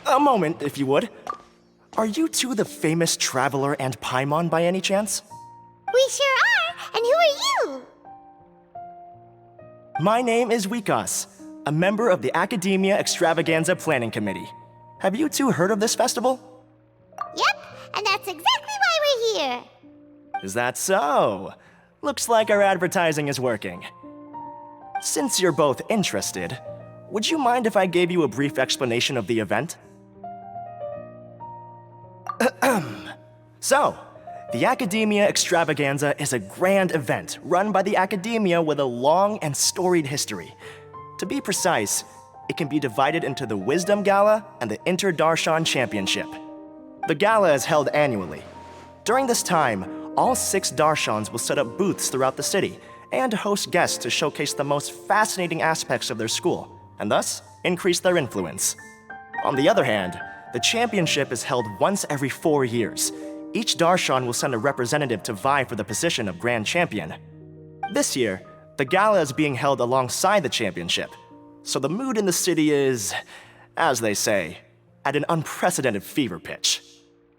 A moment, if you would. Are you two the famous Traveler and Paimon by any chance? We sure are! And who are you? My name is Wikas, a member of the Academia Extravaganza Planning Committee. Have you two heard of this festival? Yep, and that's exactly why we're here. Is that so? Looks like our advertising is working. Since you're both interested, would you mind if I gave you a brief explanation of the event? So, the Academia Extravaganza is a grand event run by the Academia with a long and storied history. To be precise, it can be divided into the Wisdom Gala and the Inter-Darshan Championship. The gala is held annually. During this time, all 6 Darshans will set up booths throughout the city and host guests to showcase the most fascinating aspects of their school, and thus increase their influence. On the other hand, the championship is held once every 4 years. Each Darshan will send a representative to vie for the position of Grand Champion. This year, the gala is being held alongside the championship, so the mood in the city is, as they say, at an unprecedented fever pitch.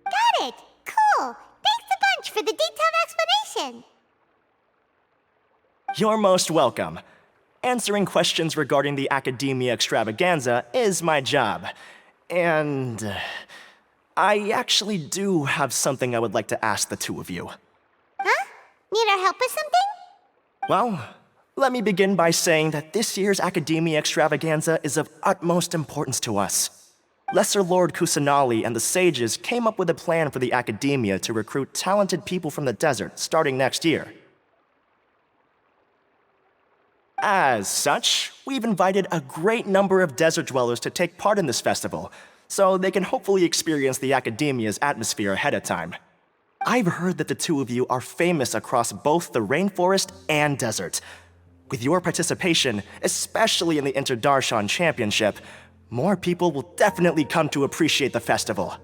Got it! Cool! Thanks a bunch for the detailed explanation! You're most welcome. Answering questions regarding the Academia Extravaganza is my job. And I actually do have something I would like to ask the two of you. Huh? Need our help with something? Well, let me begin by saying that this year's Academia Extravaganza is of utmost importance to us. Lesser Lord Kusanali and the sages came up with a plan for the Academia to recruit talented people from the desert starting next year. As such, we've invited a great number of desert dwellers to take part in this festival, so they can hopefully experience the Academia's atmosphere ahead of time. I've heard that the two of you are famous across both the rainforest and desert. With your participation, especially in the Inter-Darshan Championship, more people will definitely come to appreciate the festival.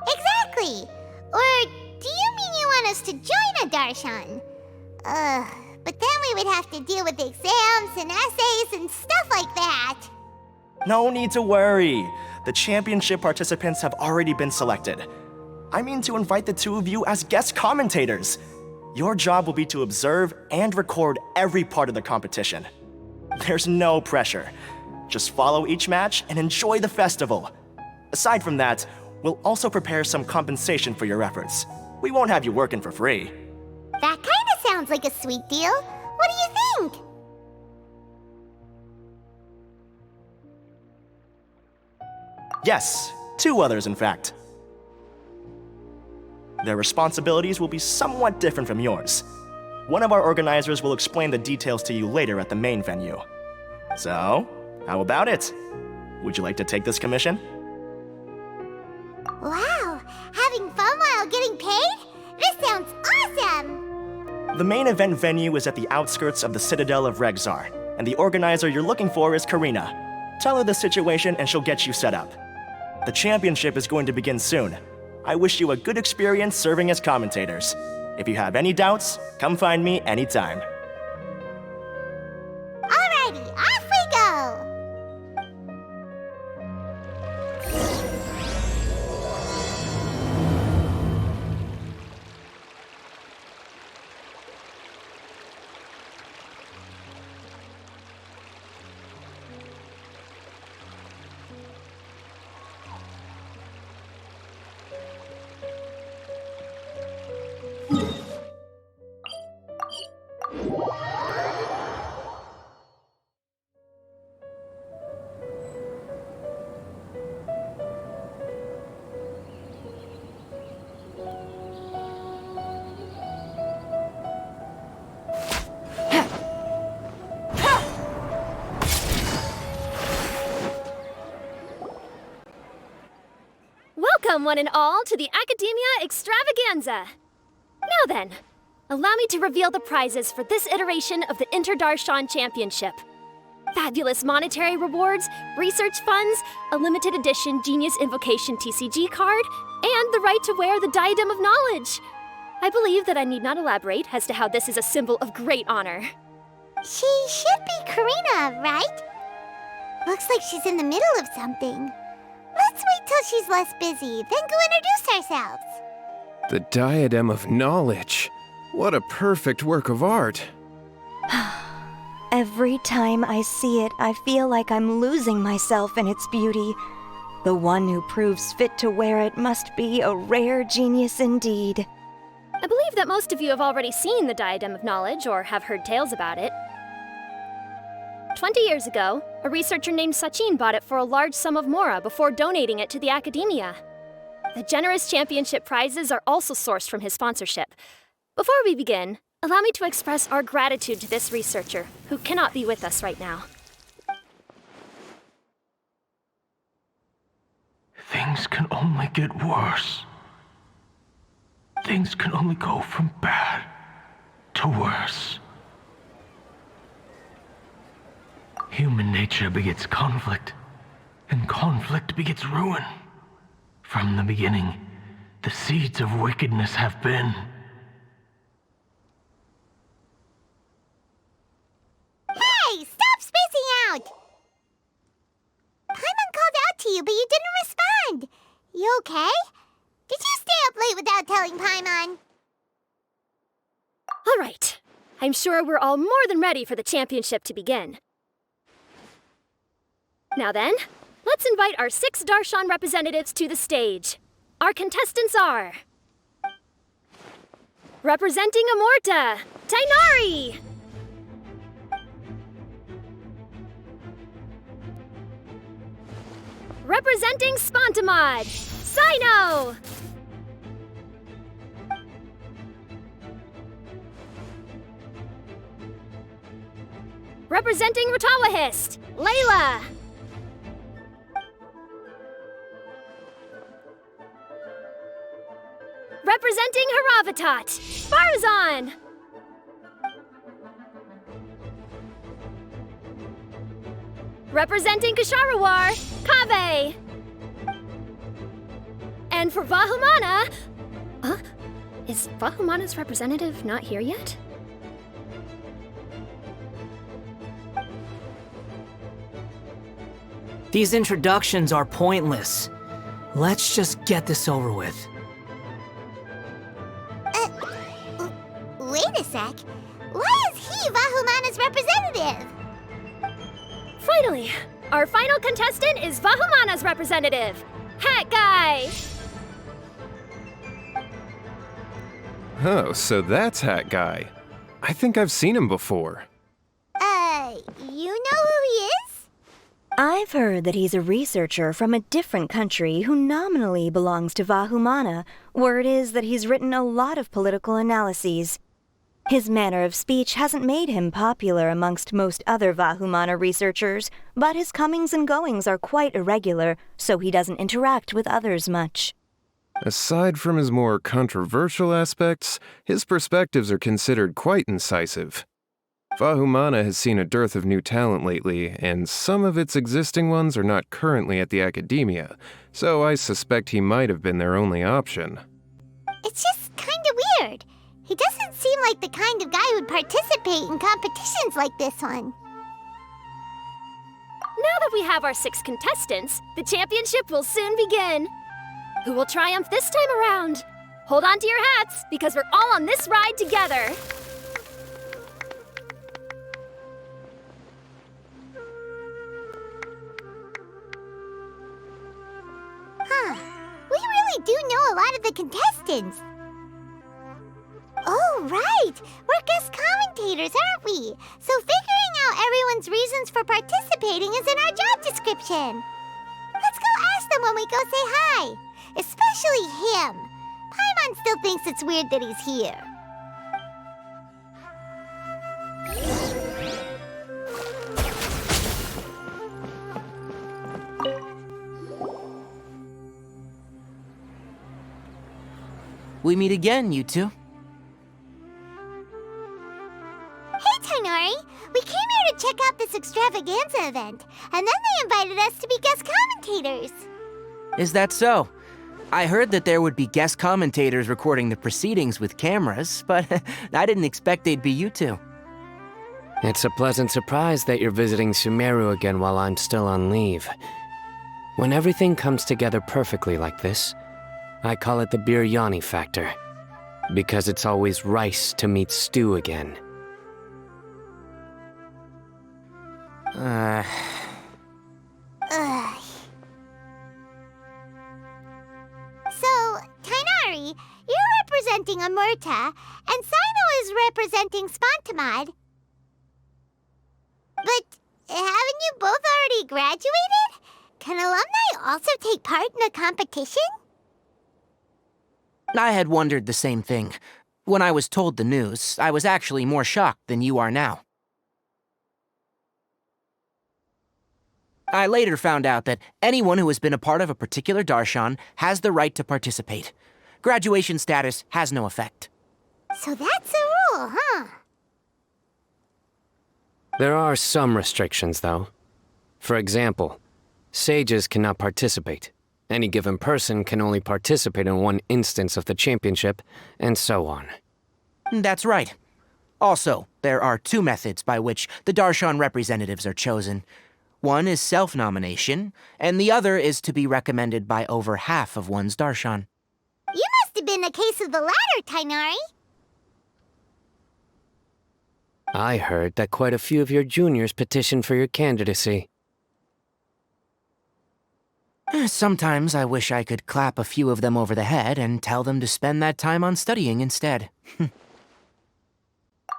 Exactly! Or do you mean you want us to join a Darshan? But then we would have to deal with exams and essays and stuff like that. No need to worry. The championship participants have already been selected. I mean to invite the two of you as guest commentators. Your job will be to observe and record every part of the competition. There's no pressure. Just follow each match and enjoy the festival. Aside from that, we'll also prepare some compensation for your efforts. We won't have you working for free. That kinda sounds like a sweet deal. What do you think? Yes, 2 others in fact. Their responsibilities will be somewhat different from yours. One of our organizers will explain the details to you later at the main venue. So, how about it? Would you like to take this commission? Wow! Having fun while getting paid? This sounds awesome! The main event venue is at the outskirts of the Citadel of Regzar, and the organizer you're looking for is Karina. Tell her the situation and she'll get you set up. The championship is going to begin soon. I wish you a good experience serving as commentators. If you have any doubts, come find me anytime. Alrighty, off we go! Welcome, one and all, to the Academia Extravaganza! Now then, allow me to reveal the prizes for this iteration of the Inter-Darshan Championship. Fabulous monetary rewards, research funds, a limited edition Genius Invocation TCG card, and the right to wear the Diadem of Knowledge. I believe that I need not elaborate as to how this is a symbol of great honor. She should be Karina, right? Looks like she's in the middle of something. Let's wait till she's less busy, then go introduce ourselves. The Diadem of Knowledge. What a perfect work of art. Every time I see it, I feel like I'm losing myself in its beauty. The one who proves fit to wear it must be a rare genius indeed. I believe that most of you have already seen the Diadem of Knowledge or have heard tales about it. 20 years ago, a researcher named Sachin bought it for a large sum of mora before donating it to the Academia. The generous championship prizes are also sourced from his sponsorship. Before we begin, allow me to express our gratitude to this researcher, who cannot be with us right now. Things can only get worse. Things can only go from bad to worse. Human nature begets conflict, and conflict begets ruin. From the beginning, the seeds of wickedness have been. Hey, stop spacing out! Paimon called out to you, but you didn't respond. You okay? Did you stay up late without telling Paimon? All right. I'm sure we're all more than ready for the championship to begin. Now then, let's invite our 6 Darshan representatives to the stage. Our contestants are... Representing Amorta, Tainari! Representing Spontamod, Sino! Representing Ratawahist, Layla! Representing Haravatat, Farzan! Representing Kasharawar, Kaveh! And for Vahumana... Is Vahumana's representative not here yet? These introductions are pointless. Let's just get this over with. Wait a sec. Why is he Vahumana's representative? Finally, our final contestant is Vahumana's representative, Hat Guy! Oh, so that's Hat Guy. I think I've seen him before. You know who he is? I've heard that he's a researcher from a different country who nominally belongs to Vahumana. Word is that he's written a lot of political analyses. His manner of speech hasn't made him popular amongst most other Vahumana researchers, but his comings and goings are quite irregular, so he doesn't interact with others much. Aside from his more controversial aspects, his perspectives are considered quite incisive. Vahumana has seen a dearth of new talent lately, and some of its existing ones are not currently at the Academia, so I suspect he might have been their only option. It's just kinda weird. He doesn't seem like the kind of guy who'd participate in competitions like this one. Now that we have our 6 contestants, the championship will soon begin. Who will triumph this time around? Hold on to your hats, because we're all on this ride together. We really do know a lot of the contestants. Oh, right! We're guest commentators, aren't we? So figuring out everyone's reasons for participating is in our job description. Let's go ask them when we go say hi. Especially him. Paimon still thinks it's weird that he's here. We meet again, you two. Hey, Tainari! We came here to check out this extravaganza event, and then they invited us to be guest commentators. Is that so? I heard that there would be guest commentators recording the proceedings with cameras, but I didn't expect they'd be you two. It's a pleasant surprise that you're visiting Sumeru again while I'm still on leave. When everything comes together perfectly like this, I call it the biryani factor. Because it's always rice to meet stew again. Ugh. So, Tainari, you're representing Amurta, and Sino is representing Spontamod. But haven't you both already graduated? Can alumni also take part in a competition? I had wondered the same thing. When I was told the news, I was actually more shocked than you are now. I later found out that anyone who has been a part of a particular darshan has the right to participate. Graduation status has no effect. So that's a rule, huh? There are some restrictions, though. For example, sages cannot participate. Any given person can only participate in one instance of the championship, and so on. That's right. Also, there are two methods by which the darshan representatives are chosen. One is self-nomination, and the other is to be recommended by over half of one's darshan. You must have been a case of the latter, Tainari. I heard that quite a few of your juniors petitioned for your candidacy. Sometimes I wish I could clap a few of them over the head and tell them to spend that time on studying instead.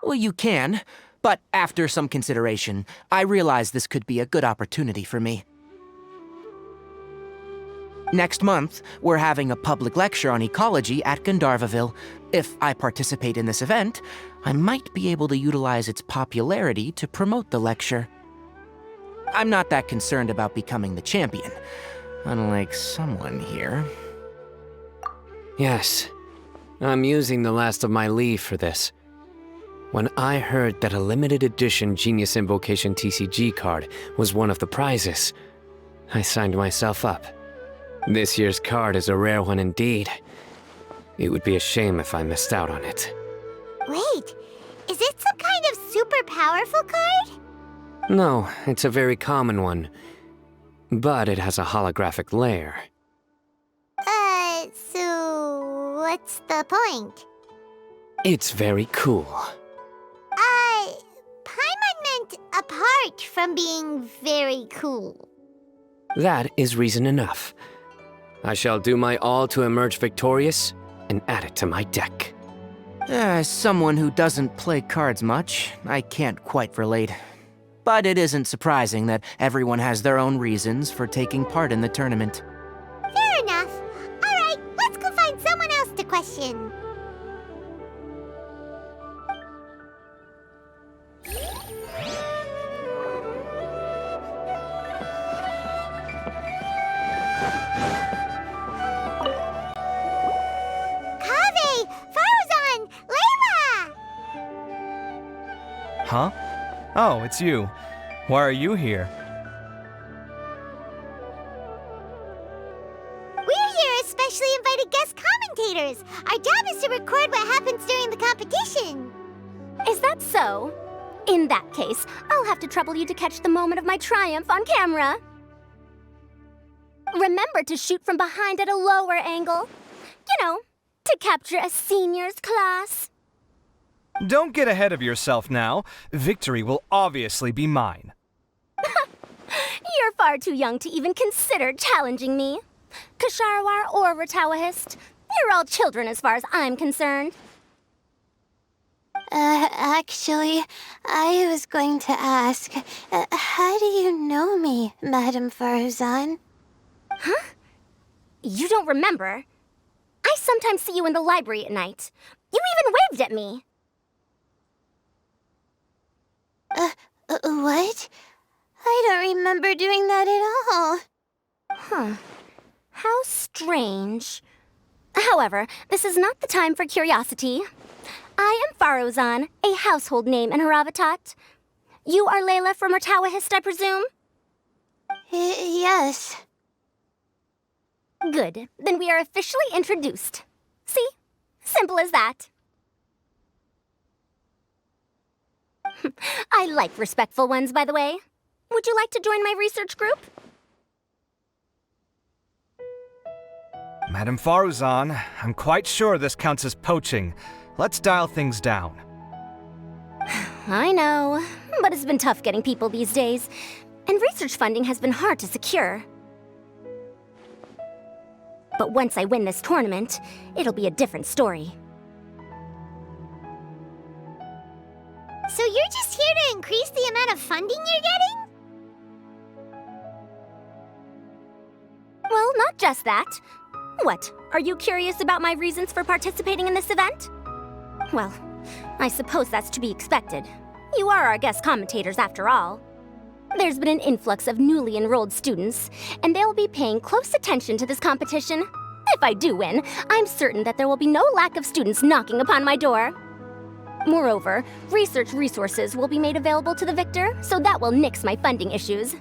Well, you can, but after some consideration, I realize this could be a good opportunity for me. Next month, we're having a public lecture on ecology at Gandharvaville. If I participate in this event, I might be able to utilize its popularity to promote the lecture. I'm not that concerned about becoming the champion. Unlike someone here. Yes, I'm using the last of my leave for this. When I heard that a limited edition Genius Invocation TCG card was one of the prizes, I signed myself up. This year's card is a rare one indeed. It would be a shame if I missed out on it. Wait, is it some kind of super powerful card? No, it's a very common one. But it has a holographic layer. So what's the point? It's very cool. Paimon meant apart from being very cool. That is reason enough. I shall do my all to emerge victorious and add it to my deck. As someone who doesn't play cards much, I can't quite relate. But it isn't surprising that everyone has their own reasons for taking part in the tournament. Fair enough. All right, let's go find someone else to question. Kaveh! Farzan! Layla! Huh? Oh, it's you. Why are you here? We're here as specially invited guest commentators. Our job is to record what happens during the competition. Is that so? In that case, I'll have to trouble you to catch the moment of my triumph on camera. Remember to shoot from behind at a lower angle. You know, to capture a seniors class. Don't get ahead of yourself now. Victory will obviously be mine. You're far too young to even consider challenging me. Kasharwar or Ratawahist, you're all children as far as I'm concerned. Actually, I was going to ask, how do you know me, Madam Farzan? Huh? You don't remember? I sometimes see you in the library at night. You even waved at me. What? I don't remember doing that at all. Huh. How strange. However, this is not the time for curiosity. I am Farozan, a household name in Haravatat. You are Layla from Ratawahist, I presume? Yes. Good. Then we are officially introduced. See? Simple as that. I like respectful ones, by the way. Would you like to join my research group? Madame Faruzan, I'm quite sure this counts as poaching. Let's dial things down. I know, but it's been tough getting people these days, and research funding has been hard to secure. But once I win this tournament, it'll be a different story. So you're just here to increase the amount of funding you're getting? Well, not just that. What, are you curious about my reasons for participating in this event? Well, I suppose that's to be expected. You are our guest commentators after all. There's been an influx of newly enrolled students, and they'll be paying close attention to this competition. If I do win, I'm certain that there will be no lack of students knocking upon my door. Moreover, research resources will be made available to the victor, so that will nix my funding issues.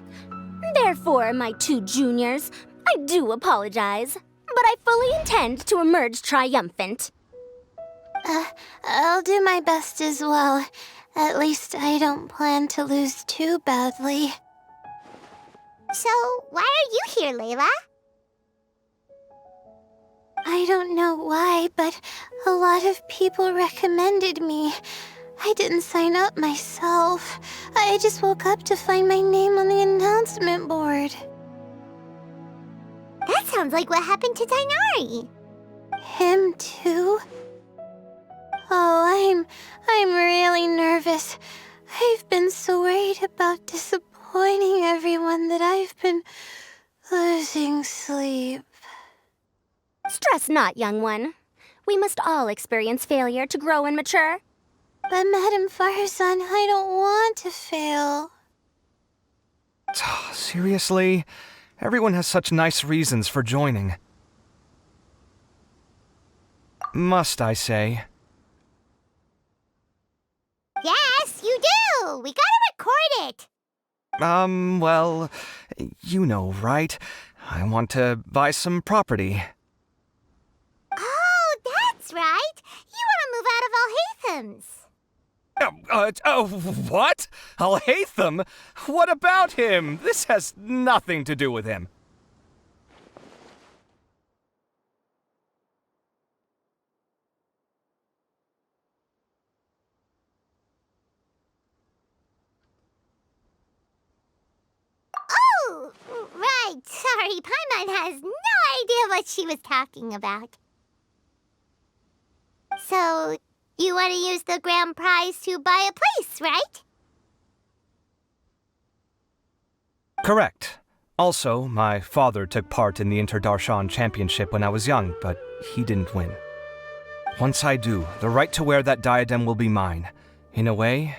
Therefore, my two juniors, I do apologize, but I fully intend to emerge triumphant. I'll do my best as well. At least I don't plan to lose too badly. So, why are you here, Layla? I don't know why, but a lot of people recommended me. I didn't sign up myself. I just woke up to find my name on the announcement board. That sounds like what happened to Dainari. Him too? Oh, I'm really nervous. I've been so worried about disappointing everyone that I've been losing sleep. Stress not, young one. We must all experience failure to grow and mature. But Madame Faruzan, I don't want to fail. Seriously? Everyone has such nice reasons for joining. Must I say? Yes, you do! We gotta record it! Well, you know, right? I want to buy some property. Oh, that's right! You want to move out of Alhatham's. What? Alhaitham? What about him? This has nothing to do with him. Oh, right. Sorry, Paimon has no idea what she was talking about. So, you want to use the grand prize to buy a place, right? Correct. Also, my father took part in the Inter-Darshan Championship when I was young, but he didn't win. Once I do, the right to wear that diadem will be mine. In a way,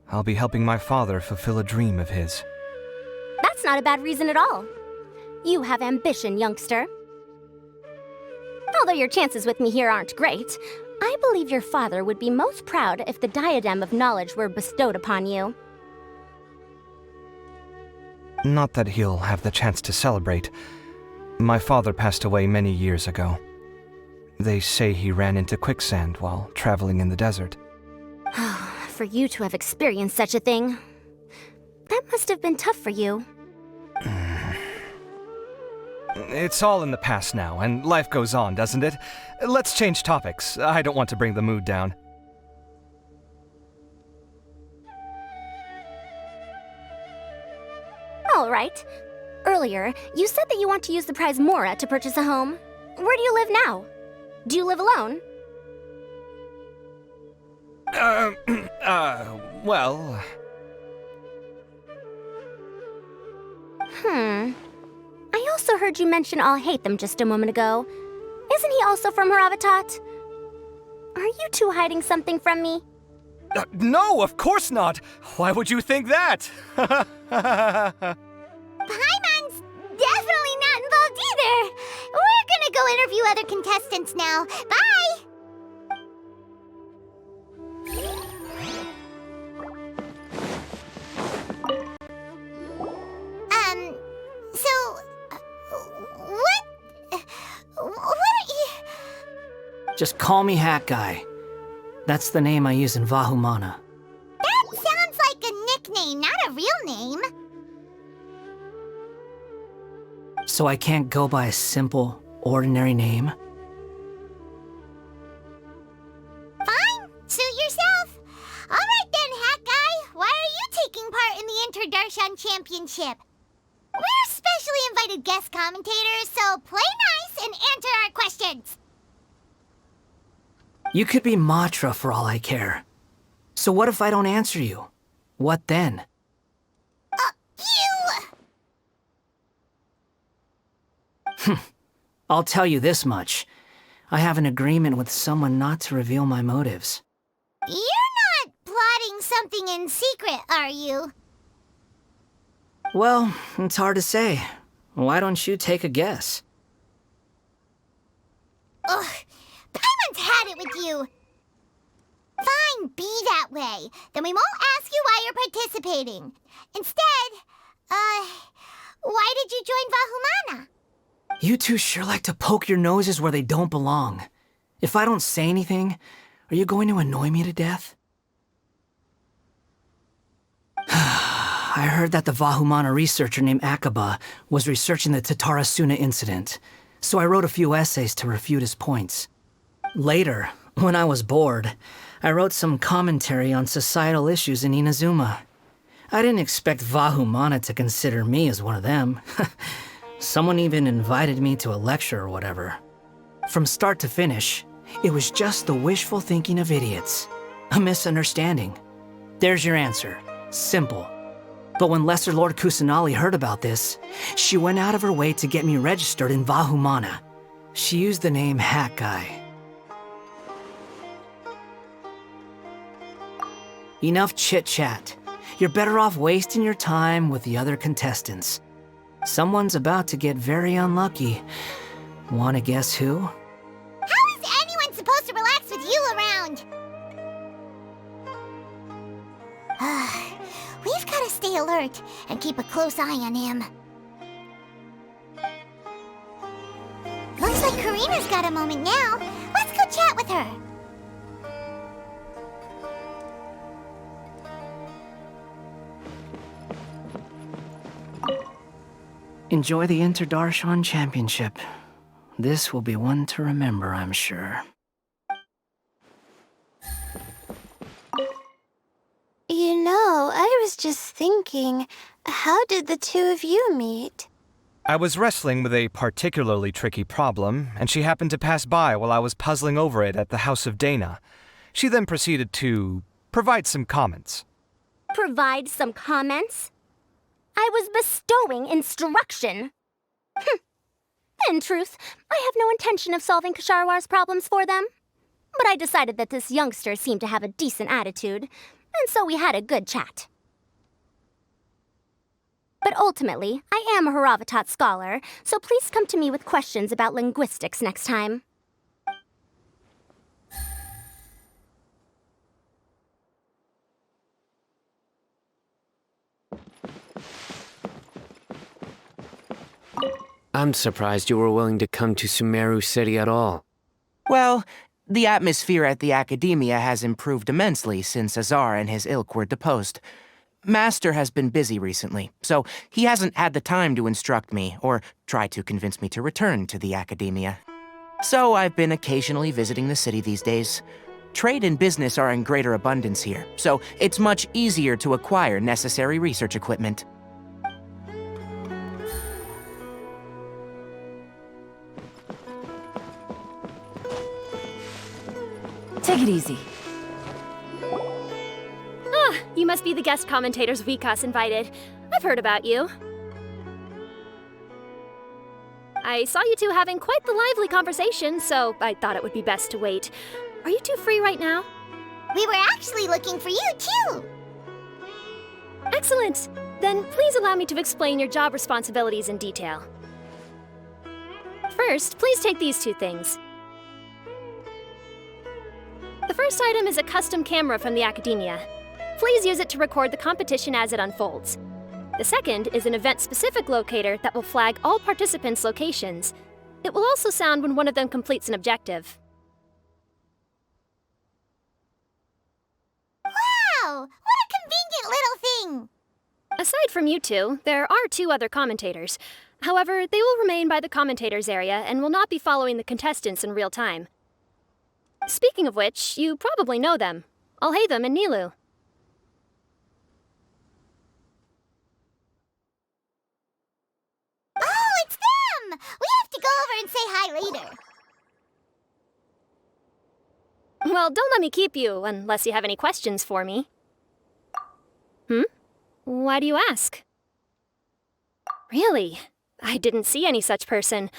I'll be helping my father fulfill a dream of his. That's not a bad reason at all. You have ambition, youngster. Although your chances with me here aren't great, I believe your father would be most proud if the diadem of knowledge were bestowed upon you. Not that he'll have the chance to celebrate. My father passed away many years ago. They say he ran into quicksand while traveling in the desert. For you to have experienced such a thing, that must have been tough for you. It's all in the past now, and life goes on, doesn't it? Let's change topics. I don't want to bring the mood down. All right. Earlier, you said that you want to use the prize Mora to purchase a home. Where do you live now? Do you live alone? Well... I also heard you mention Alhaitham just a moment ago. Isn't he also from Haravatat? Are you two hiding something from me? No, of course not! Why would you think that? Paimon's definitely not involved either! We're gonna go interview other contestants now. Bye! What are you... Just call me Hat Guy. That's the name I use in Vahumana. That sounds name, not a real name. So I can't go by a simple, ordinary name? Fine, suit yourself. All right then, Hat Guy. Why are you taking part in the Interdarshan Championship? We're specially invited guest commentators, so play nice and answer our questions. You could be Matra for all I care. So what if I don't answer you? What then? I'll tell you this much. I have an agreement with someone not to reveal my motives. You're not plotting something in secret, are you? Well, it's hard to say. Why don't you take a guess? Ugh, Paimon's had it with you. Fine, be that way. Then we won't ask you why you're participating. Instead, why did you join Vahumana? You two sure like to poke your noses where they don't belong. If I don't say anything, are you going to annoy me to death? I heard that the Vahumana researcher named Akaba was researching the Tatarasuna incident, so I wrote a few essays to refute his points. Later, when I was bored, I wrote some commentary on societal issues in Inazuma. I didn't expect Vahumana to consider me as one of them. Someone even invited me to a lecture or whatever. From start to finish, it was just the wishful thinking of idiots. A misunderstanding. There's your answer. Simple. But when Lesser Lord Kusanali heard about this, she went out of her way to get me registered in Vahumana. She used the name Hat Guy. Enough chit-chat. You're better off wasting your time with the other contestants. Someone's about to get very unlucky. Wanna guess who? How is anyone supposed to relax with you around? We've got to stay alert and keep a close eye on him. Looks like Karina's got a moment now. Let's go chat with her. Enjoy the Interdarshan Championship. This will be one to remember, I'm sure. You know, I was just thinking, how did the two of you meet? I was wrestling with a particularly tricky problem, and she happened to pass by while I was puzzling over it at the House of Dana. She then proceeded to provide some comments. Provide some comments? I was bestowing instruction. In truth, I have no intention of solving Kasharwar's problems for them. But I decided that this youngster seemed to have a decent attitude, and so we had a good chat. But ultimately, I am a Haravatat scholar, so please come to me with questions about linguistics next time. I'm surprised you were willing to come to Sumeru City at all. Well, the atmosphere at the Academia has improved immensely since Azar and his ilk were deposed. Master has been busy recently, so he hasn't had the time to instruct me or try to convince me to return to the Academia. So I've been occasionally visiting the city these days. Trade and business are in greater abundance here, so it's much easier to acquire necessary research equipment. Take it easy. Ah, you must be the guest commentators Vikas invited. I've heard about you. I saw you two having quite the lively conversation, so I thought it would be best to wait. Are you two free right now? We were actually looking for you, too. Excellent. Then please allow me to explain your job responsibilities in detail. First, please take these two things. The first item is a custom camera from the Academia. Please use it to record the competition as it unfolds. The second is an event-specific locator that will flag all participants' locations. It will also sound when one of them completes an objective. Wow! What a convenient little thing! Aside from you two, there are 2 other commentators. However, they will remain by the commentators area and will not be following the contestants in real time. Speaking of which, you probably know them. Alhaitham and Nilu. Oh, it's them! We have to go over and say hi later. Well, don't let me keep you, unless you have any questions for me. Why do you ask? Really? I didn't see any such person.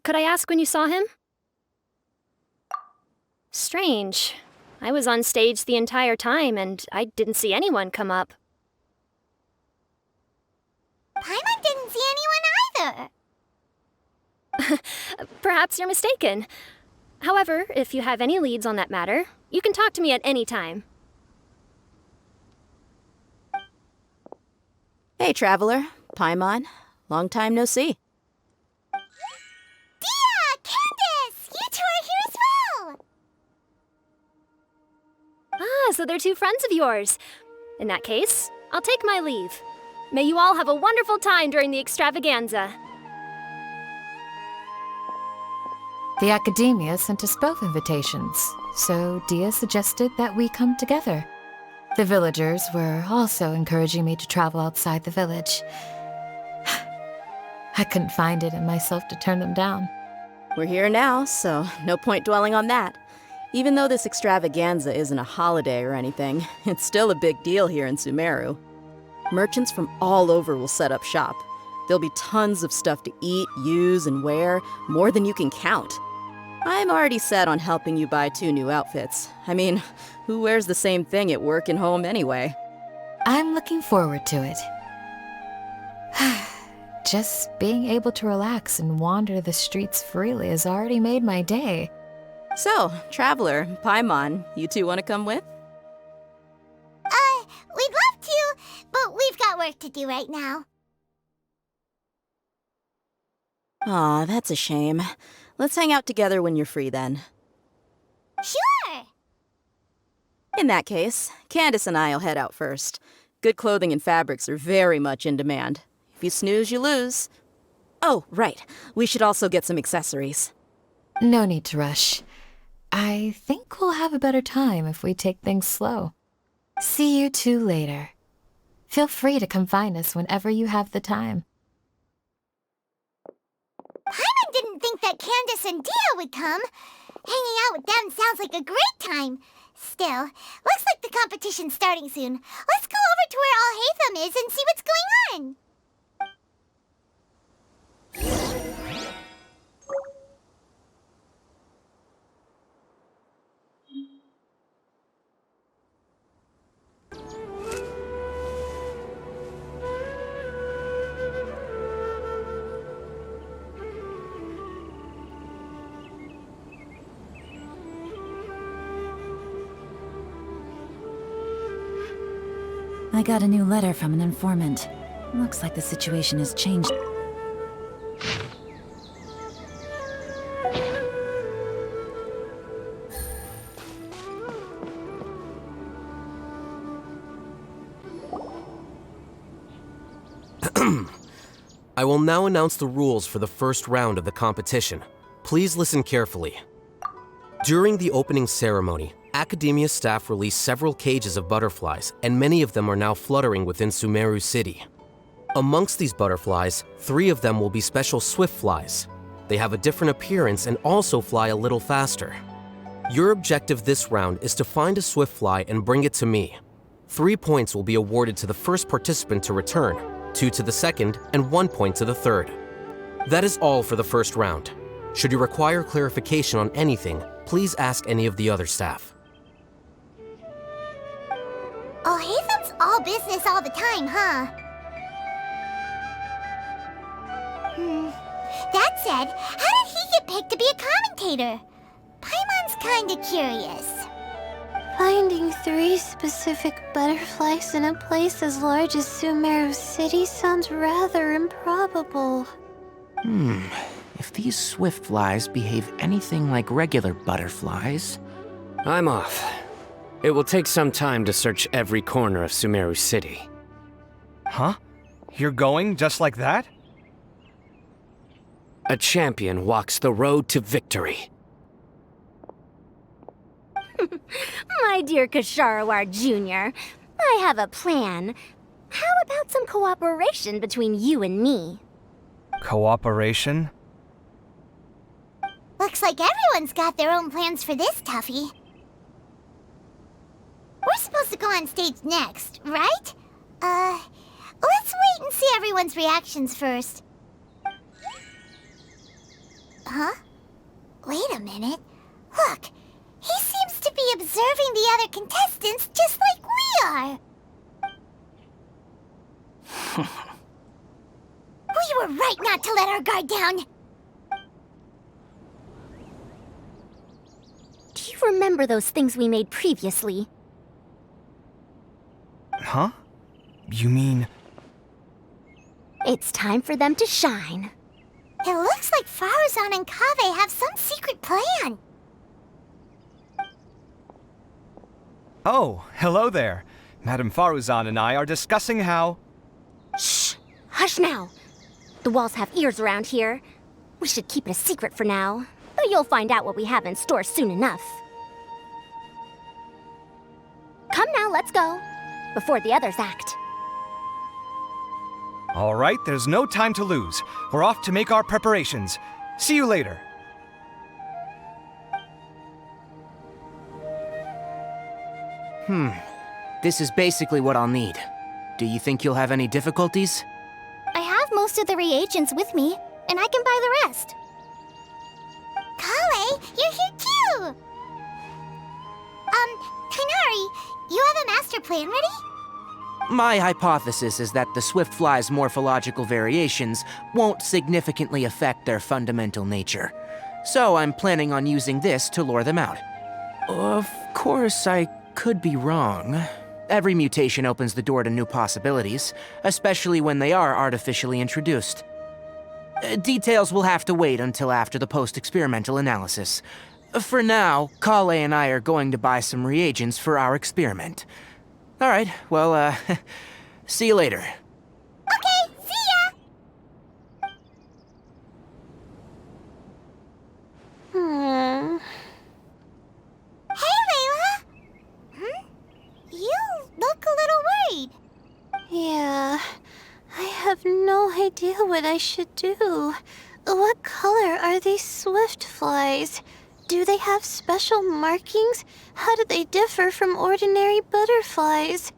Could I ask when you saw him? Strange. I was on stage the entire time, and I didn't see anyone come up. Paimon didn't see anyone either. Perhaps you're mistaken. However, if you have any leads on that matter, you can talk to me at any time. Hey, Traveler. Paimon. Long time no see. Dia! Candace! You two are here as well! Ah, so they're 2 friends of yours. In that case, I'll take my leave. May you all have a wonderful time during the extravaganza. The Academia sent us both invitations, so Dia suggested that we come together. The villagers were also encouraging me to travel outside the village. I couldn't find it in myself to turn them down. We're here now, so no point dwelling on that. Even though this extravaganza isn't a holiday or anything, it's still a big deal here in Sumeru. Merchants from all over will set up shop. There'll be tons of stuff to eat, use, and wear, more than you can count. I'm already set on helping you buy 2 new outfits. I mean, who wears the same thing at work and home anyway? I'm looking forward to it. Just being able to relax and wander the streets freely has already made my day. So, Traveler, Paimon, you 2 want to come with? We'd love to, but we've got work to do right now. Aw, that's a shame. Let's hang out together when you're free then. Sure! In that case, Candace and I'll head out first. Good clothing and fabrics are very much in demand. If you snooze, you lose. Oh, right. We should also get some accessories. No need to rush. I think we'll have a better time if we take things slow. See you 2 later. Feel free to come find us whenever you have the time. Paimon didn't think that Candace and Dia would come. Hanging out with them sounds like a great time. Still, looks like the competition's starting soon. Let's go over to where Alhaitham is and see what's going on. I got a new letter from an informant. Looks like the situation has changed. I will now announce the rules for the first round of the competition. Please listen carefully. During the opening ceremony, Academia staff released several cages of butterflies, and many of them are now fluttering within Sumeru City. Amongst these butterflies, 3 of them will be special swift flies. They have a different appearance and also fly a little faster. Your objective this round is to find a swift fly and bring it to me. 3 points will be awarded to the first participant to return, 2 to the second, and 1 point to the third. That is all for the first round. Should you require clarification on anything, please ask any of the other staff. Alhaitham's all business all the time, huh? That said, how did he get picked to be a commentator? Paimon's kinda curious. Finding 3 specific butterflies in a place as large as Sumeru City sounds rather improbable. If these swift flies behave anything like regular butterflies... I'm off. It will take some time to search every corner of Sumeru City. Huh? You're going just like that? A champion walks the road to victory. My dear Kasharawar Jr., I have a plan. How about some cooperation between you and me? Cooperation? Looks like everyone's got their own plans for this, Tuffy. We're supposed to go on stage next, right? Let's wait and see everyone's reactions first. Huh? Wait a minute. Look, he seems to be observing the other contestants just like we are. We were right not to let our guard down. Do you remember those things we made previously? Huh? You mean... It's time for them to shine. It looks like Faruzan and Kaveh have some secret plan. Oh, hello there. Madame Faruzan and I are discussing how... Shh! Hush now! The walls have ears around here. We should keep it a secret for now, though you'll find out what we have in store soon enough. Come now, let's go, before the others act. All right, there's no time to lose. We're off to make our preparations. See you later. This is basically what I'll need. Do you think you'll have any difficulties? I have most of the reagents with me, and I can buy the rest. Kale, you're here too! Kainari, you have a master plan ready? My hypothesis is that the Swiftfly's morphological variations won't significantly affect their fundamental nature. So I'm planning on using this to lure them out. Of course, I could be wrong. Every mutation opens the door to new possibilities, especially when they are artificially introduced. Details will have to wait until after the post-experimental analysis. For now, Kale and I are going to buy some reagents for our experiment. All right, well, see you later. Okay, see ya! Hey, Layla! You look a little worried. Yeah, I have no idea what I should do. What color are these swift flies? Do they have special markings? How do they differ from ordinary butterflies?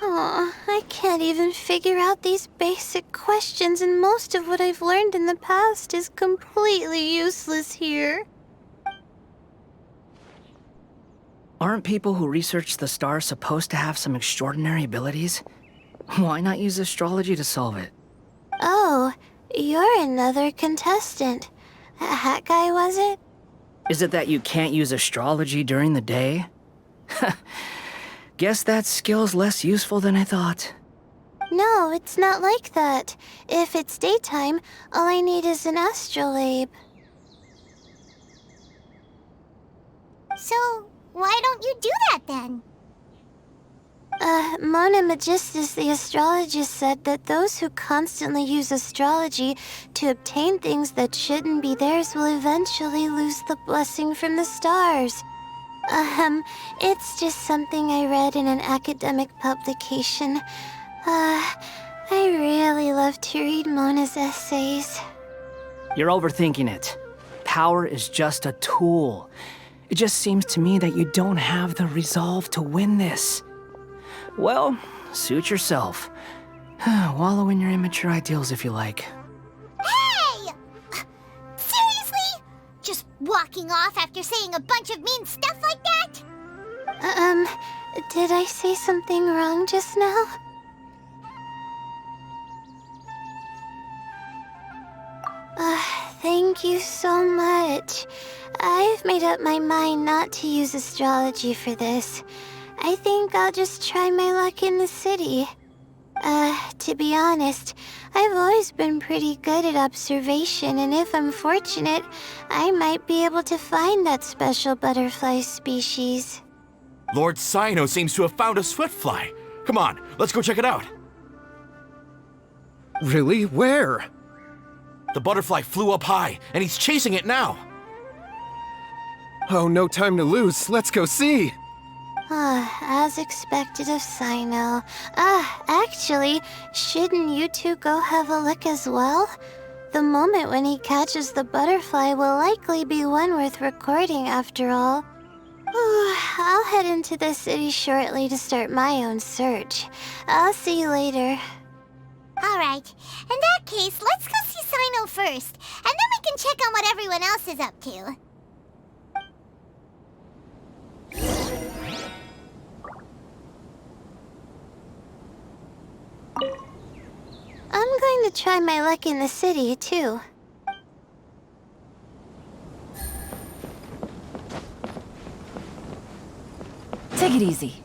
Oh, I can't even figure out these basic questions, and most of what I've learned in the past is completely useless here. Aren't people who research the stars supposed to have some extraordinary abilities? Why not use astrology to solve it? Oh, you're another contestant. That guy, was it? Is it that you can't use astrology during the day? Guess that skill's less useful than I thought. No, it's not like that. If it's daytime, all I need is an astrolabe. So, why don't you do that then? Mona Magistus, the astrologist, said that those who constantly use astrology to obtain things that shouldn't be theirs will eventually lose the blessing from the stars. It's just something I read in an academic publication. I really love to read Mona's essays. You're overthinking it. Power is just a tool. It just seems to me that you don't have the resolve to win this. Well, suit yourself. Wallow in your immature ideals if you like. Hey! Seriously? Just walking off after saying a bunch of mean stuff like that? Did I say something wrong just now? Thank you so much. I've made up my mind not to use astrology for this. I think I'll just try my luck in the city. To be honest, I've always been pretty good at observation, and if I'm fortunate, I might be able to find that special butterfly species. Lord Cyno seems to have found a swiftfly. Come on, let's go check it out. Really? Where? The butterfly flew up high, and he's chasing it now. Oh, no time to lose. Let's go see. As expected of Sino. Actually, shouldn't you two go have a look as well? The moment when he catches the butterfly will likely be one worth recording after all. I'll head into the city shortly to start my own search. I'll see you later. Alright, in that case, let's go see Sino first, and then we can check on what everyone else is up to. I'm going to try my luck in the city, too. Take it easy.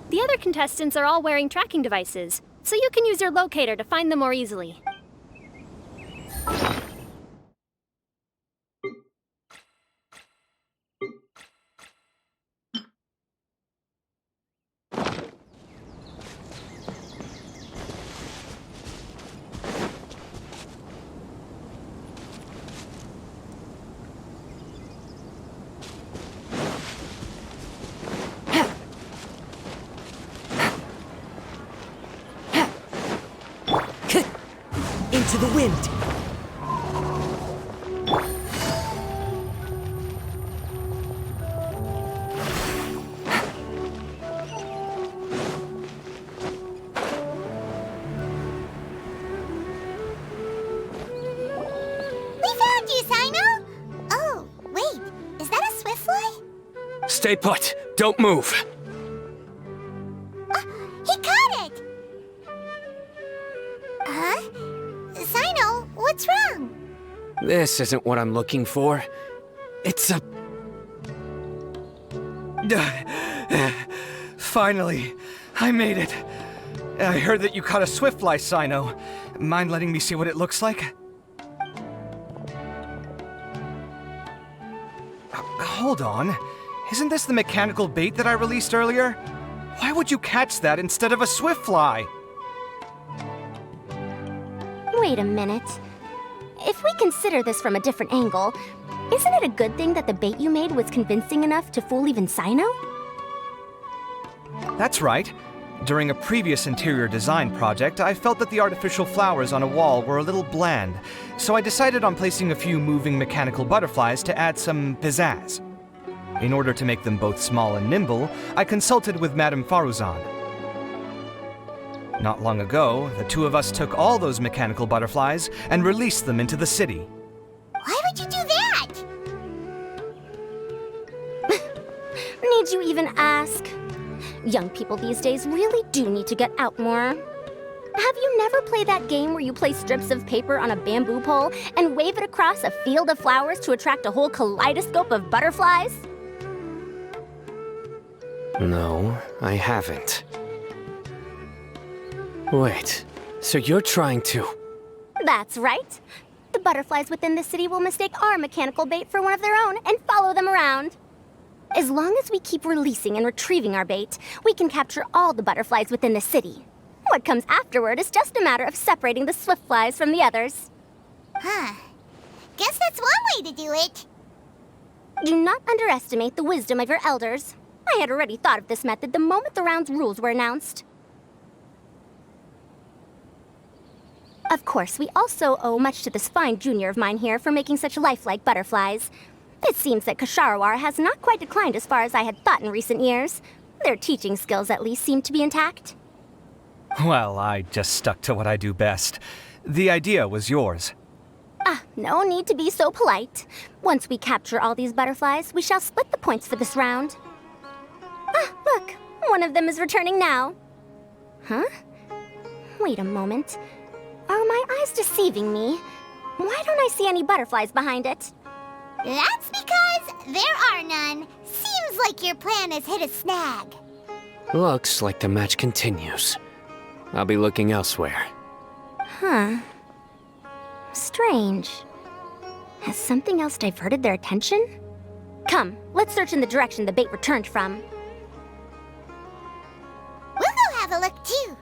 The other contestants are all wearing tracking devices, so you can use your locator to find them more easily. Into the wind. We found you, Sino! Oh, wait, is that a swiftfly? Stay put. Don't move. He caught it! Huh? Sino, what's wrong? This isn't what I'm looking for. It's a... Finally, I made it. I heard that you caught a swiftfly, Sino. Mind letting me see what it looks like? Hold on. Isn't this the mechanical bait that I released earlier? Why would you catch that instead of a swiftfly? Wait a minute. If we consider this from a different angle, isn't it a good thing that the bait you made was convincing enough to fool even Sino? That's right. During a previous interior design project, I felt that the artificial flowers on a wall were a little bland, so I decided on placing a few moving mechanical butterflies to add some pizzazz. In order to make them both small and nimble, I consulted with Madame Faruzan. Not long ago, the two of us took all those mechanical butterflies and released them into the city. Why would you do that? Need you even ask? Young people these days really do need to get out more. Have you never played that game where you place strips of paper on a bamboo pole and wave it across a field of flowers to attract a whole kaleidoscope of butterflies? No, I haven't. Wait, so you're trying to... That's right. The butterflies within the city will mistake our mechanical bait for one of their own and follow them around. As long as we keep releasing and retrieving our bait, we can capture all the butterflies within the city. What comes afterward is just a matter of separating the swiftflies from the others. Huh. Guess that's one way to do it. Do not underestimate the wisdom of your elders. I had already thought of this method the moment the round's rules were announced. Of course, we also owe much to this fine junior of mine here for making such lifelike butterflies. It seems that Kasharawar has not quite declined as far as I had thought in recent years. Their teaching skills at least seem to be intact. Well, I just stuck to what I do best. The idea was yours. No need to be so polite. Once we capture all these butterflies, we shall split the points for this round. Look, one of them is returning now. Huh? Wait a moment. Are my eyes deceiving me? Why don't I see any butterflies behind it? That's because there are none. Seems like your plan has hit a snag. Looks like the match continues. I'll be looking elsewhere. Huh. Strange. Has something else diverted their attention? Come, let's search in the direction the bait returned from. We'll go have a look, too.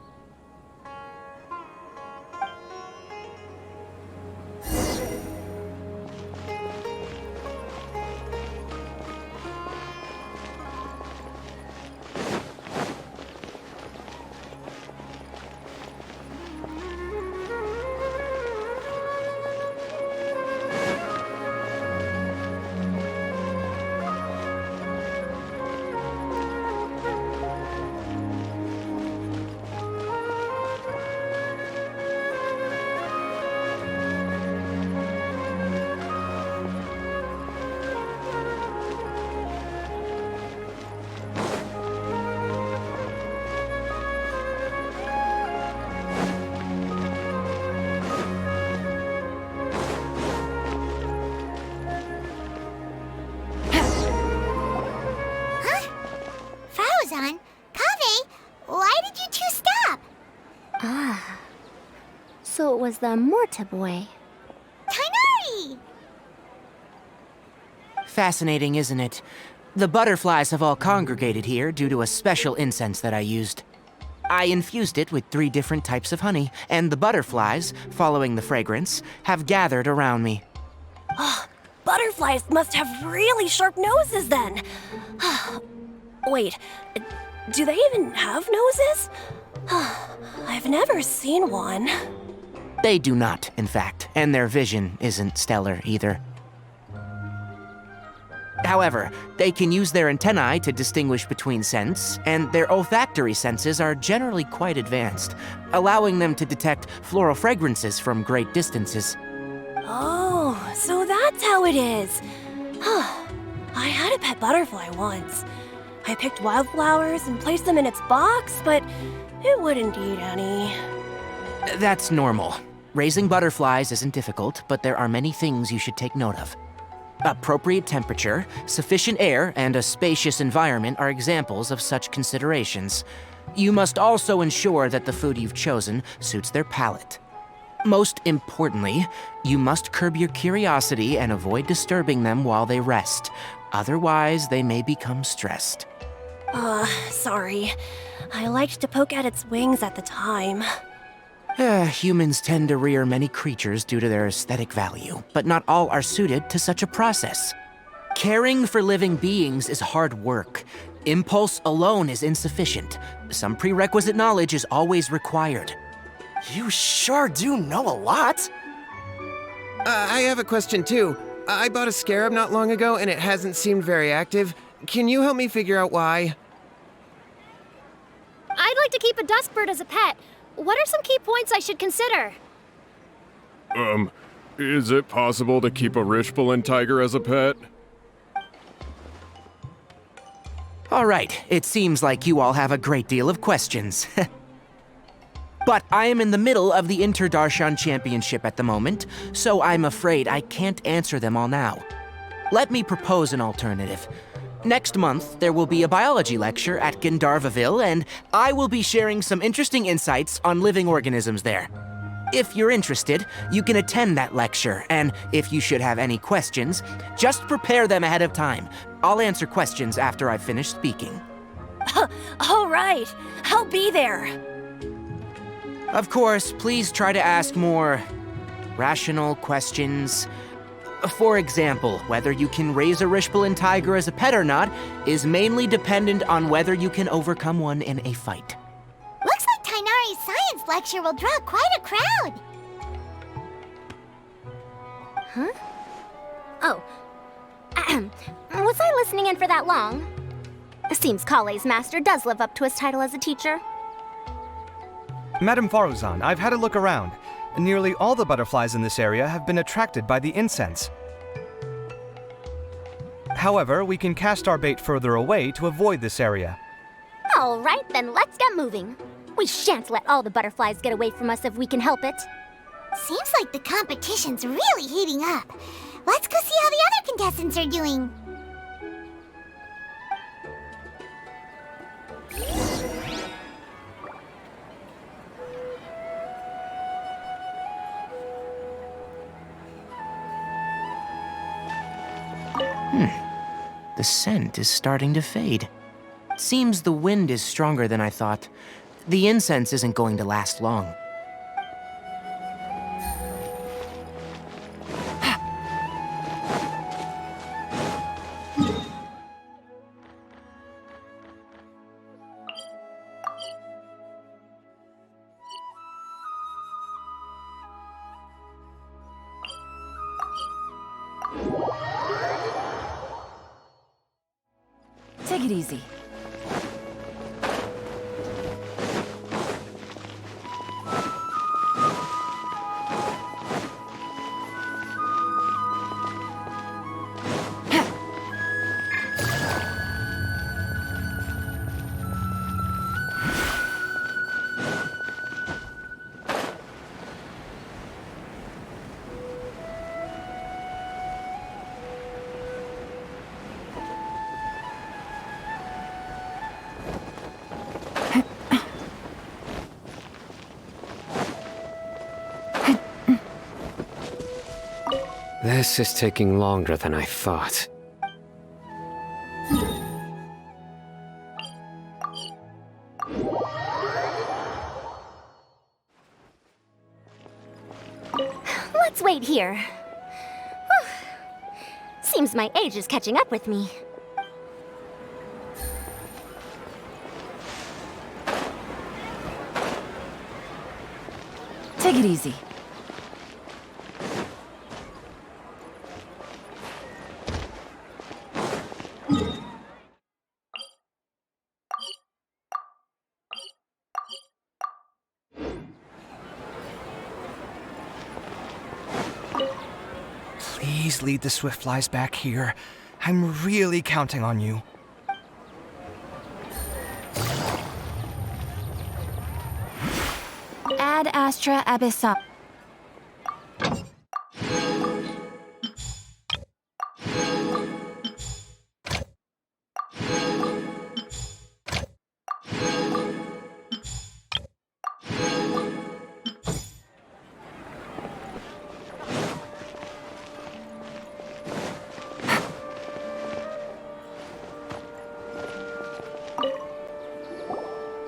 So it was the Morta boy. Tainari! Fascinating, isn't it? The butterflies have all congregated here due to a special incense that I used. I infused it with 3 different types of honey, and the butterflies, following the fragrance, have gathered around me. Oh, butterflies must have really sharp noses then. Wait, do they even have noses? I've never seen one. They do not, in fact, and their vision isn't stellar either. However, they can use their antennae to distinguish between scents, and their olfactory senses are generally quite advanced, allowing them to detect floral fragrances from great distances. Oh, so that's how it is. I had a pet butterfly once. I picked wildflowers and placed them in its box, but it wouldn't eat any. That's normal. Raising butterflies isn't difficult, but there are many things you should take note of. Appropriate temperature, sufficient air, and a spacious environment are examples of such considerations. You must also ensure that the food you've chosen suits their palate. Most importantly, you must curb your curiosity and avoid disturbing them while they rest. Otherwise, they may become stressed. Sorry. I liked to poke at its wings at the time. Humans tend to rear many creatures due to their aesthetic value, but not all are suited to such a process. Caring for living beings is hard work. Impulse alone is insufficient. Some prerequisite knowledge is always required. You sure do know a lot. I have a question too. I bought a scarab not long ago and it hasn't seemed very active. Can you help me figure out why? I'd like to keep a duskbird as a pet. What are some key points I should consider? Is it possible to keep a Rishbalin tiger as a pet? All right, it seems like you all have a great deal of questions. But I am in the middle of the Inter-Darshan Championship at the moment, so I'm afraid I can't answer them all now. Let me propose an alternative. Next month, there will be a biology lecture at Gandharvaville, and I will be sharing some interesting insights on living organisms there. If you're interested, you can attend that lecture, and if you should have any questions, just prepare them ahead of time. I'll answer questions after I've finished speaking. All right, I'll be there. Of course, please try to ask more rational questions. For example, whether you can raise a Rishbalin tiger as a pet or not is mainly dependent on whether you can overcome one in a fight. Looks like Tainari's science lecture will draw quite a crowd. Huh? Oh. Was I listening in for that long? Seems Kale's master does live up to his title as a teacher. Madame Faruzan, I've had a look around. Nearly all the butterflies in this area have been attracted by the incense. However, we can cast our bait further away to avoid this area. All right, then let's get moving. We shan't let all the butterflies get away from us if we can help it. Seems like the competition's really heating up. Let's go see how the other contestants are doing. The scent is starting to fade. Seems the wind is stronger than I thought. The incense isn't going to last long. Take it easy. This is taking longer than I thought. Let's wait here. Whew. Seems my age is catching up with me. Take it easy. Please lead the Swiftflies back here. I'm really counting on you. Ad Astra Abyssal.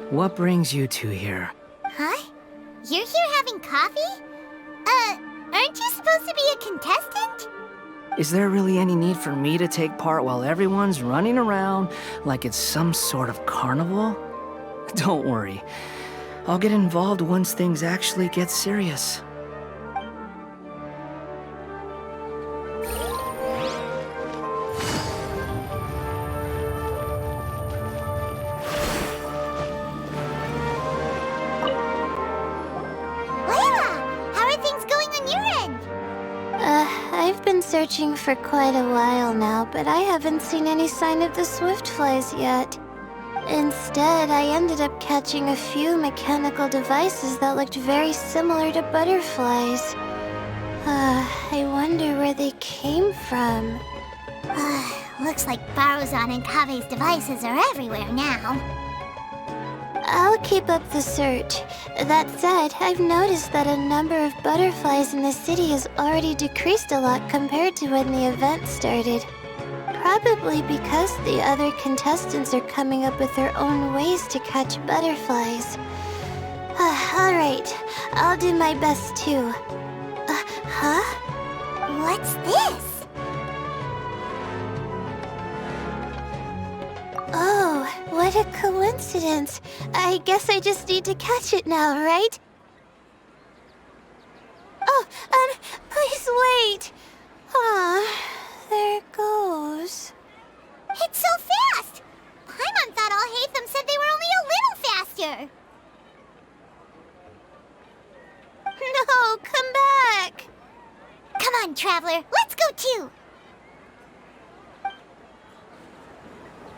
What brings you two here? Huh? You're here having coffee? Aren't you supposed to be a contestant? Is there really any need for me to take part while everyone's running around like it's some sort of carnival? Don't worry. I'll get involved once things actually get serious. I've been searching for quite a while now, but I haven't seen any sign of the Swiftflies yet. Instead, I ended up catching a few mechanical devices that looked very similar to butterflies. I wonder where they came from. Looks like Baruzan and Kave's devices are everywhere now. I'll keep up the search. That said, I've noticed that a number of butterflies in the city has already decreased a lot compared to when the event started. Probably because the other contestants are coming up with their own ways to catch butterflies. Alright, I'll do my best too. Huh? What's this? Oh, what a coincidence. I guess I just need to catch it now, right? Oh, please wait. There it goes. It's so fast! Paimon thought all Hatham said they were only a little faster. No, come back. Come on, Traveler, let's go too.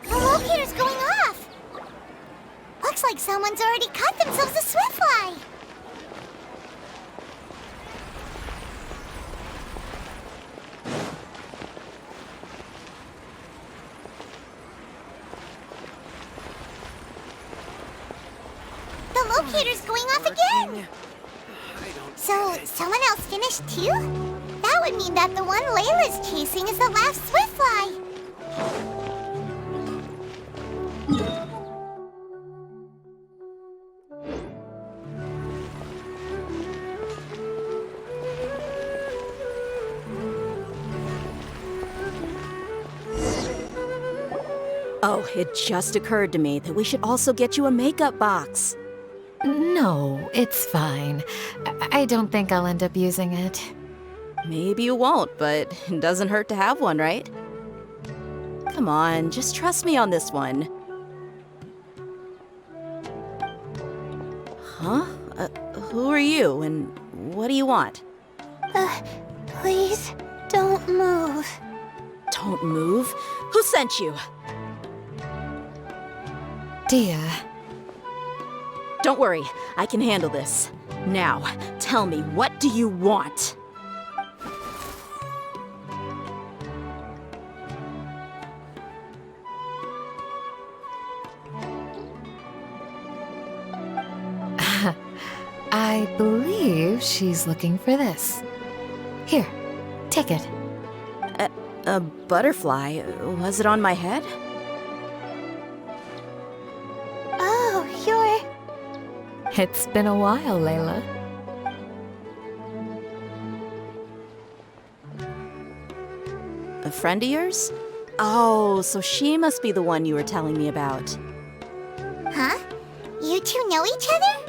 The locator's going off! Looks like someone's already caught themselves a Swiftfly! The locator's going off again! So, someone else finished too? That would mean that the one Layla's chasing is the last Swiftfly! Oh, it just occurred to me that we should also get you a makeup box. No, it's fine. I don't think I'll end up using it. Maybe you won't, but it doesn't hurt to have one, right? Come on, just trust me on this one. Huh? Who are you, and what do you want? Please, don't move. Don't move? Who sent you? Dia. Don't worry, I can handle this. Now, tell me, what do you want? I believe she's looking for this. Here, take it. A butterfly? Was it on my head? Oh, you're... It's been a while, Layla. A friend of yours? Oh, so she must be the one you were telling me about. Huh? You two know each other?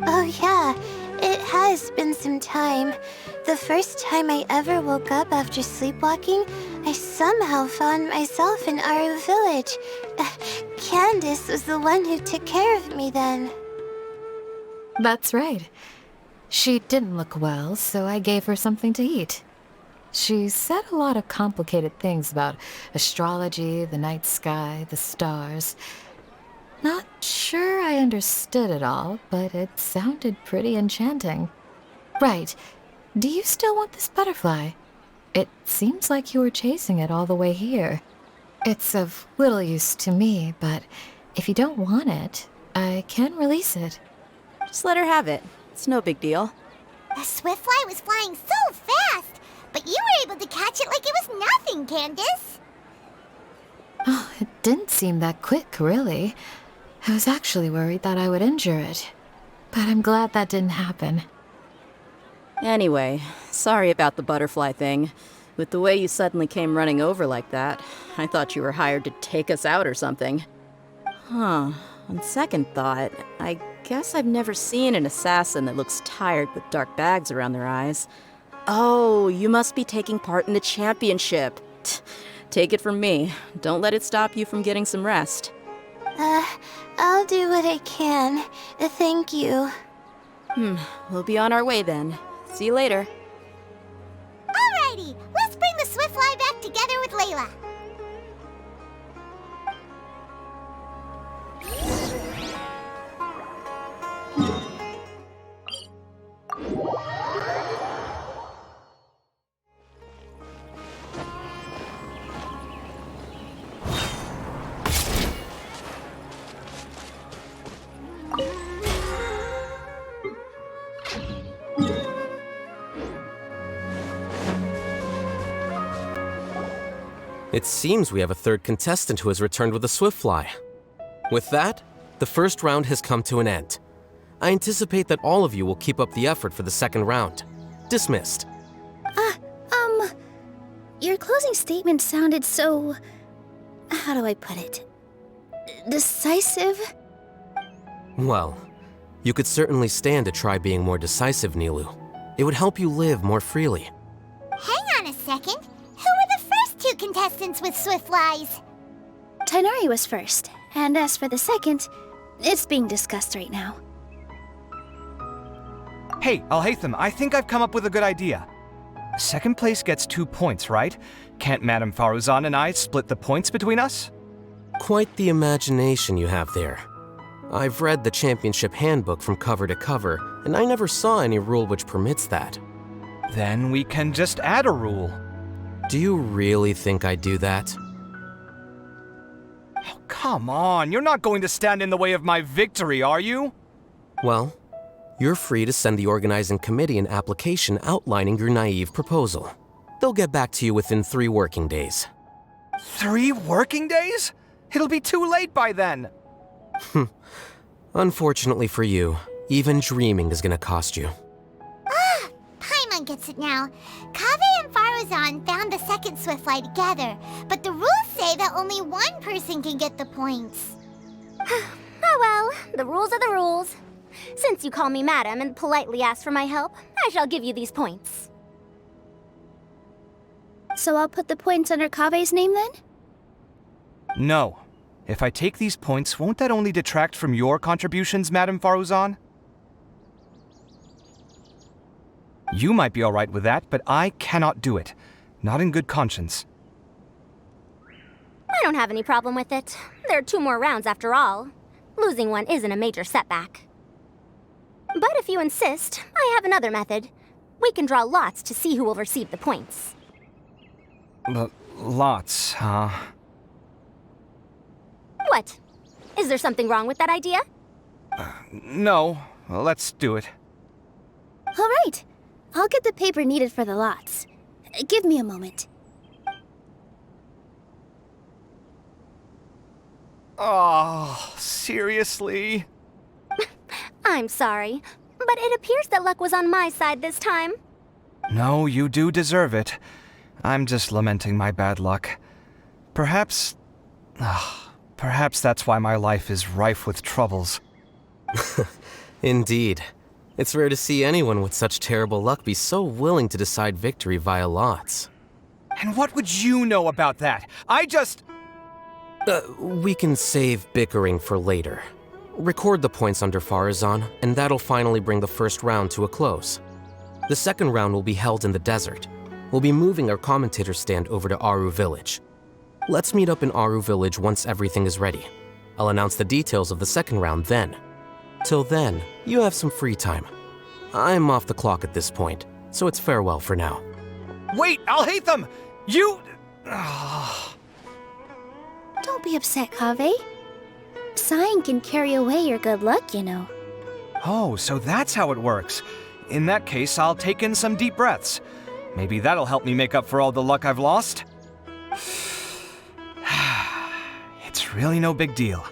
Oh yeah, it has been some time. The first time I ever woke up after sleepwalking, I somehow found myself in our village. Candace was the one who took care of me then. That's right. She didn't look well, so I gave her something to eat. She said a lot of complicated things about astrology, the night sky, the stars. Not sure I understood it all, but it sounded pretty enchanting. Right. Do you still want this butterfly? It seems like you were chasing it all the way here. It's of little use to me, but if you don't want it, I can release it. Just let her have it. It's no big deal. The Swiftfly was flying so fast, but you were able to catch it like it was nothing, Candace. Oh, it didn't seem that quick, really. I was actually worried that I would injure it, but I'm glad that didn't happen. Anyway, sorry about the butterfly thing. With the way you suddenly came running over like that, I thought you were hired to take us out or something. Huh. On second thought, I guess I've never seen an assassin that looks tired with dark bags around their eyes. Oh, you must be taking part in the championship. Take it from me. Don't let it stop you from getting some rest. I'll do what I can. Thank you. We'll be on our way then. See you later. Alrighty, let's bring the Swiftfly back together with Layla. It seems we have a third contestant who has returned with a Swiftfly. With that, the first round has come to an end. I anticipate that all of you will keep up the effort for the second round. Dismissed. Your closing statement sounded so... how do I put it? Decisive? Well, you could certainly stand to try being more decisive, Nilu. It would help you live more freely. Hang on a second. Who were the first two contestants with Swiftflies? Tainari was first, and as for the second, it's being discussed right now. Hey, Alhaitham, I think I've come up with a good idea. Second place gets 2 points, right? Can't Madame Faruzan and I split the points between us? Quite the imagination you have there. I've read the championship handbook from cover to cover, and I never saw any rule which permits that. Then we can just add a rule. Do you really think I'd do that? Oh, come on, you're not going to stand in the way of my victory, are you? Well, you're free to send the organizing committee an application outlining your naive proposal. They'll get back to you within 3 working days. 3 working days? It'll be too late by then. Unfortunately for you, even dreaming is gonna cost you. Paimon gets gets it now. Kaveh and Faruzan found the second Swiftfly together, but the rules say that only one person can get the points. Oh well, the rules are the rules. Since you call me madam and politely ask for my help, I shall give you these points. So I'll put the points under Kaveh's name then? No. If I take these points, won't that only detract from your contributions, Madame Faruzan? You might be alright with that, but I cannot do it. Not in good conscience. I don't have any problem with it. There are 2 more rounds after all. Losing one isn't a major setback. But if you insist, I have another method. We can draw lots to see who will receive the points. Lots, huh? What? Is there something wrong with that idea? No. Well, let's do it. All right. I'll get the paper needed for the lots. Give me a moment. Oh, seriously? I'm sorry, but it appears that luck was on my side this time. No, you do deserve it. I'm just lamenting my bad luck. Perhaps that's why my life is rife with troubles. Indeed. It's rare to see anyone with such terrible luck be so willing to decide victory via lots. And what would you know about that? We can save bickering for later. Record the points under Faruzan, and that'll finally bring the first round to a close. The second round will be held in the desert. We'll be moving our commentator stand over to Aru Village. Let's meet up in Aru Village once everything is ready. I'll announce the details of the second round then. Till then, you have some free time. I'm off the clock at this point, so it's farewell for now. Wait, I'll hate them! You... Don't be upset, Kaveh. Sighing can carry away your good luck, you know. Oh, so that's how it works. In that case, I'll take in some deep breaths. Maybe that'll help me make up for all the luck I've lost. It's really no big deal.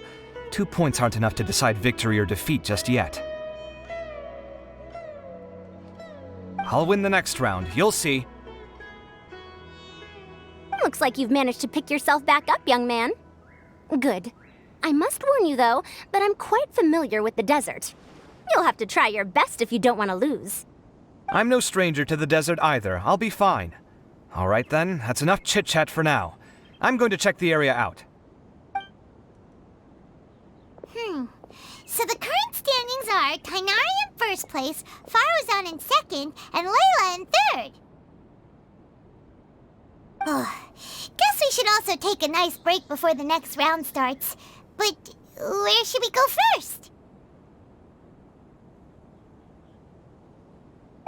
2 points aren't enough to decide victory or defeat just yet. I'll win the next round, you'll see. Looks like you've managed to pick yourself back up, young man. Good. I must warn you, though, that I'm quite familiar with the desert. You'll have to try your best if you don't want to lose. I'm no stranger to the desert either. I'll be fine. All right then, that's enough chit-chat for now. I'm going to check the area out. So the current standings are Tainari in first place, Faruzan in second, and Layla in third. Guess we should also take a nice break before the next round starts. But where should we go first?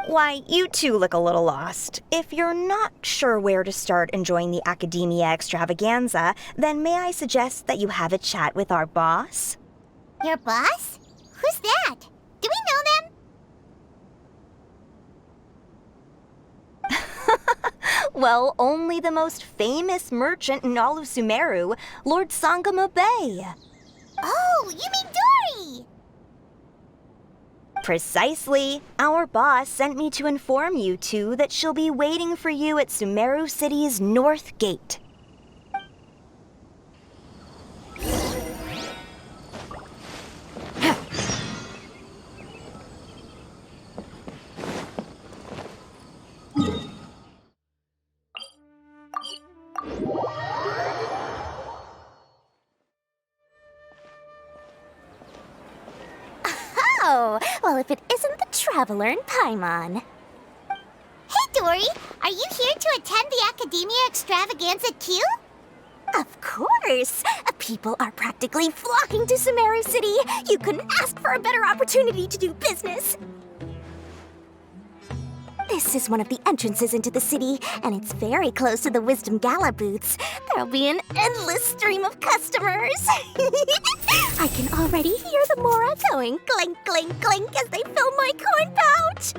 Why, you two look a little lost. If you're not sure where to start enjoying the Academia extravaganza, then may I suggest that you have a chat with our boss? Your boss? Who's that? Do we know them? Well, only the most famous merchant in all of Sumeru, Lord Sangamo Bay. Oh, you mean Dory! Precisely. Our boss sent me to inform you two that she'll be waiting for you at Sumeru City's North Gate. Oh, well, if it isn't the Traveler in Paimon. Hey, Dory! Are you here to attend the Academia Extravaganza too? Of course! People are practically flocking to Sumeru City. You couldn't ask for a better opportunity to do business. This is one of the entrances into the city, and it's very close to the Wisdom Gala booths. There'll be an endless stream of customers. I can already hear the Mora going clink, clink, clink as they fill my coin pouch.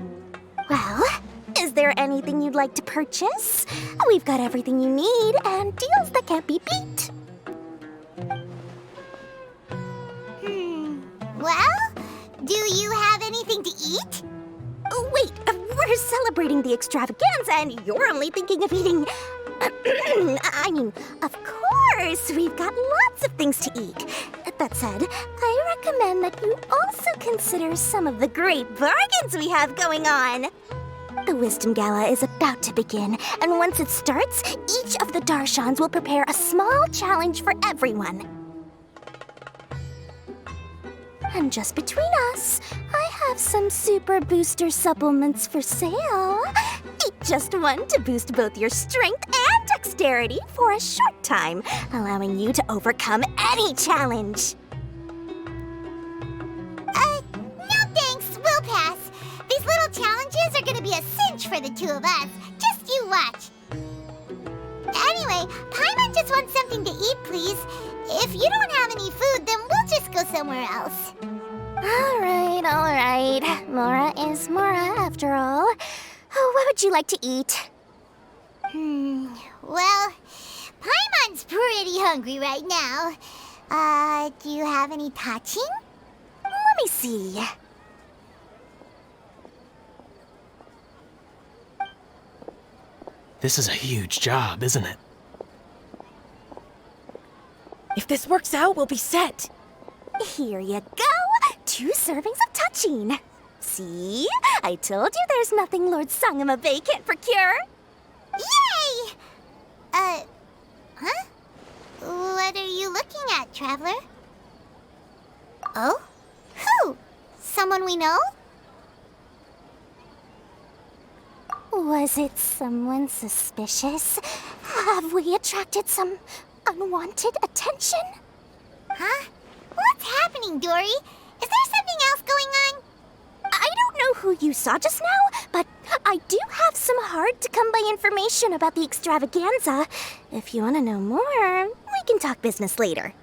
Well, is there anything you'd like to purchase? We've got everything you need and deals that can't be beat. Well, do you have anything to eat? Oh, wait, We're celebrating the extravaganza and you're only thinking of eating... I mean, of course, we've got lots of things to eat. That said, I recommend that you also consider some of the great bargains we have going on. The Wisdom Gala is about to begin, and once it starts, each of the Darshans will prepare a small challenge for everyone. And just between us, I have some super booster supplements for sale. Eat just one to boost both your strength and dexterity for a short time, allowing you to overcome any challenge. No thanks, we'll pass. These little challenges are gonna be a cinch for the two of us. Just you watch. Anyway, Paimon just wants something to eat, please. If you don't have any food, then we'll just go somewhere else. All right. Mora is Mora, after all. Oh, what would you like to eat? Well, Paimon's pretty hungry right now. Do you have any touching? Let me see. This is a huge job, isn't it? If this works out, we'll be set. Here you go. 2 servings of touching. See? I told you there's nothing Lord Sangamabe can't procure. Yay! Huh? What are you looking at, Traveler? Oh? Who? Someone we know? Was it someone suspicious? Have we attracted some unwanted attention? Huh? What's happening, Dory? Is there something else going on? I don't know who you saw just now, but I do have some hard-to-come-by information about the extravaganza. If you want to know more, we can talk business later.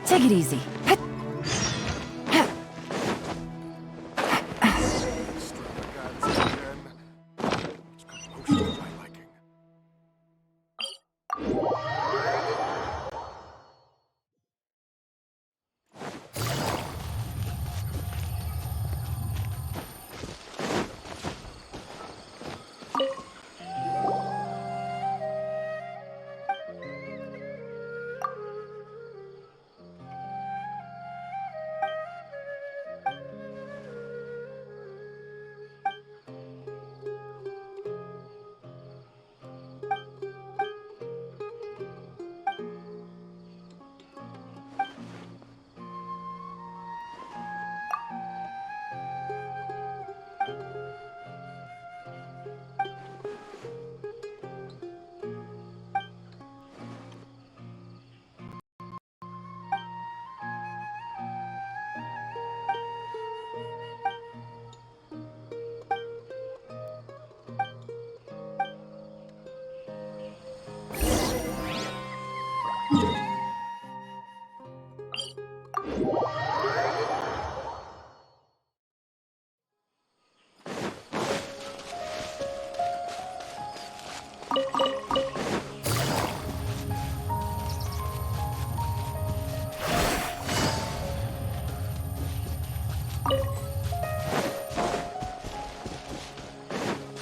Take it easy.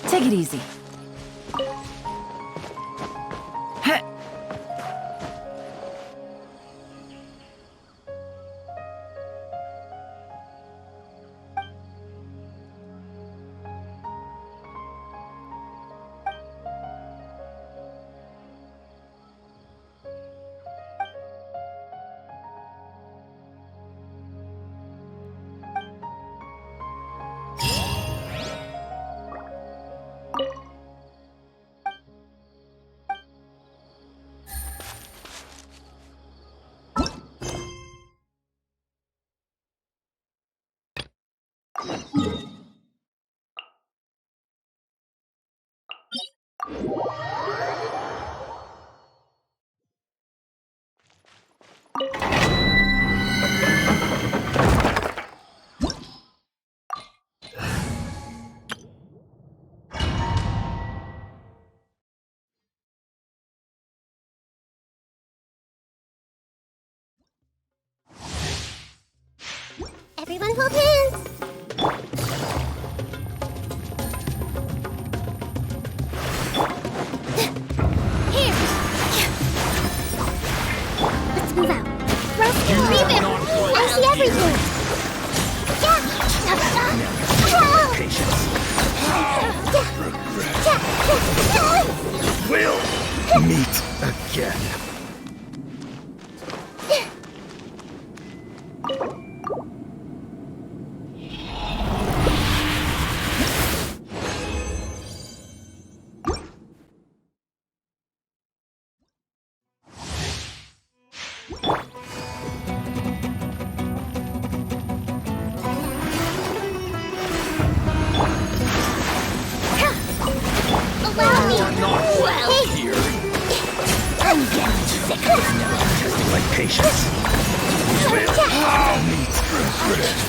Take it easy. Everyone hold hands. Here. Let's move out. Rest and breathe in. I see everything. We'll meet again. Allow me. Well, here. I'm getting sick of this. Testing my patience. I'll meet regret.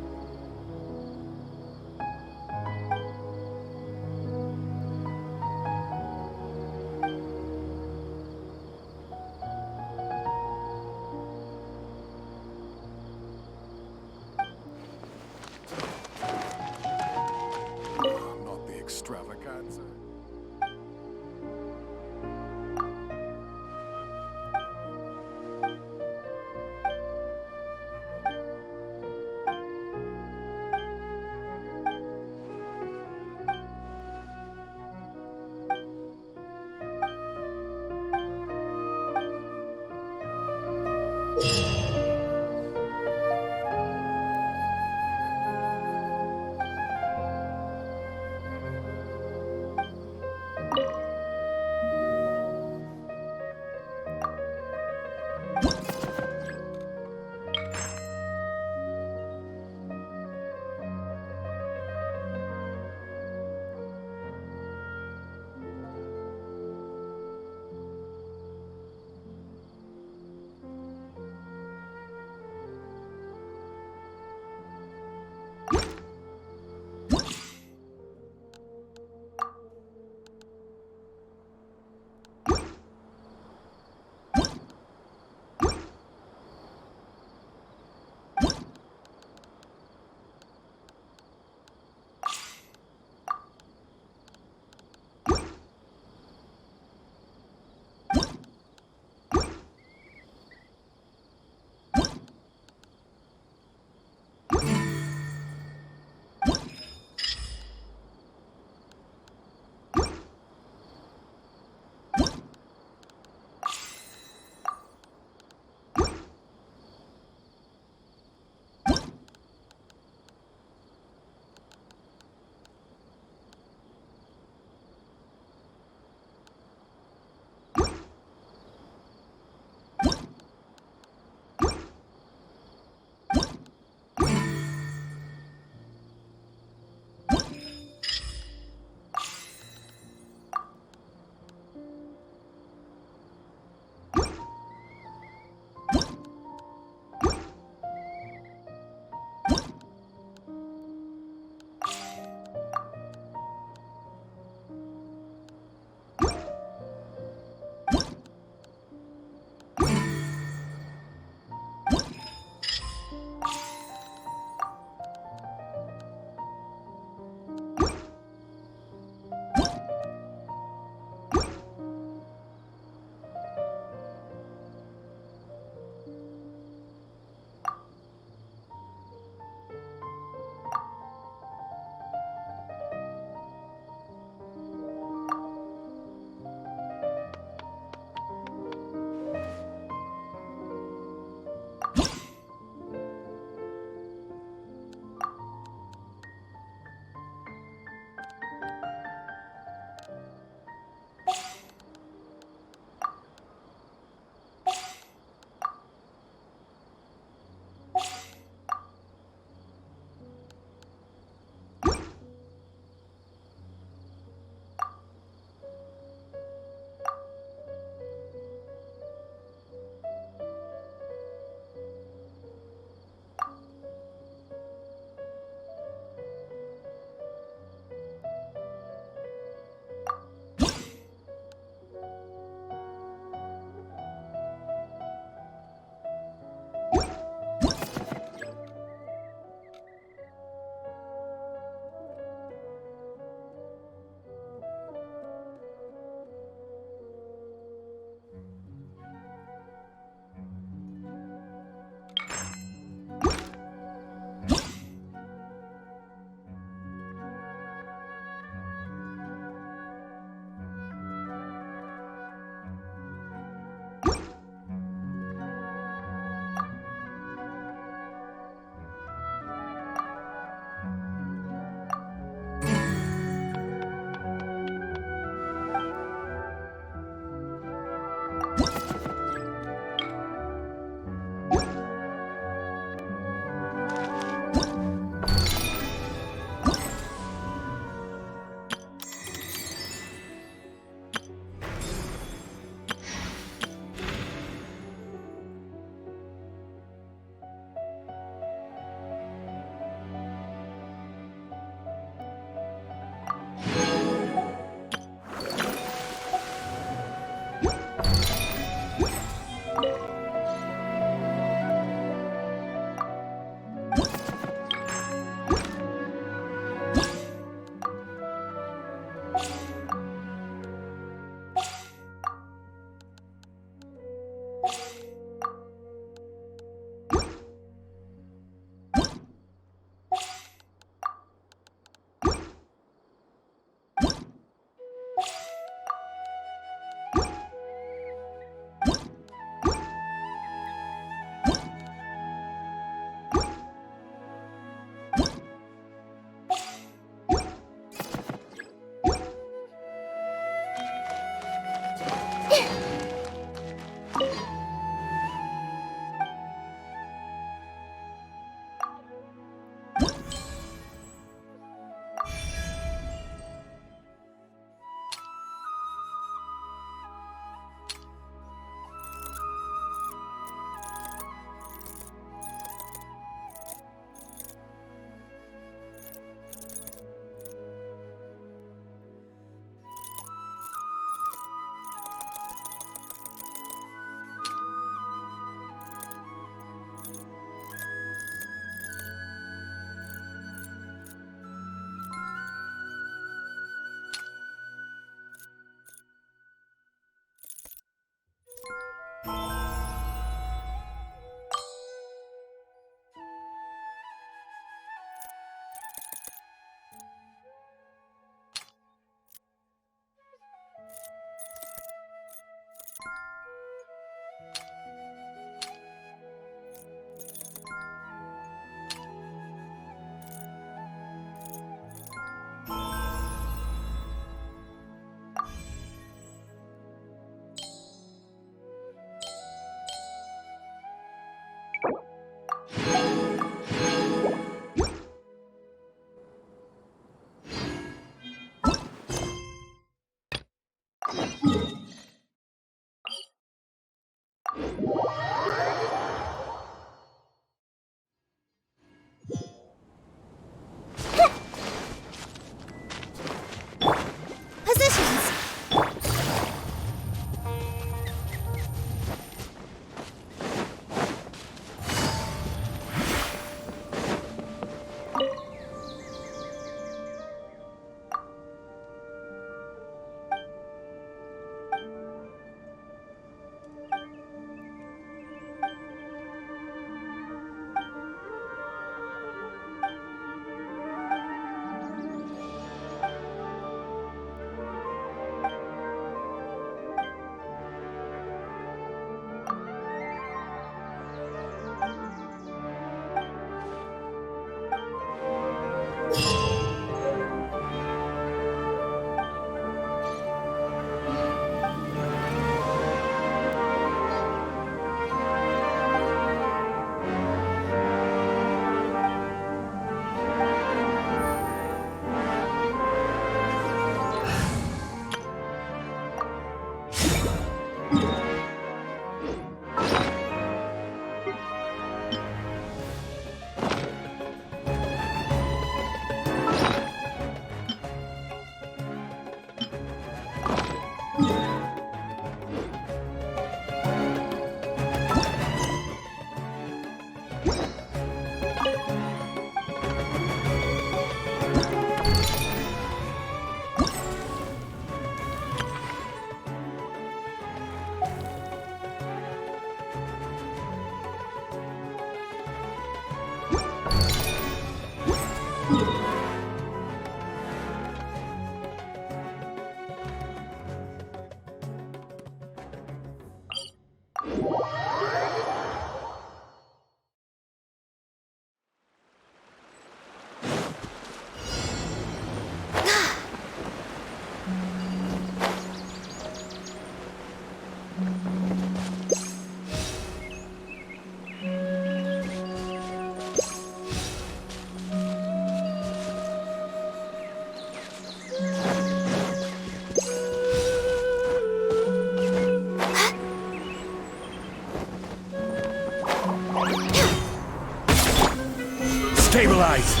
Stabilize!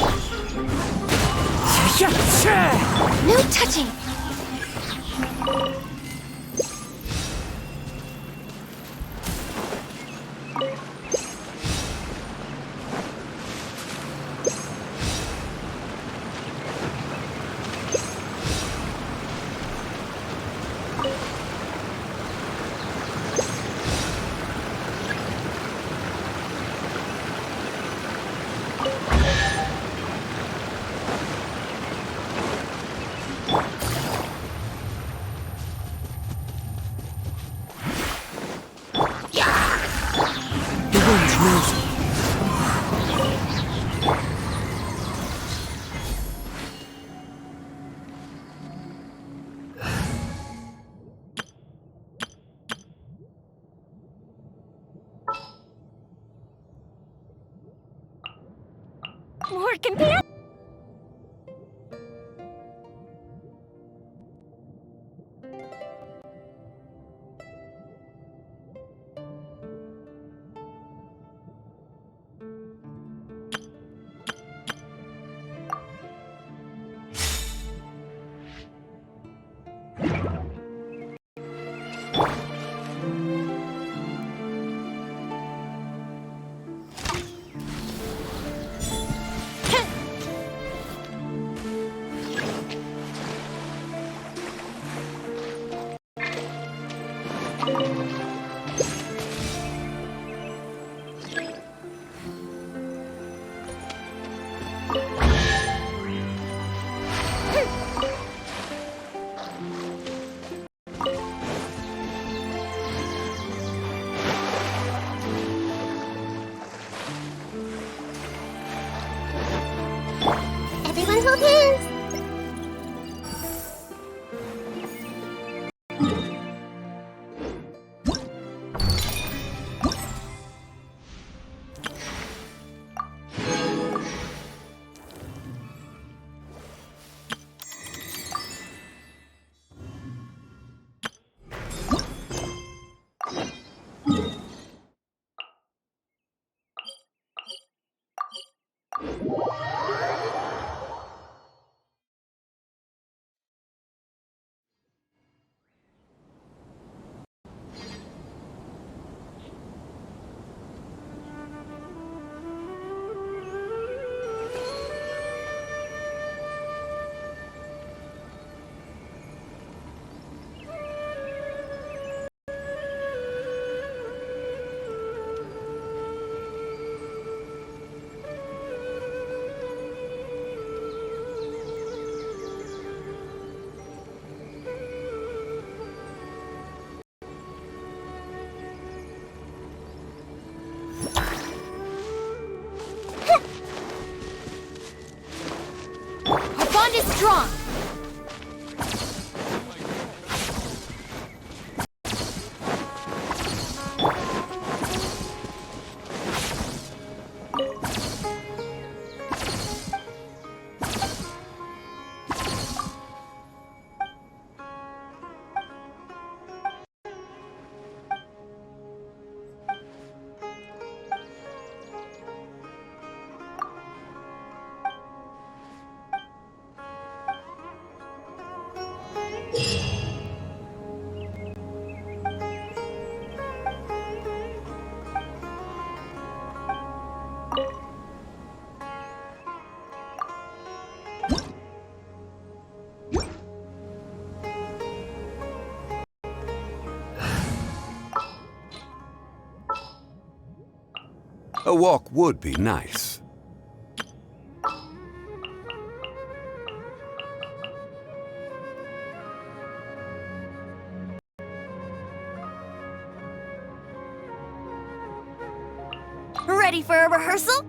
No touching! More companions! Everyone hold hands! Our bond is strong! A walk would be nice. Ready for a rehearsal?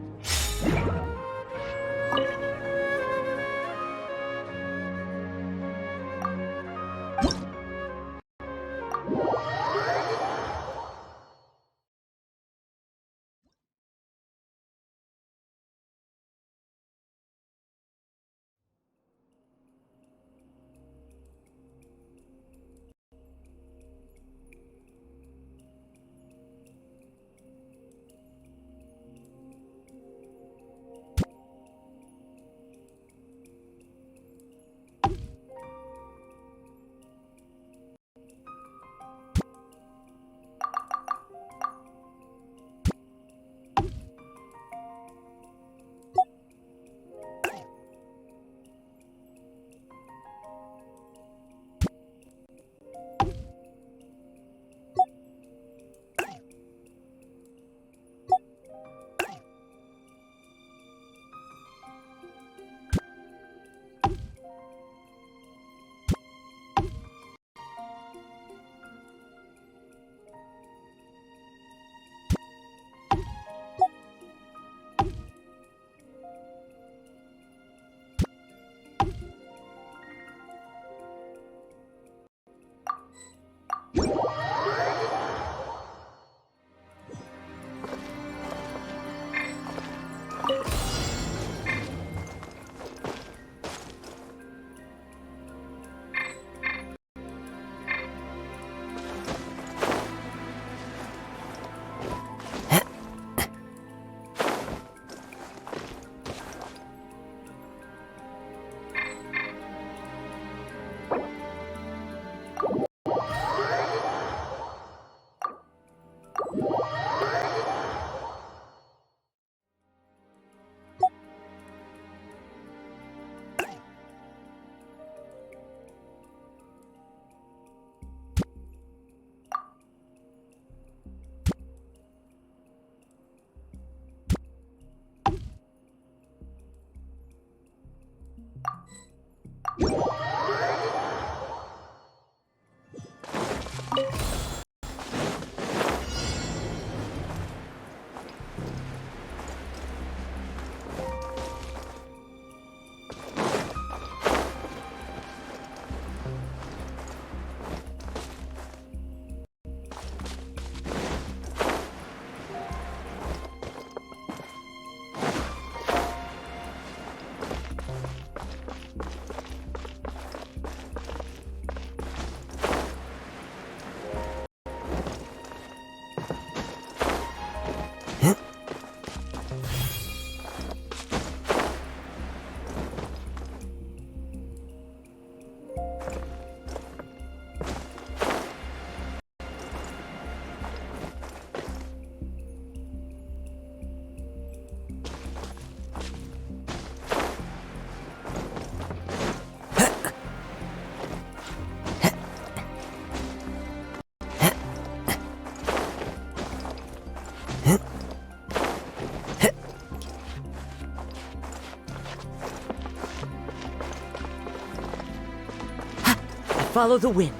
Follow the wind.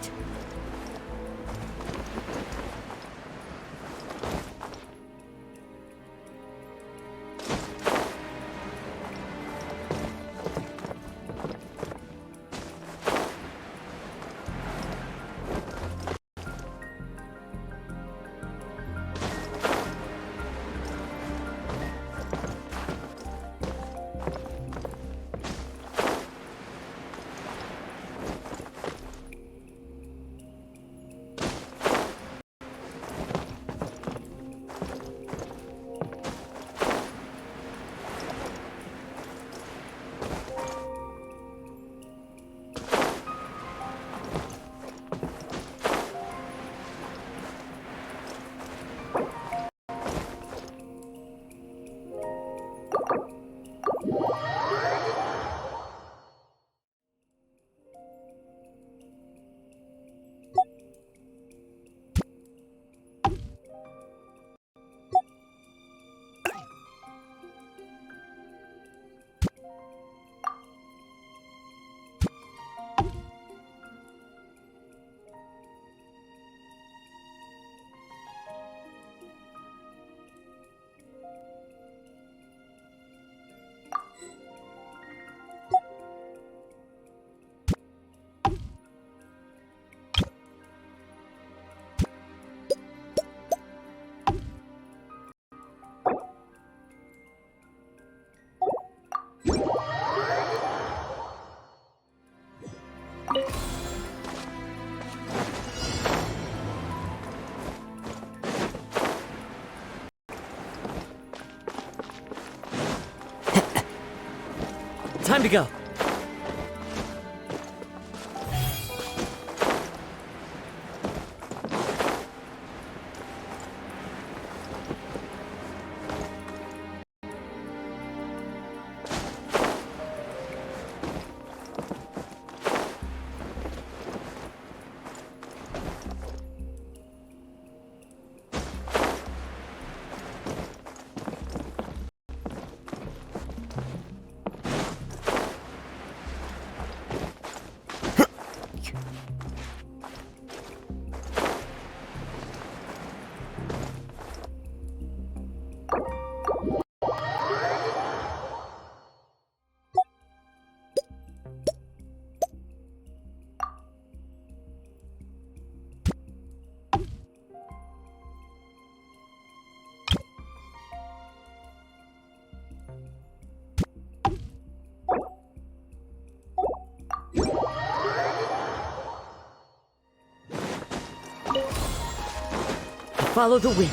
Time to go. Follow the wind.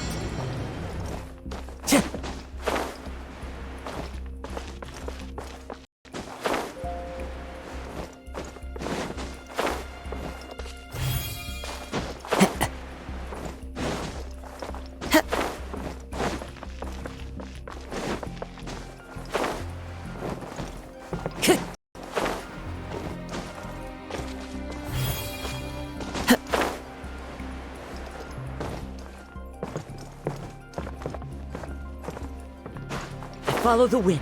Follow the wind.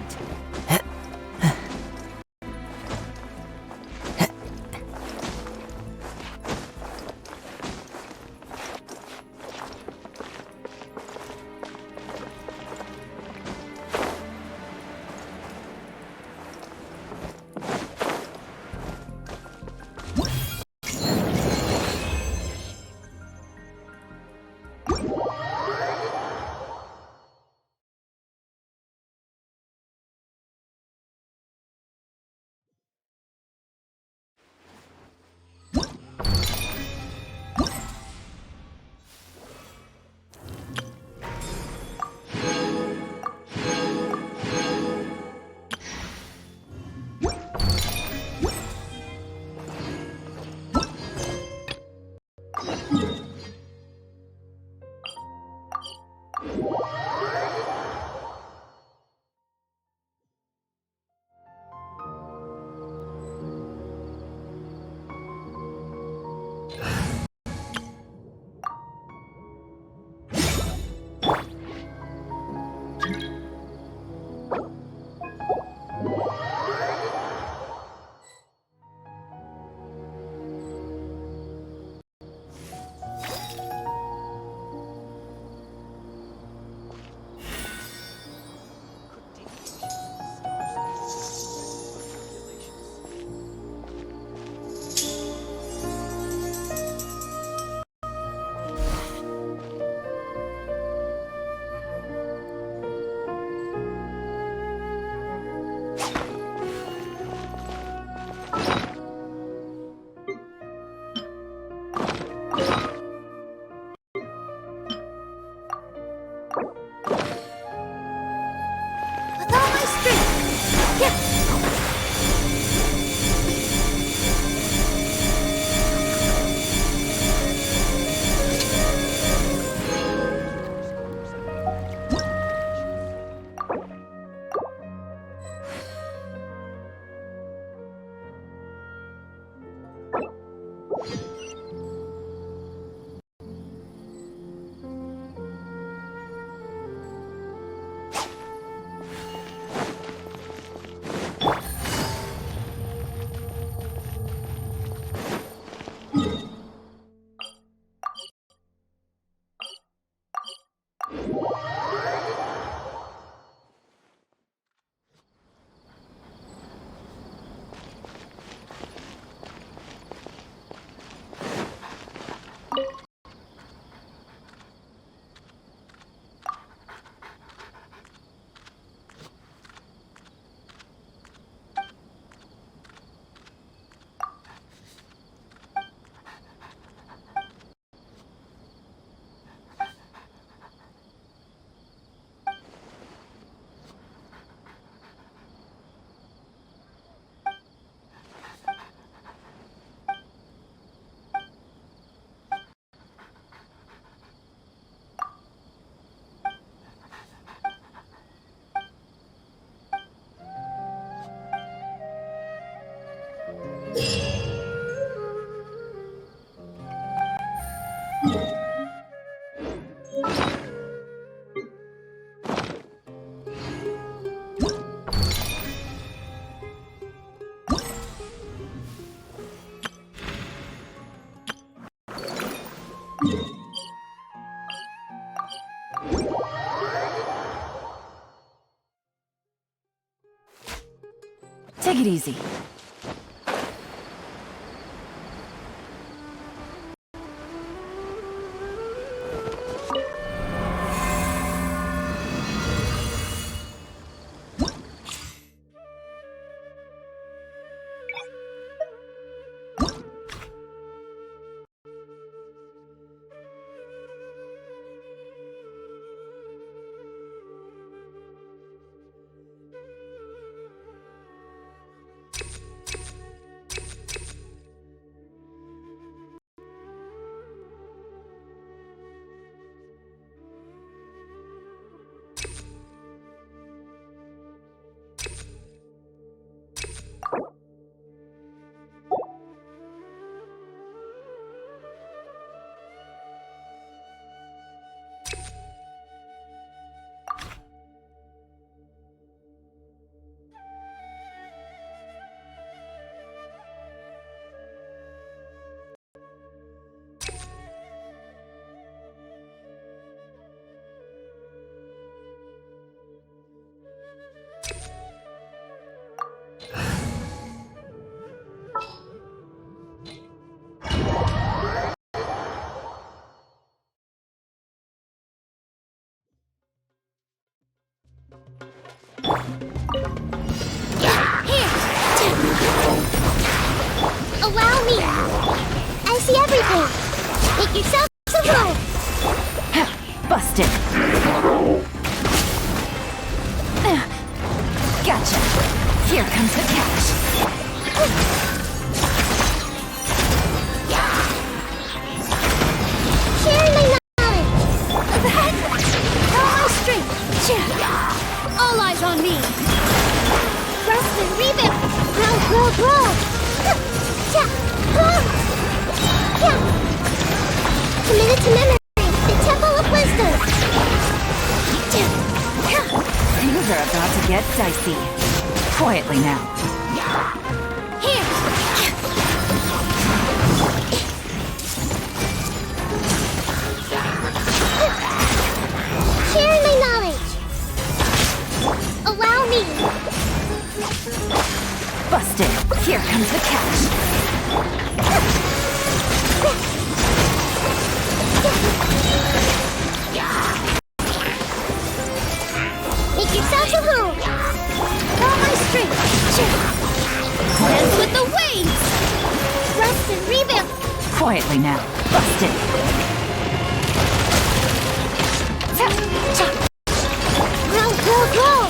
Take it easy. Allow me! I see everything! Make yourself some room! Busted. Gotcha. Here comes the catch. Share my knowledge! All my strength! All eyes on me! Rest and revamp! Grow! Committed to memory! The Temple of Wisdom! Things are about to get dicey. Quietly now. Here! Share my knowledge! Allow me! Busted. Here comes the catch. Make yourself a home! All my strength! Dance with the waves! Rest and revamp! Quietly now. Busted. Grow!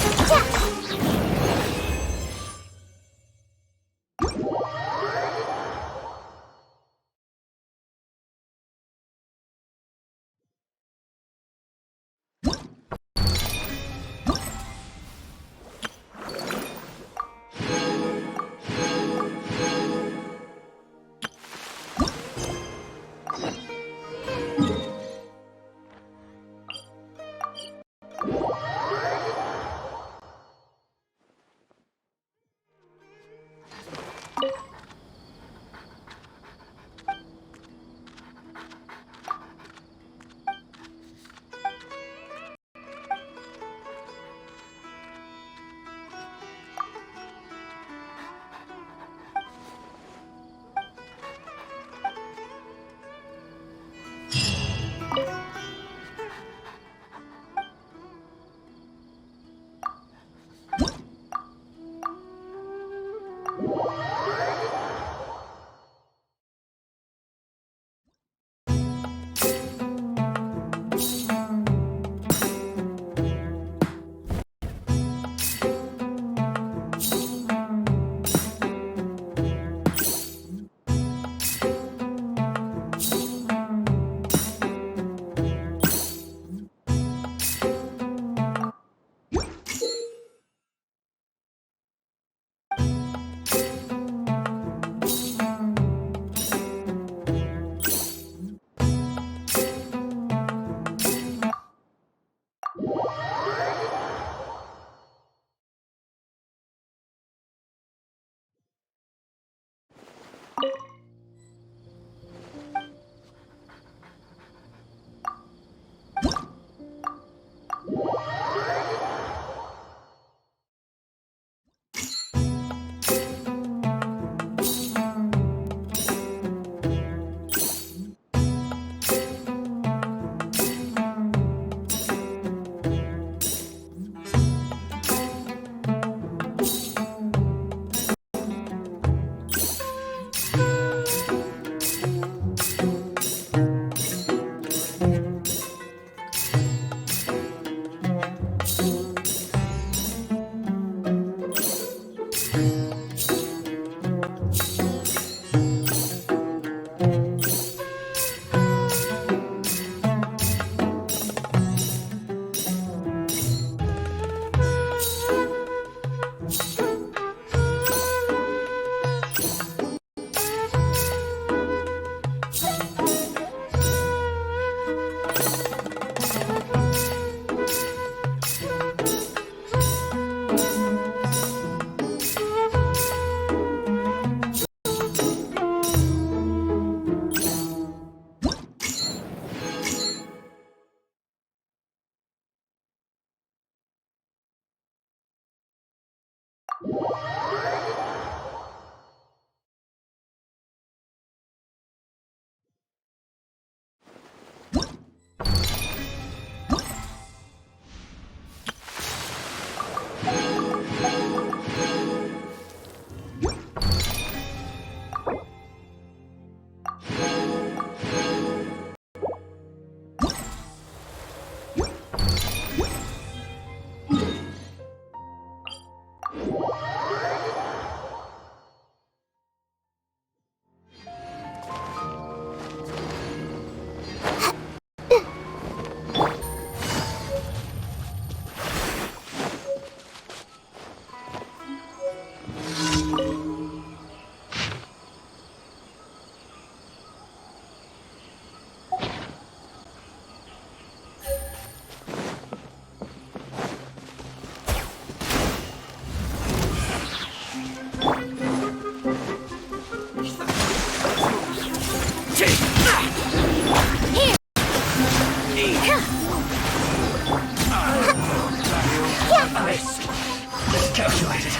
Calculated.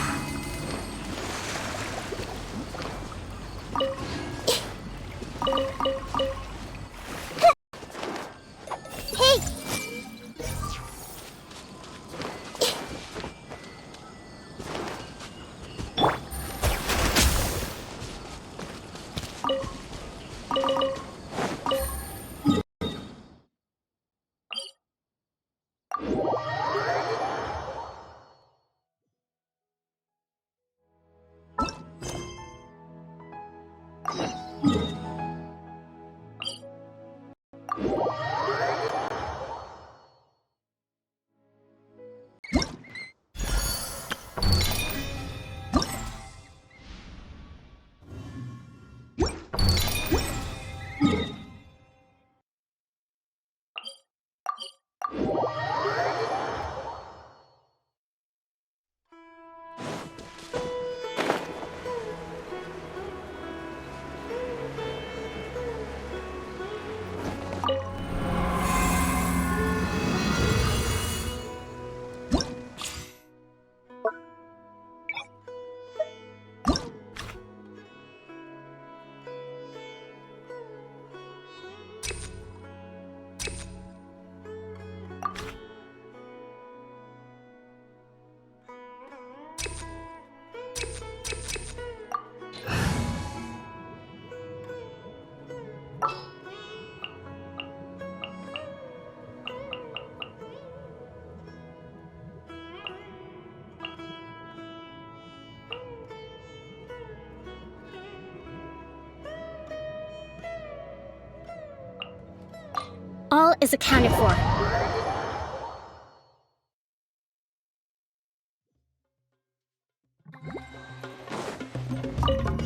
All is accounted for.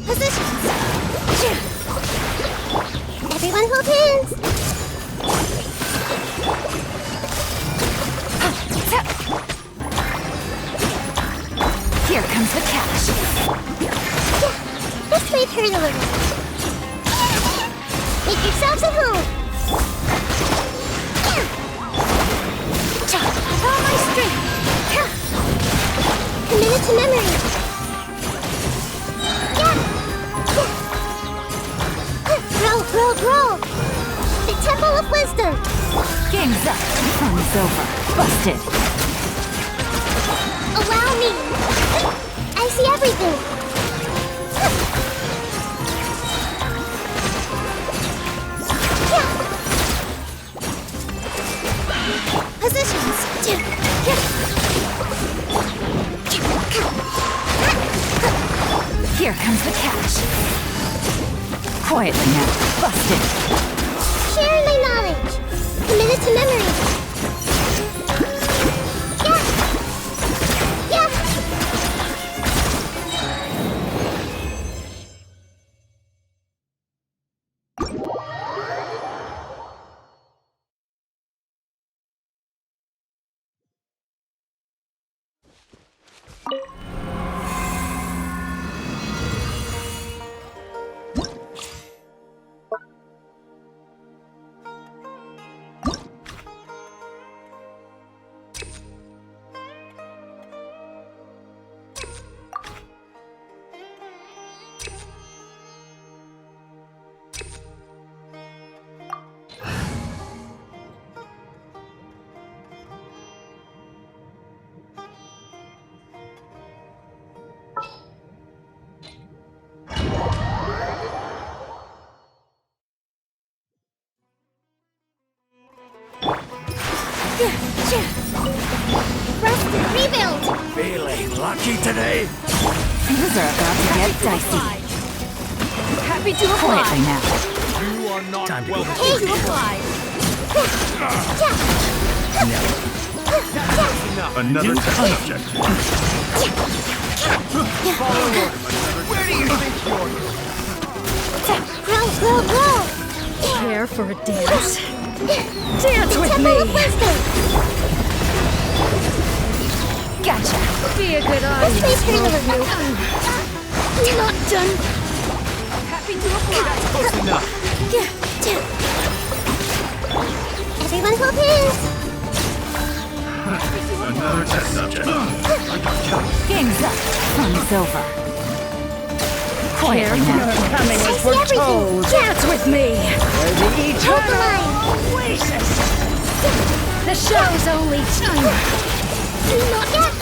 Positions! Everyone hold hands! Here comes the catch. This might hurt a little. Make yourselves at home! All my strength! Committed to memory! Roll! The Temple of Wisdom! Game's up. Fun's over. Busted. Allow me! I see everything! Positions! Here comes the catch. Quietly now. Busted. Sharing my knowledge. Committed to memory. Yeah! Rusted, rebuild! Feeling lucky today? Things are about to get dicey. Happy to apply. Quietly now. You are not Time to welcome. Hey, to apply. Another test subject. Where do you think you're Grow! Prepare for a dance. Dance with me! Gotcha. Be a good audience. This may turn over you. You're not done. Happy to apply. close enough? Everyone hold hands. Another test subject. Game's up. Fun's over. Quietly now. Coming as we're told. Dance with me! The eternal Oasis! The show's only time. Not yet.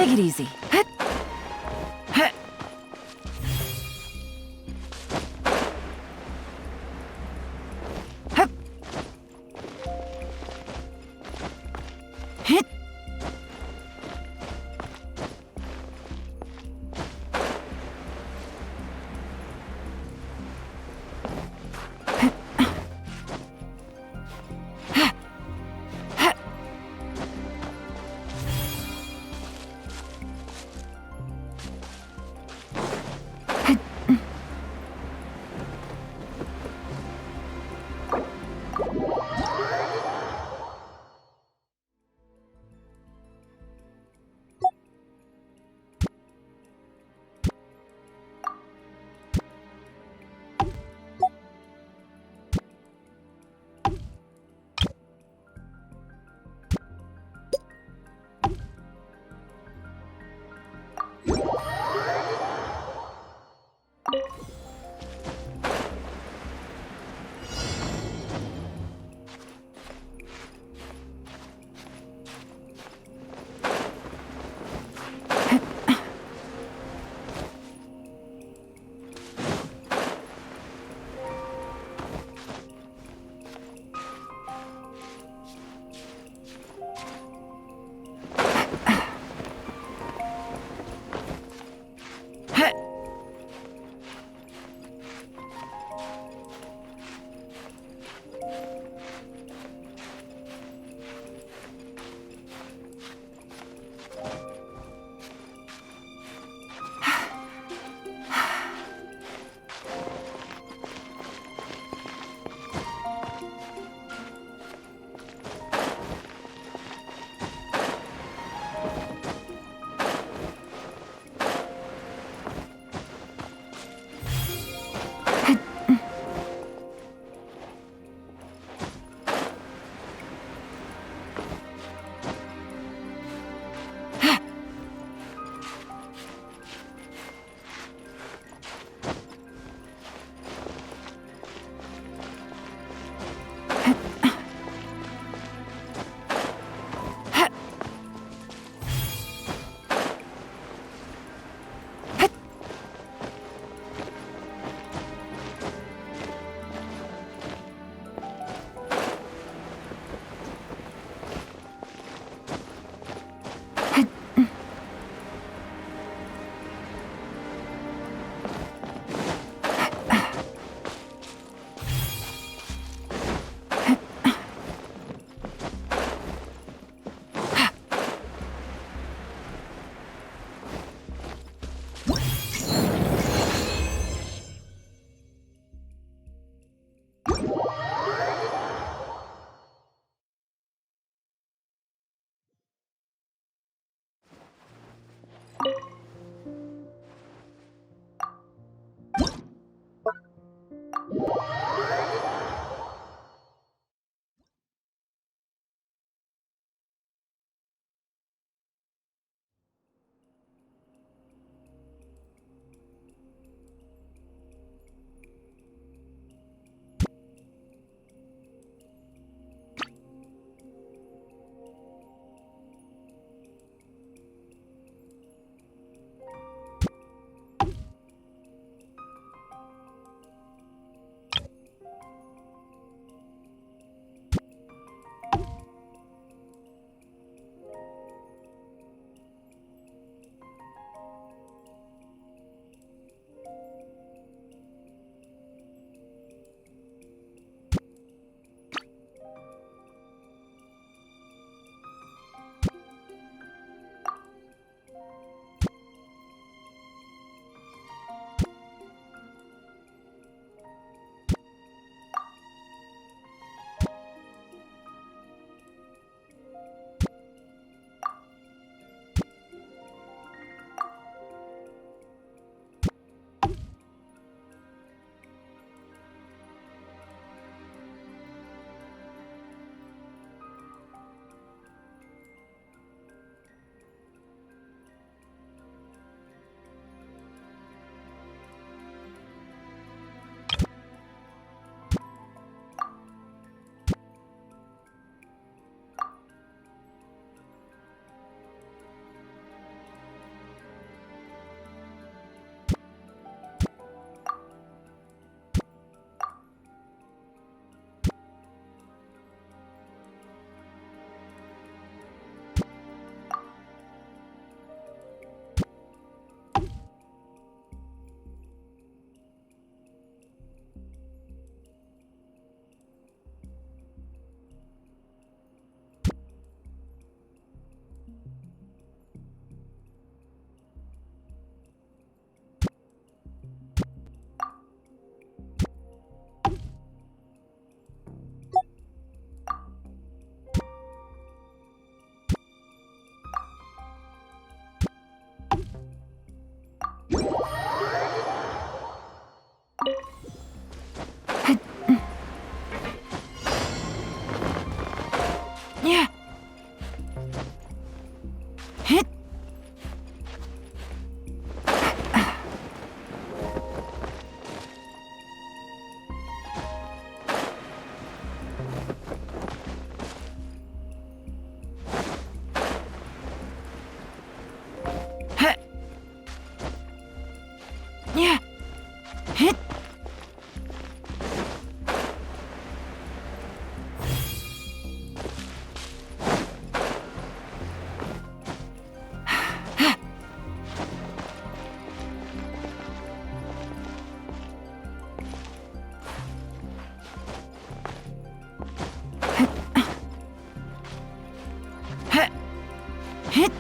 Take it easy. Yeah. Hit. Hit.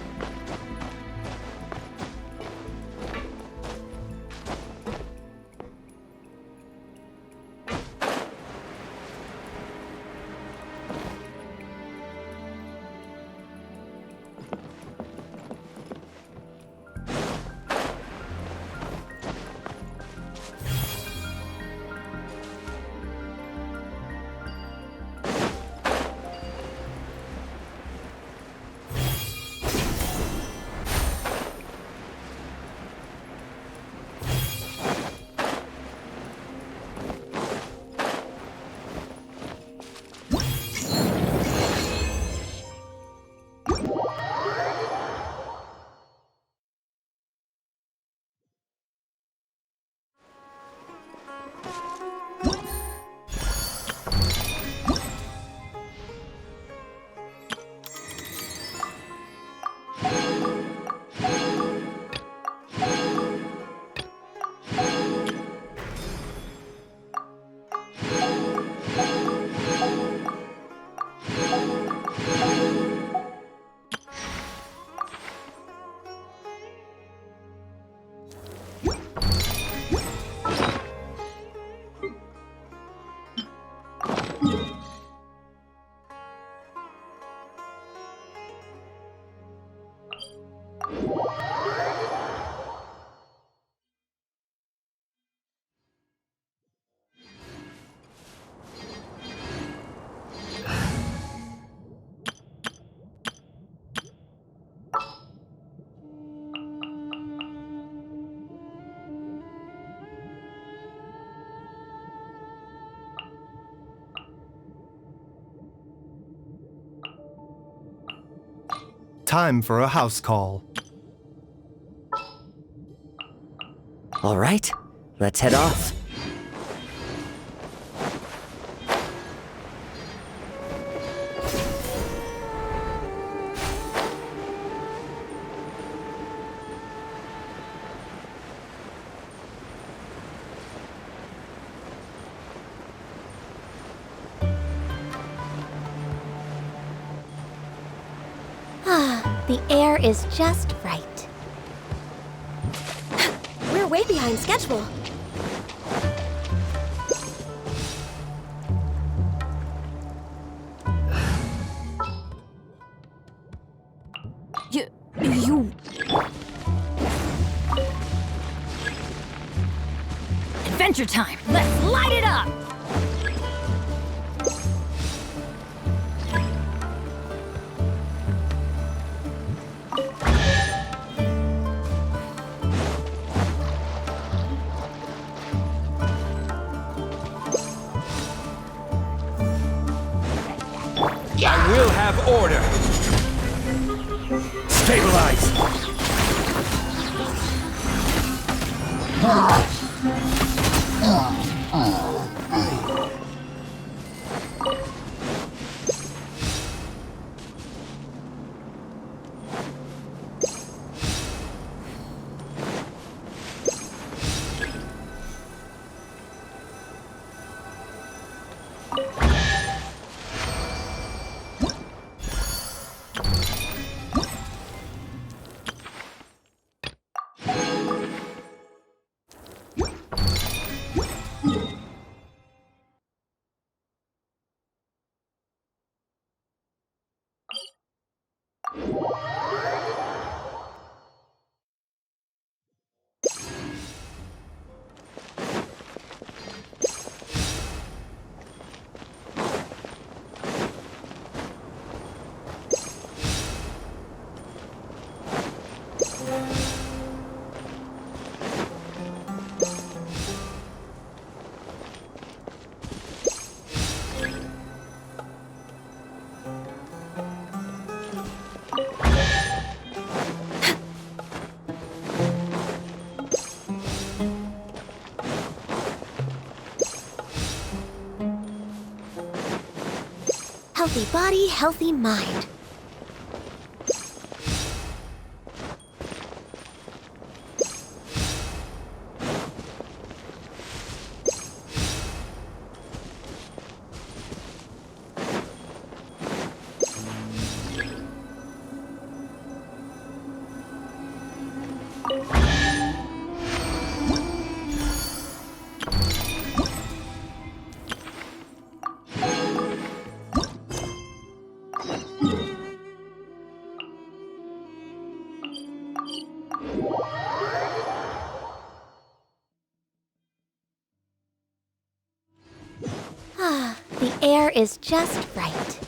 Time for a house call. All right, let's head off. The air is just right. We're way behind schedule. You... Adventure time! Let's light it up! I will have order! Stabilize! Healthy body, healthy mind. The air is just right.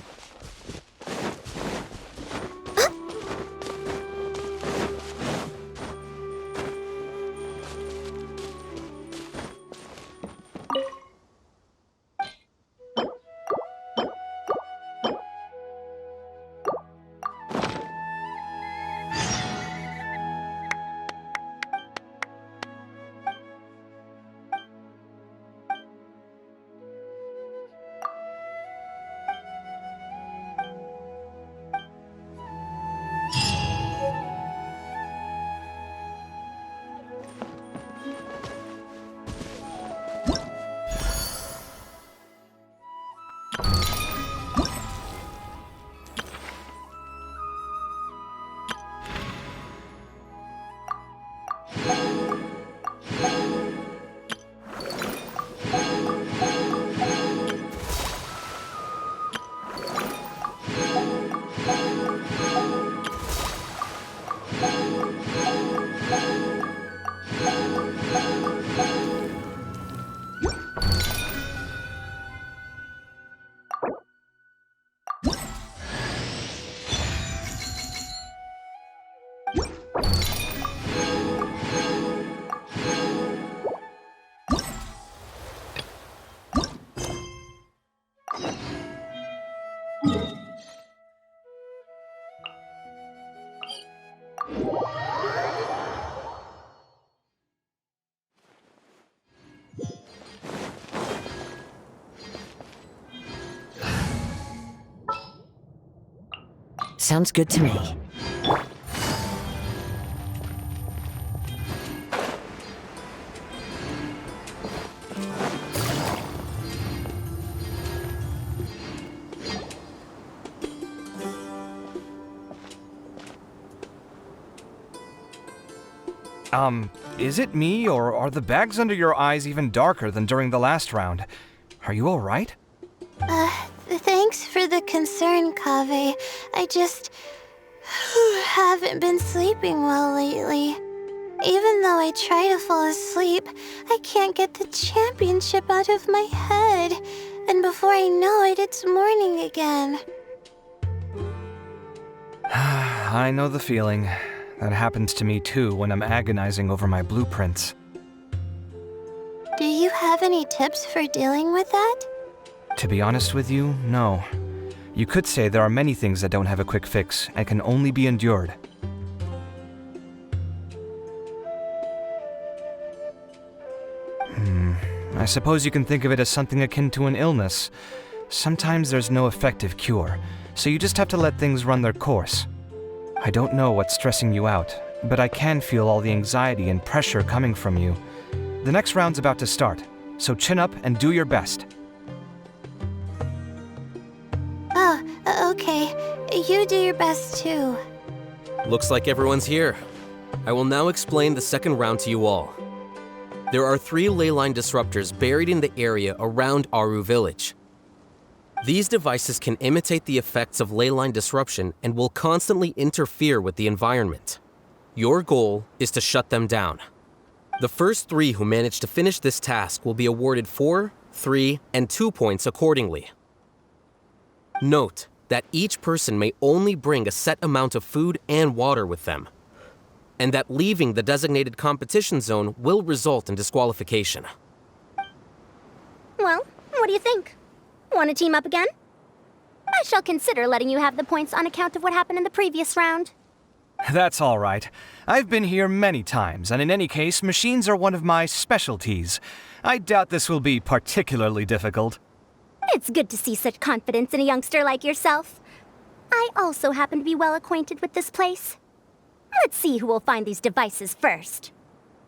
Sounds good to me. Is it me, or are the bags under your eyes even darker than during the last round? Are you alright? Thanks for the concern, Kaveh. I just haven't been sleeping well lately. Even though I try to fall asleep, I can't get the championship out of my head. And before I know it, it's morning again. I know the feeling. That happens to me too when I'm agonizing over my blueprints. Do you have any tips for dealing with that? To be honest with you, no. You could say there are many things that don't have a quick fix and can only be endured. I suppose you can think of it as something akin to an illness. Sometimes there's no effective cure, so you just have to let things run their course. I don't know what's stressing you out, but I can feel all the anxiety and pressure coming from you. The next round's about to start, so chin up and do your best. Oh, okay. You do your best too. Looks like everyone's here. I will now explain the second round to you all. There are 3 ley line disruptors buried in the area around Aru Village. These devices can imitate the effects of ley line disruption and will constantly interfere with the environment. Your goal is to shut them down. The first 3 who manage to finish this task will be awarded 4, 3, and 2 points accordingly. Note that each person may only bring a set amount of food and water with them, and that leaving the designated competition zone will result in disqualification. Well, what do you think? Want to team up again? I shall consider letting you have the points on account of what happened in the previous round. That's all right. I've been here many times, and in any case, machines are one of my specialties. I doubt this will be particularly difficult. It's good to see such confidence in a youngster like yourself. I also happen to be well acquainted with this place. Let's see who will find these devices first.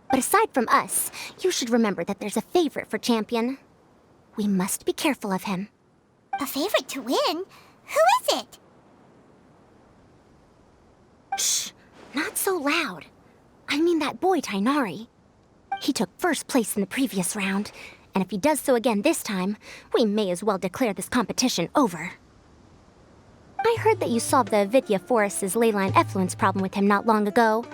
But aside from us, you should remember that there's a favorite for Champion. We must be careful of him. A favorite to win? Who is it? Shh! Not so loud. I mean that boy, Tainari. He took first place in the previous round, and if he does so again this time, we may as well declare this competition over. I heard that you solved the Avidya Forest's leyline effluence problem with him not long ago.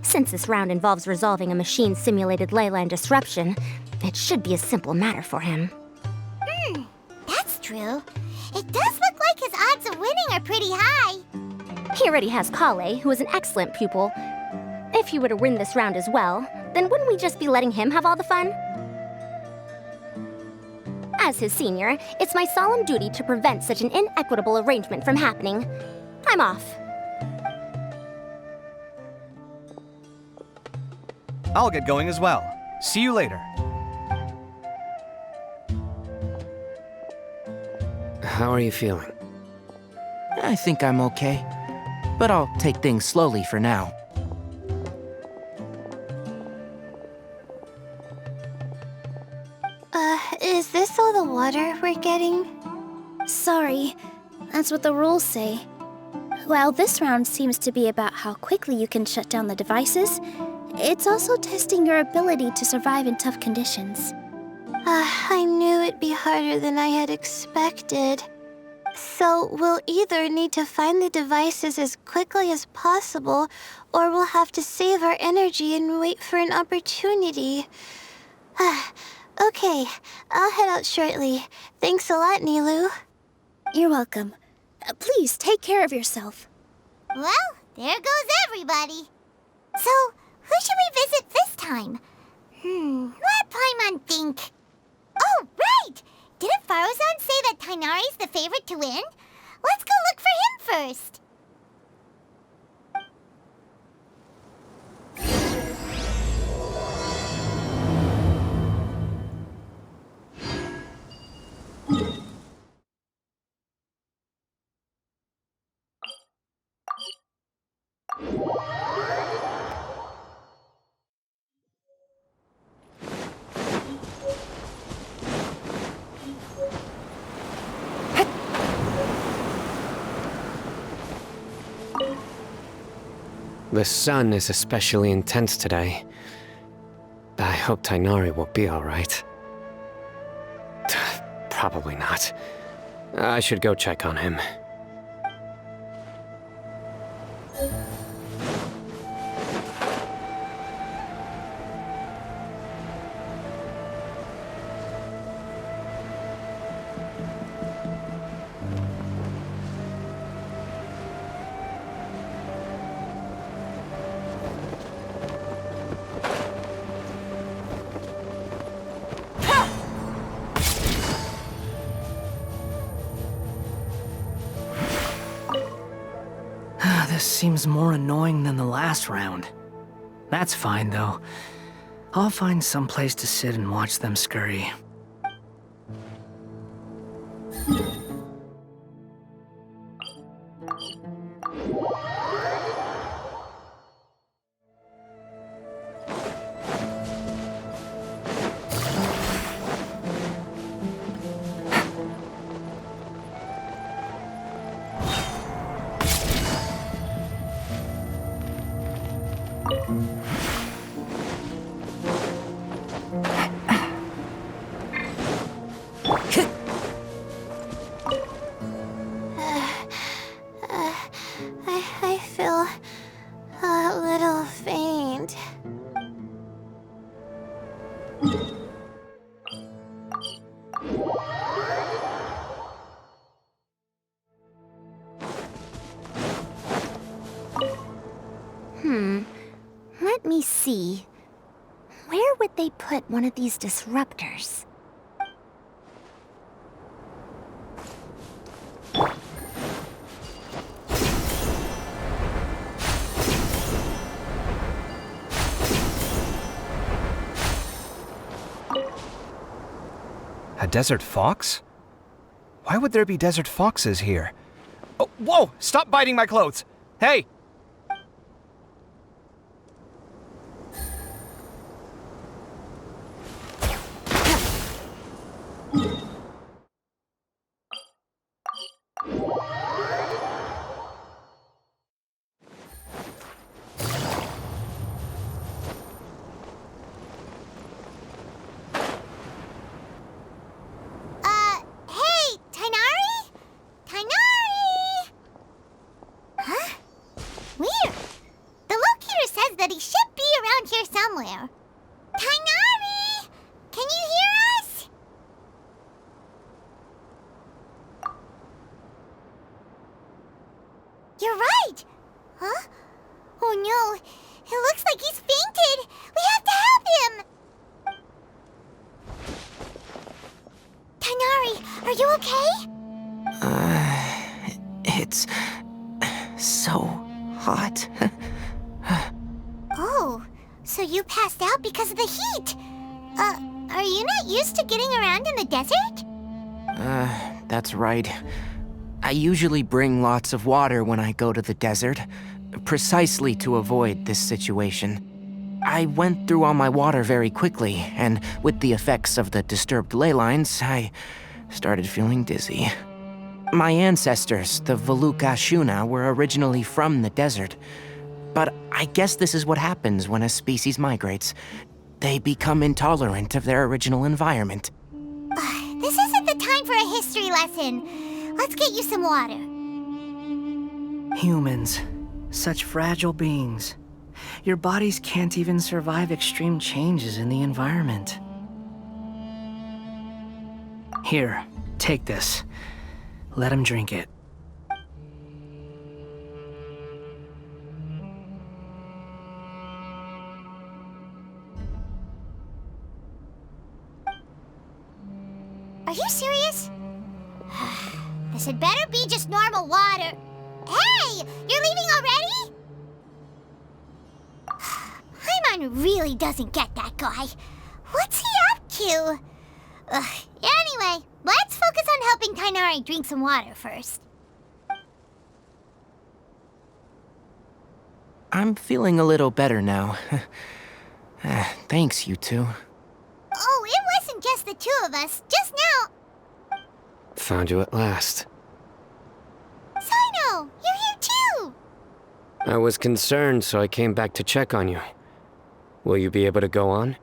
Since this round involves resolving a machine-simulated leyline disruption, it should be a simple matter for him. That's true. It does look like his odds of winning are pretty high. He already has Kale, who is an excellent pupil. If he were to win this round as well, then wouldn't we just be letting him have all the fun? As his senior, it's my solemn duty to prevent such an inequitable arrangement from happening. I'm off. I'll get going as well. See you later. How are you feeling? I think I'm okay, but I'll take things slowly for now. Is this all the water we're getting? Sorry, that's what the rules say. While this round seems to be about how quickly you can shut down the devices, it's also testing your ability to survive in tough conditions. I knew it'd be harder than I had expected. So we'll either need to find the devices as quickly as possible, or we'll have to save our energy and wait for an opportunity. Okay, I'll head out shortly. Thanks a lot, Nilu. You're welcome. Please take care of yourself. Well, there goes everybody. So, who should we visit this time? Let Paimon think. Oh, right! Didn't Farozan say that Tainari's the favorite to win? Let's go look for him first. The sun is especially intense today. I hope Tainari will be alright. Probably not. I should go check on him. This seems more annoying than the last round. That's fine, though. I'll find some place to sit and watch them scurry. I feel a little faint. Let me see. Where would they put one of these disruptors? A desert fox? Why would there be desert foxes here? Oh, whoa! Stop biting my clothes! Hey! Hey, Tainari? Tainari! Huh? Weird. The locator says that he should be around here somewhere. Tainari! Can you hear us? You're right! Huh? Oh no, it looks like he's fainted! We have to help him! Tainari, are you okay? It's so hot. Oh, so you passed out because of the heat. Are you not used to getting around in the desert? That's right. I usually bring lots of water when I go to the desert, precisely to avoid this situation. I went through all my water very quickly, and with the effects of the disturbed ley lines, I started feeling dizzy. My ancestors, the Valukashuna, were originally from the desert. But I guess this is what happens when a species migrates. They become intolerant of their original environment. This isn't the time for a history lesson. Let's get you some water. Humans. Such fragile beings. Your bodies can't even survive extreme changes in the environment. Here, take this. Let him drink it. Are you serious? This had better be just normal water. Hey! You're leaving already? Paimon really doesn't get that guy. What's he up to? Anyway, let's focus on helping Tainari drink some water first. I'm feeling a little better now. Thanks, you two. Oh, it wasn't just the two of us. Just now. Found you at last. Sino, you're here too. I was concerned, so I came back to check on you. Will you be able to go on?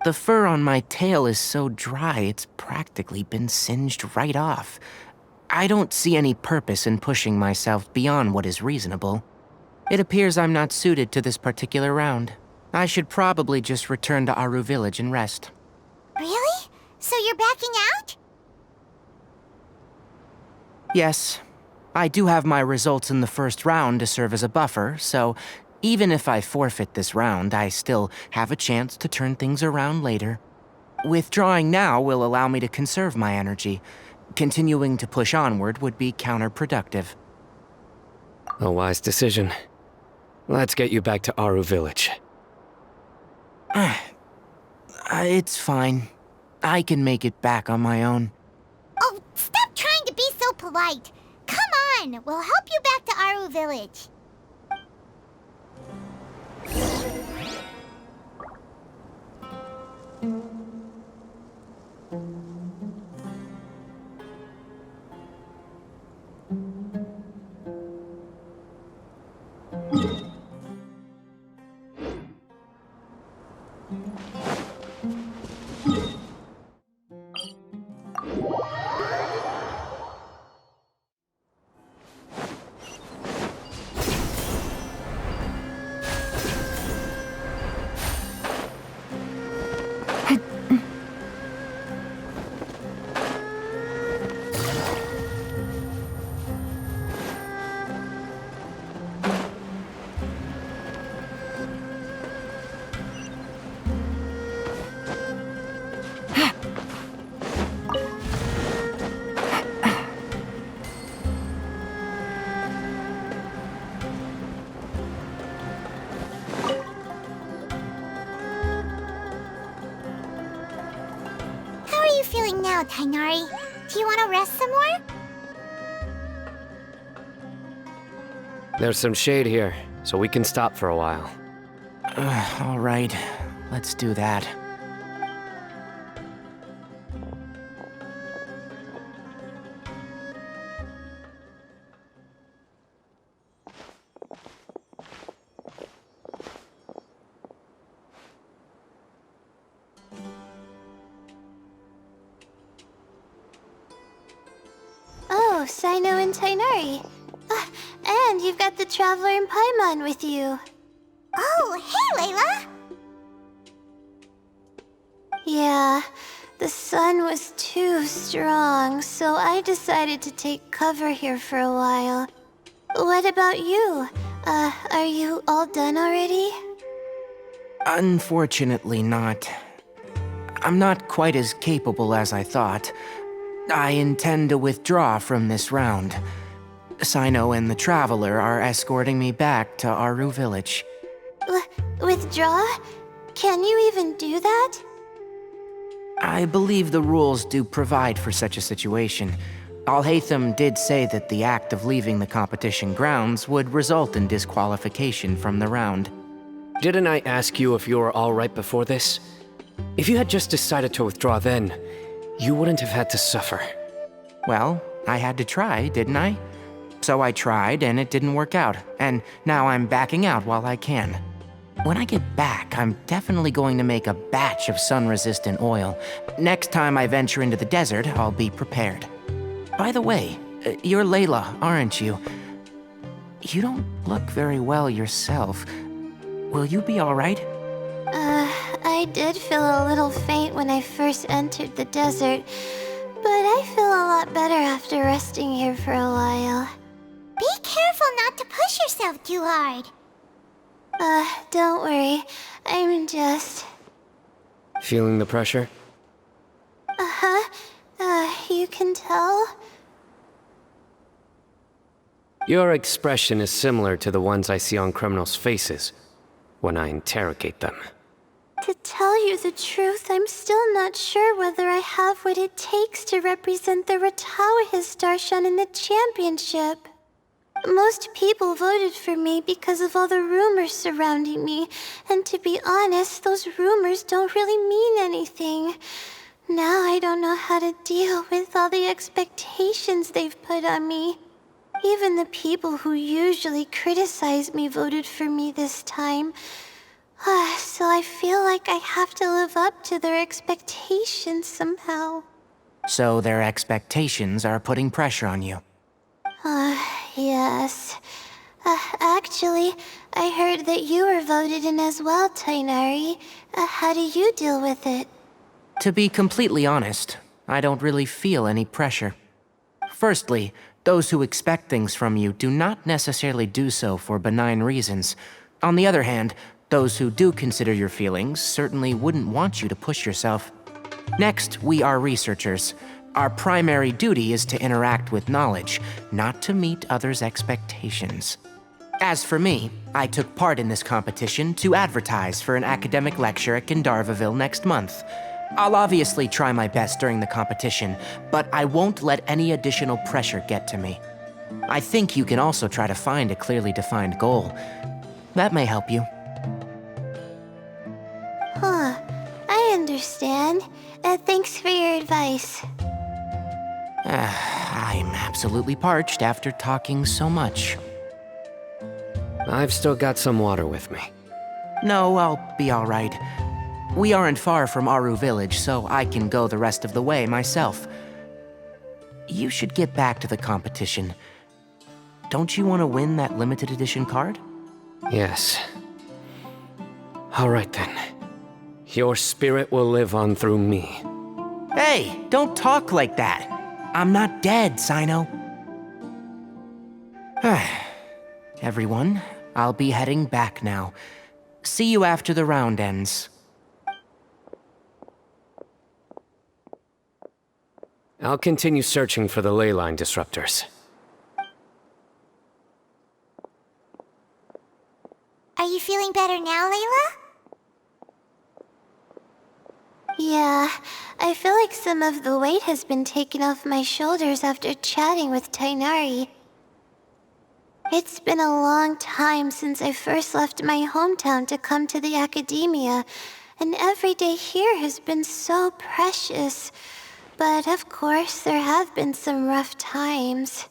The fur on my tail is so dry, it's practically been singed right off. I don't see any purpose in pushing myself beyond what is reasonable. It appears I'm not suited to this particular round. I should probably just return to Aru Village and rest. Really? So you're backing out? Yes. I do have my results in the first round to serve as a buffer, so even if I forfeit this round, I still have a chance to turn things around later. Withdrawing now will allow me to conserve my energy. Continuing to push onward would be counterproductive. A wise decision. Let's get you back to Aru Village. It's fine. I can make it back on my own. Oh, stop trying to be so polite. Come on, we'll help you back to Aru Village. feeling now, Tainari? Do you want to rest some more? There's some shade here, so we can stop for a while. All right, let's do that. Oh, Sino and Tainari. And you've got the Traveler and Paimon with you. Oh, hey, Layla! Yeah, the sun was too strong, so I decided to take cover here for a while. What about you? Are you all done already? Unfortunately not. I'm not quite as capable as I thought. I intend to withdraw from this round. Sino and the Traveler are escorting me back to Aru Village. Withdraw? Can you even do that? I believe the rules do provide for such a situation. Alhaitham did say that the act of leaving the competition grounds would result in disqualification from the round. Didn't I ask you if you were all right before this? If you had just decided to withdraw then, you wouldn't have had to suffer. Well, I had to try, didn't I? So I tried, and it didn't work out, and now I'm backing out while I can. When I get back, I'm definitely going to make a batch of sun-resistant oil. Next time I venture into the desert, I'll be prepared. By the way, you're Layla, aren't you? You don't look very well yourself. Will you be all right? I did feel a little faint when I first entered the desert, but I feel a lot better after resting here for a while. Be careful not to push yourself too hard. Don't worry. I'm just... Feeling the pressure? You can tell? Your expression is similar to the ones I see on criminals' faces when I interrogate them. To tell you the truth, I'm still not sure whether I have what it takes to represent the Ratawa Darshan in the championship. Most people voted for me because of all the rumors surrounding me, and to be honest, those rumors don't really mean anything. Now I don't know how to deal with all the expectations they've put on me. Even the people who usually criticize me voted for me this time. So I feel like I have to live up to their expectations somehow. So their expectations are putting pressure on you. Yes. Actually, I heard that you were voted in as well, Tainari. How do you deal with it? To be completely honest, I don't really feel any pressure. Firstly, those who expect things from you do not necessarily do so for benign reasons. On the other hand, those who do consider your feelings certainly wouldn't want you to push yourself. Next, we are researchers. Our primary duty is to interact with knowledge, not to meet others' expectations. As for me, I took part in this competition to advertise for an academic lecture at Gandharvaville next month. I'll obviously try my best during the competition, but I won't let any additional pressure get to me. I think you can also try to find a clearly defined goal. That may help you. I understand. Thanks for your advice. I'm absolutely parched after talking so much. I've still got some water with me. No, I'll be all right. We aren't far from Aru Village, so I can go the rest of the way myself. You should get back to the competition. Don't you want to win that limited edition card? Yes. All right then. Your spirit will live on through me. Hey, don't talk like that. I'm not dead, Sino. Everyone, I'll be heading back now. See you after the round ends. I'll continue searching for the ley line disruptors. Are you feeling better now, Layla? Yeah, I feel like some of the weight has been taken off my shoulders after chatting with Tainari. It's been a long time since I first left my hometown to come to the academia, and every day here has been so precious. But of course, there have been some rough times.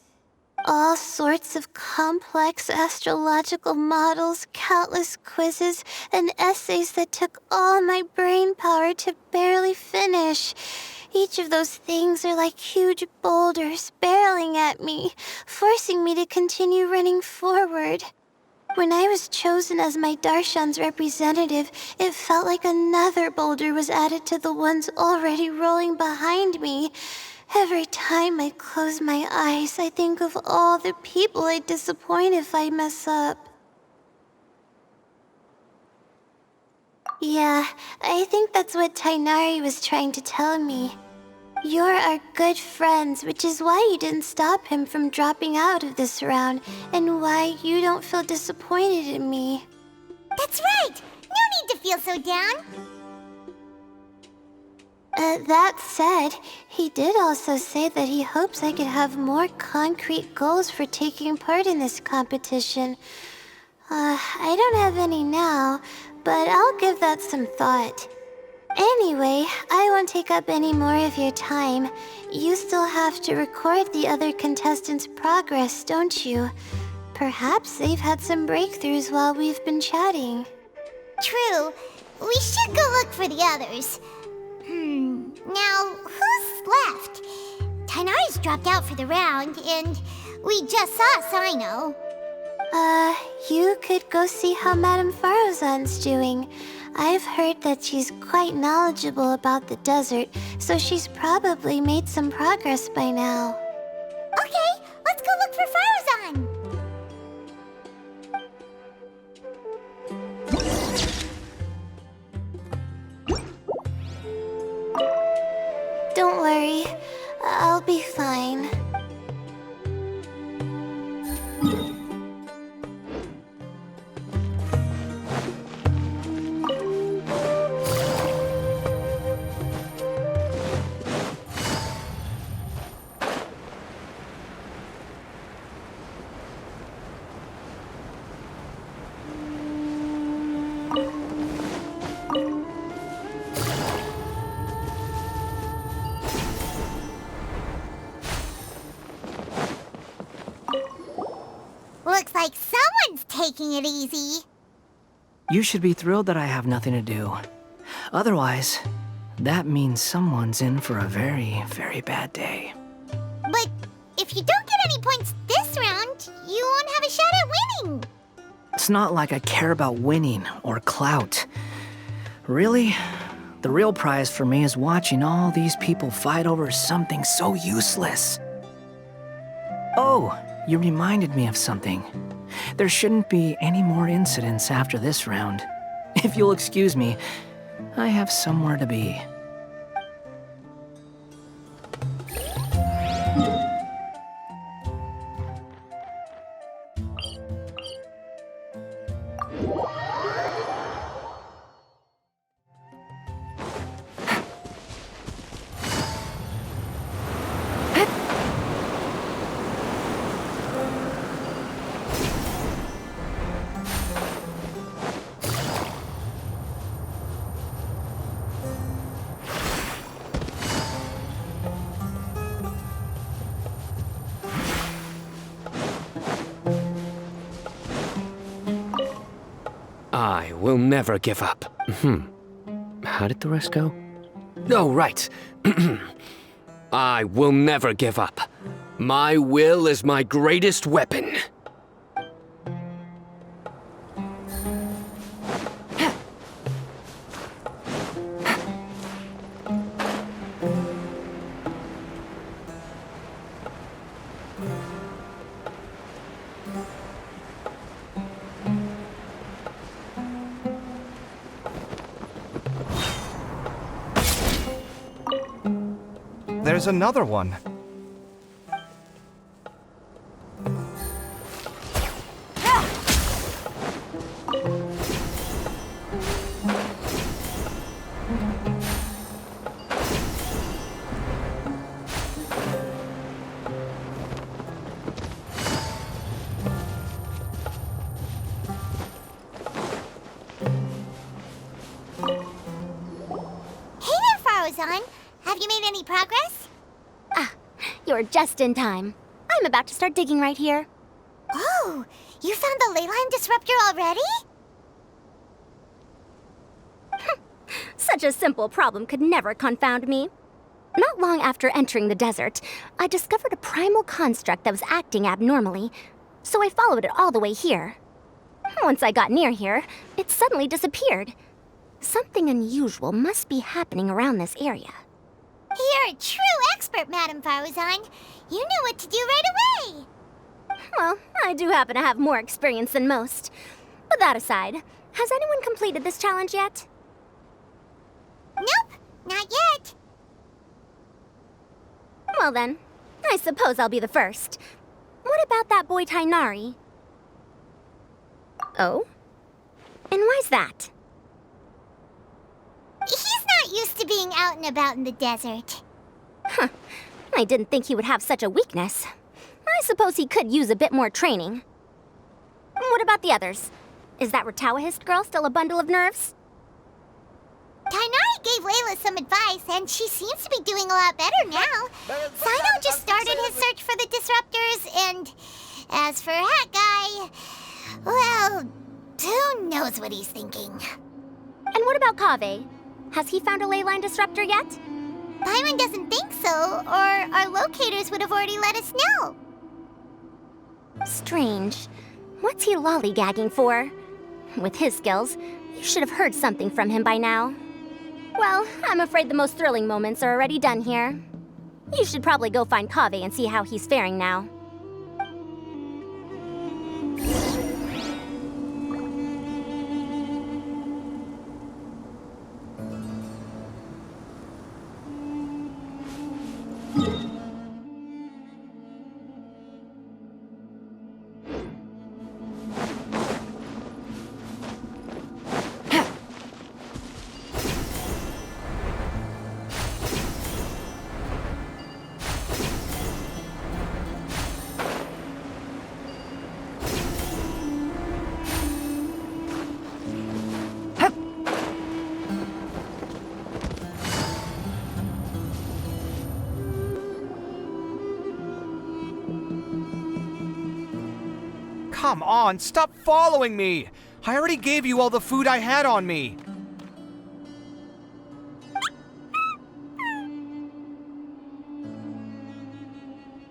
All sorts of complex astrological models, countless quizzes, and essays that took all my brain power to barely finish. Each of those things are like huge boulders barreling at me, forcing me to continue running forward. When I was chosen as my Darshan's representative, it felt like another boulder was added to the ones already rolling behind me. Every time I close my eyes, I think of all the people I'd disappoint if I mess up. Yeah, I think that's what Tainari was trying to tell me. You're our good friends, which is why you didn't stop him from dropping out of this round, and why you don't feel disappointed in me. That's right! No need to feel so down! That said, he did also say that he hopes I could have more concrete goals for taking part in this competition. I don't have any now, but I'll give that some thought. Anyway, I won't take up any more of your time. You still have to record the other contestants' progress, don't you? Perhaps they've had some breakthroughs while we've been chatting. True. We should go look for the others. Now, who's left? Tainari's dropped out for the round, and we just saw Sino. You could go see how Madame Farozan's doing. I've heard that she's quite knowledgeable about the desert, so she's probably made some progress by now. Okay, let's go look for Farozan! Don't worry, I'll be fine. Looks like someone's taking it easy. You should be thrilled that I have nothing to do. Otherwise, that means someone's in for a very, very bad day. But if you don't get any points this round, you won't have a shot at winning. It's not like I care about winning or clout. Really, the real prize for me is watching all these people fight over something so useless. Oh, you reminded me of something. There shouldn't be any more incidents after this round. If you'll excuse me, I have somewhere to be. I will never give up. How did the rest go? Oh, right. I will never give up. My will is my greatest weapon. There's another one. Have you made any progress? Ah, you're just in time. I'm about to start digging right here. Oh, you found the ley line disruptor already? Such a simple problem could never confound me. Not long after entering the desert, I discovered a primal construct that was acting abnormally, so I followed it all the way here. Once I got near here, it suddenly disappeared. Something unusual must be happening around this area. You're a true expert, Madame Faruzan. You knew what to do right away. Well, I do happen to have more experience than most. But that aside, has anyone completed this challenge yet? Nope, not yet. Well then, I suppose I'll be the first. What about that boy Tainari? Oh? And why's that? He's not used to being out and about in the desert. Huh. I didn't think he would have such a weakness. I suppose he could use a bit more training. What about the others? Is that Ratawahist girl still a bundle of nerves? Tainari gave Layla some advice, and she seems to be doing a lot better now. Sino just started his search for the disruptors, and as for Hat Guy, well, who knows what he's thinking. And what about Kaveh? Has he found a ley line disruptor yet? Paimon doesn't think so, or our locators would have already let us know. Strange. What's he lollygagging for? With his skills, you should have heard something from him by now. Well, I'm afraid the most thrilling moments are already done here. You should probably go find Kaveh and see how he's faring now. Come on, stop following me! I already gave you all the food I had on me.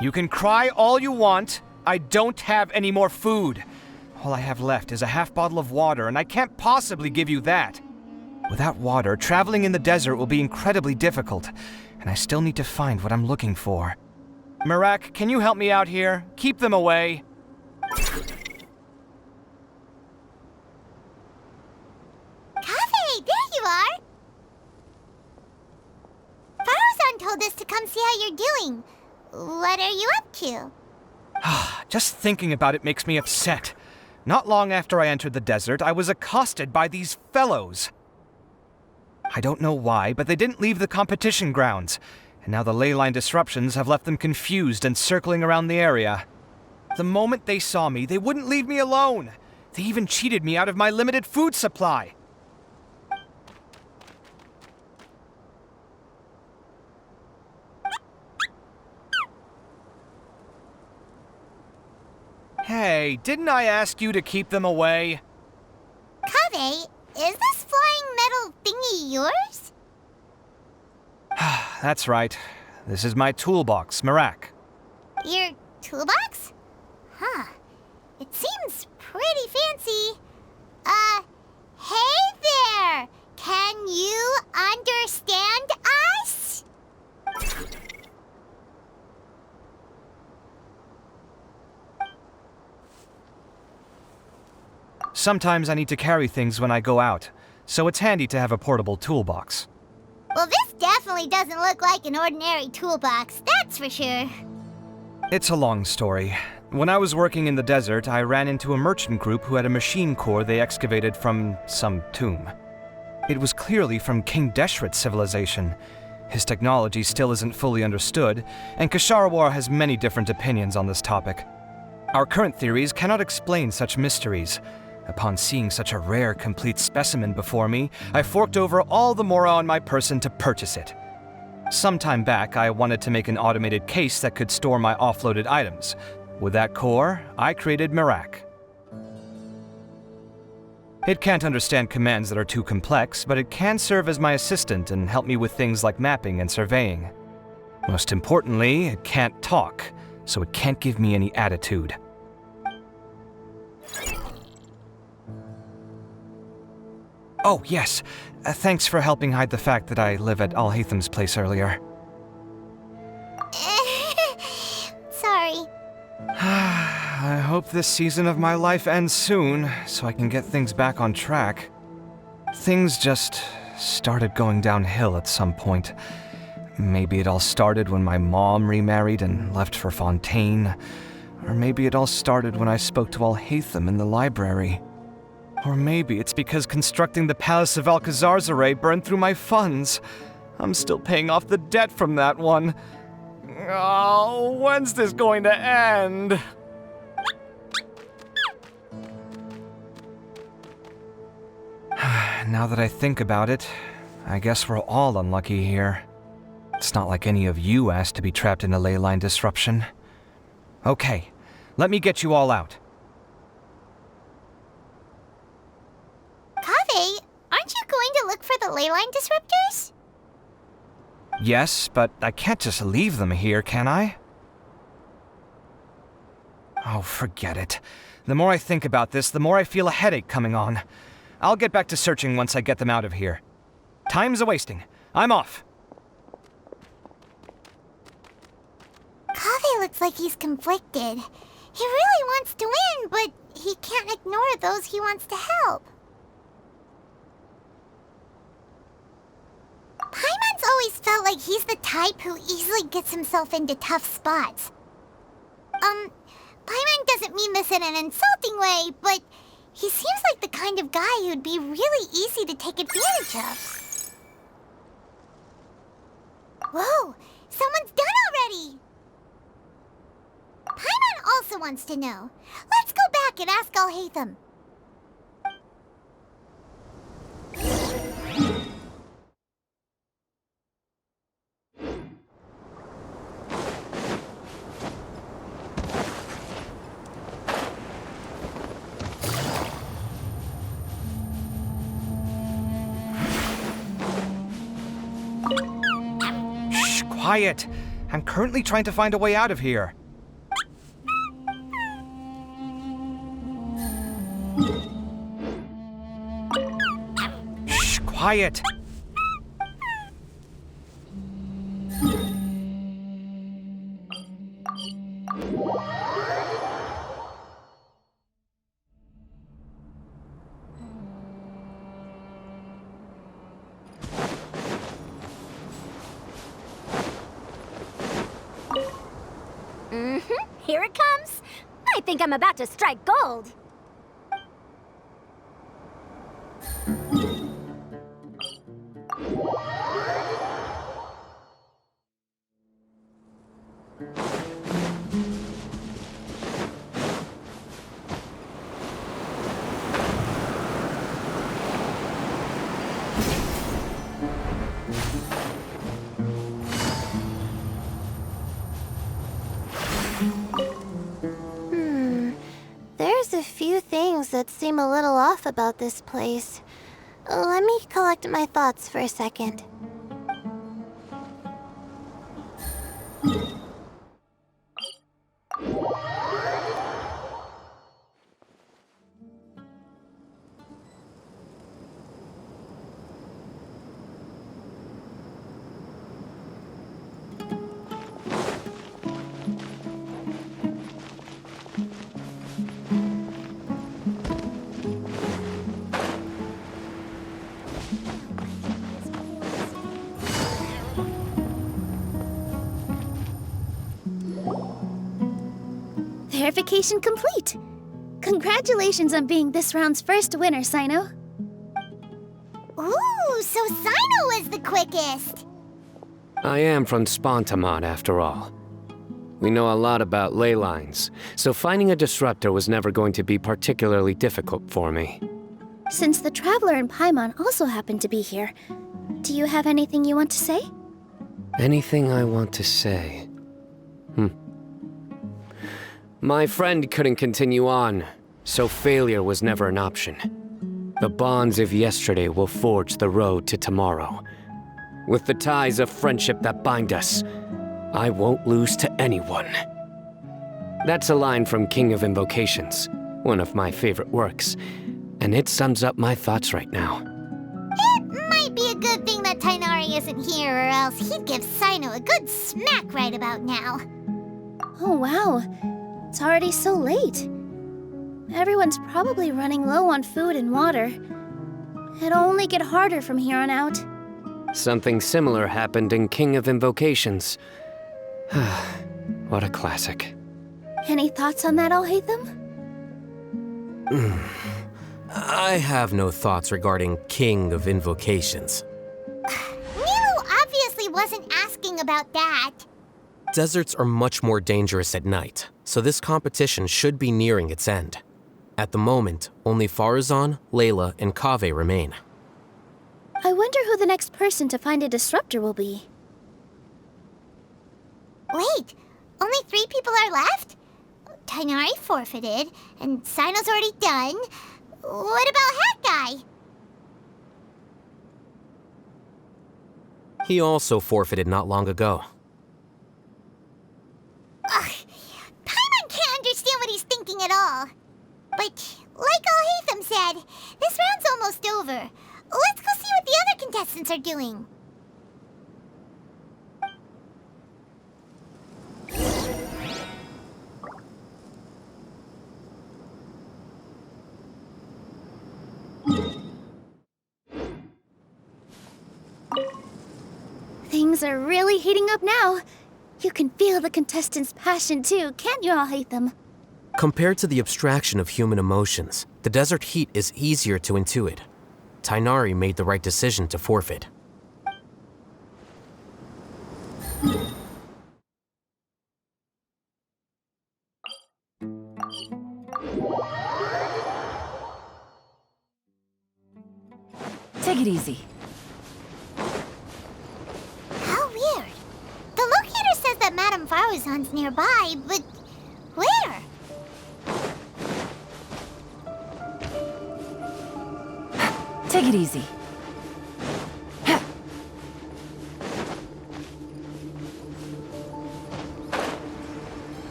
You can cry all you want. I don't have any more food. All I have left is a half bottle of water, and I can't possibly give you that. Without water, traveling in the desert will be incredibly difficult, and I still need to find what I'm looking for. Marak, can you help me out here? Keep them away. Kaveh, there you are! Faruzan told us to come see how you're doing. What are you up to? Just thinking about it makes me upset. Not long after I entered the desert, I was accosted by these fellows. I don't know why, but they didn't leave the competition grounds, and now the ley line disruptions have left them confused and circling around the area. The moment they saw me, they wouldn't leave me alone. They even cheated me out of my limited food supply. Hey, didn't I ask you to keep them away? Kaveh, is this flying metal thingy yours? That's right. This is my toolbox, Marak. Your toolbox? Huh. It seems pretty fancy. Hey there! Can you understand us? Sometimes I need to carry things when I go out, so it's handy to have a portable toolbox. Well, this definitely doesn't look like an ordinary toolbox, that's for sure. It's a long story. When I was working in the desert, I ran into a merchant group who had a machine core they excavated from some tomb. It was clearly from King Deshret's civilization. His technology still isn't fully understood, and Kasharawar has many different opinions on this topic. Our current theories cannot explain such mysteries. Upon seeing such a rare, complete specimen before me, I forked over all the mora on my person to purchase it. Some time back, I wanted to make an automated case that could store my offloaded items. With that core, I created Merak. It can't understand commands that are too complex, but it can serve as my assistant and help me with things like mapping and surveying. Most importantly, it can't talk, so it can't give me any attitude. Oh, yes. Thanks for helping hide the fact that I live at Alhatham's place earlier. Sorry. I hope this season of my life ends soon, so I can get things back on track. Things just started going downhill at some point. Maybe it all started when my mom remarried and left for Fontaine. Or maybe it all started when I spoke to Alhatham in the library. Or maybe it's because constructing the Palace of Alcazar's burned through my funds. I'm still paying off the debt from that one. Oh, when's this going to end? Now that I think about it, I guess we're all unlucky here. It's not like any of you asked to be trapped in a ley line disruption. Okay, let me get you all out. Kaveh, aren't you going to look for the ley line disruptors? Yes, but I can't just leave them here, can I? Oh, forget it. The more I think about this, the more I feel a headache coming on. I'll get back to searching once I get them out of here. Time's a-wasting. I'm off. Kaveh looks like he's conflicted. He really wants to win, but he can't ignore those he wants to help. Paimon's always felt like he's the type who easily gets himself into tough spots. Paimon doesn't mean this in an insulting way, but he seems like the kind of guy who'd be really easy to take advantage of. Whoa! Someone's done already! Paimon also wants to know. Let's go back and ask Alhatham. Quiet! I'm currently trying to find a way out of here. Shh, quiet! Here it comes. I think I'm about to strike gold. There's a few things that seem a little off about this place. Let me collect my thoughts for a second. Verification complete! Congratulations on being this round's first winner, Sino. Ooh, so Sino was the quickest! I am from Spontamod, after all. We know a lot about ley lines, so finding a disruptor was never going to be particularly difficult for me. Since the Traveler and Paimon also happen to be here, do you have anything you want to say? Anything I want to say? My friend couldn't continue on, so failure was never an option. The bonds of yesterday will forge the road to tomorrow. With the ties of friendship that bind us, I won't lose to anyone. That's a line from King of Invocations, one of my favorite works, and it sums up my thoughts right now. It might be a good thing that Tainari isn't here, or else he'd give Sino a good smack right about now. Oh wow, it's already so late. Everyone's probably running low on food and water. It'll only get harder from here on out. Something similar happened in King of Invocations. What a classic. Any thoughts on that, Alhaitham? I have no thoughts regarding King of Invocations. Milu obviously wasn't asking about that. Deserts are much more dangerous at night, so this competition should be nearing its end. At the moment, only Farazan, Layla, and Kaveh remain. I wonder who the next person to find a disruptor will be. Wait, only 3 people are left? Tainari forfeited, and Sino's already done. What about Hat Guy? He also forfeited not long ago. Ugh, Paimon can't understand what he's thinking at all. But, like Alhaitham said, this round's almost over. Let's go see what the other contestants are doing. Things are really heating up now. You can feel the contestants' passion too, can't you, Alhaitham? Compared to the abstraction of human emotions, the desert heat is easier to intuit. Tainari made the right decision to forfeit. Take it easy. How weird. The locator says that Madame Farazan's nearby, but where? Take it easy.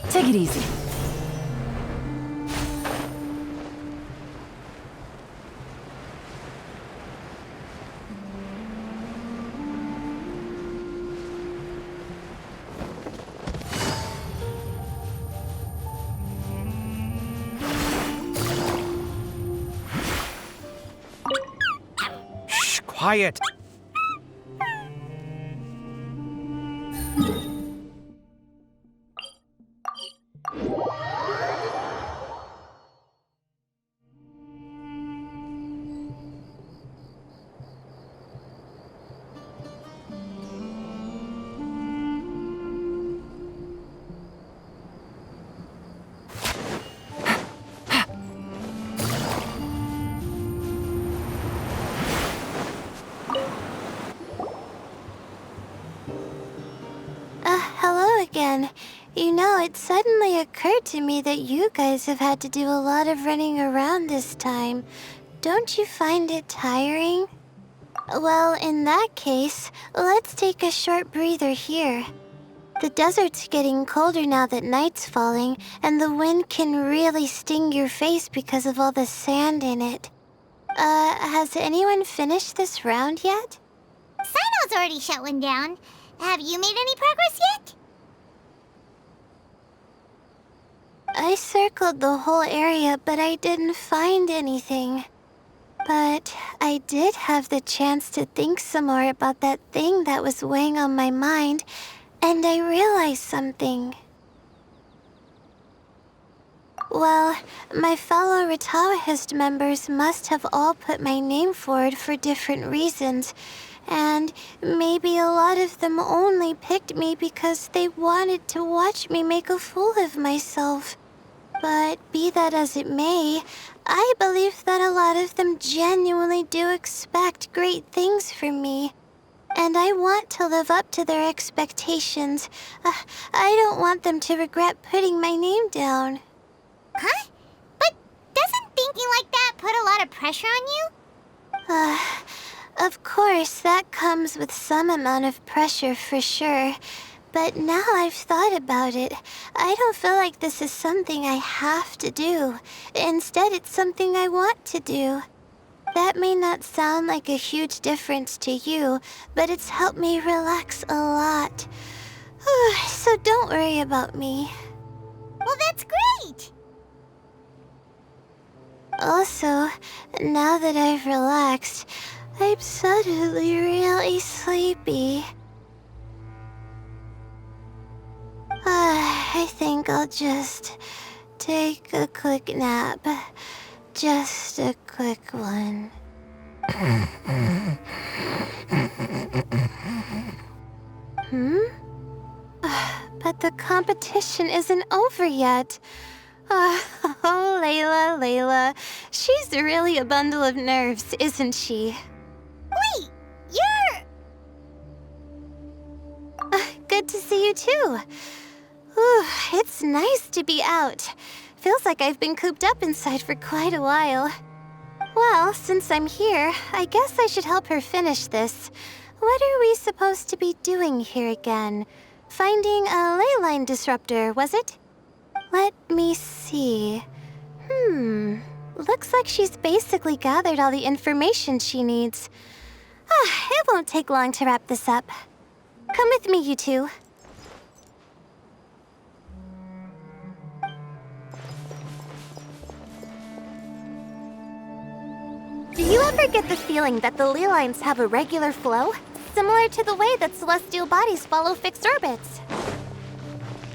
Take it easy. Shh, quiet! Hello again. You know, it suddenly occurred to me that you guys have had to do a lot of running around this time. Don't you find it tiring? Well, in that case, let's take a short breather here. The desert's getting colder now that night's falling, and the wind can really sting your face because of all the sand in it. Has anyone finished this round yet? Sino's already shut one down. Have you made any progress yet? I circled the whole area, but I didn't find anything. But I did have the chance to think some more about that thing that was weighing on my mind, and I realized something. Well, my fellow Ritawahist members must have all put my name forward for different reasons, and maybe a lot of them only picked me because they wanted to watch me make a fool of myself. But be that as it may, I believe that a lot of them genuinely do expect great things from me. And I want to live up to their expectations. I don't want them to regret putting my name down. Huh? But doesn't thinking like that put a lot of pressure on you? Of course, that comes with some amount of pressure for sure. But now I've thought about it, I don't feel like this is something I have to do. Instead, it's something I want to do. That may not sound like a huge difference to you, but it's helped me relax a lot. So don't worry about me. Well, that's great! Also, now that I've relaxed, I'm suddenly really sleepy. I think I'll just take a quick nap. Just a quick one. But the competition isn't over yet. Oh, Layla. She's really a bundle of nerves, isn't she? Wait, you're... Good to see you too. Ooh, it's nice to be out. Feels like I've been cooped up inside for quite a while. Well, since I'm here, I guess I should help her finish this. What are we supposed to be doing here again? Finding a ley line disruptor, was it? Let me see. Looks like she's basically gathered all the information she needs. It won't take long to wrap this up. Come with me, you two. Do you ever get the feeling that the ley lines have a regular flow? Similar to the way that celestial bodies follow fixed orbits.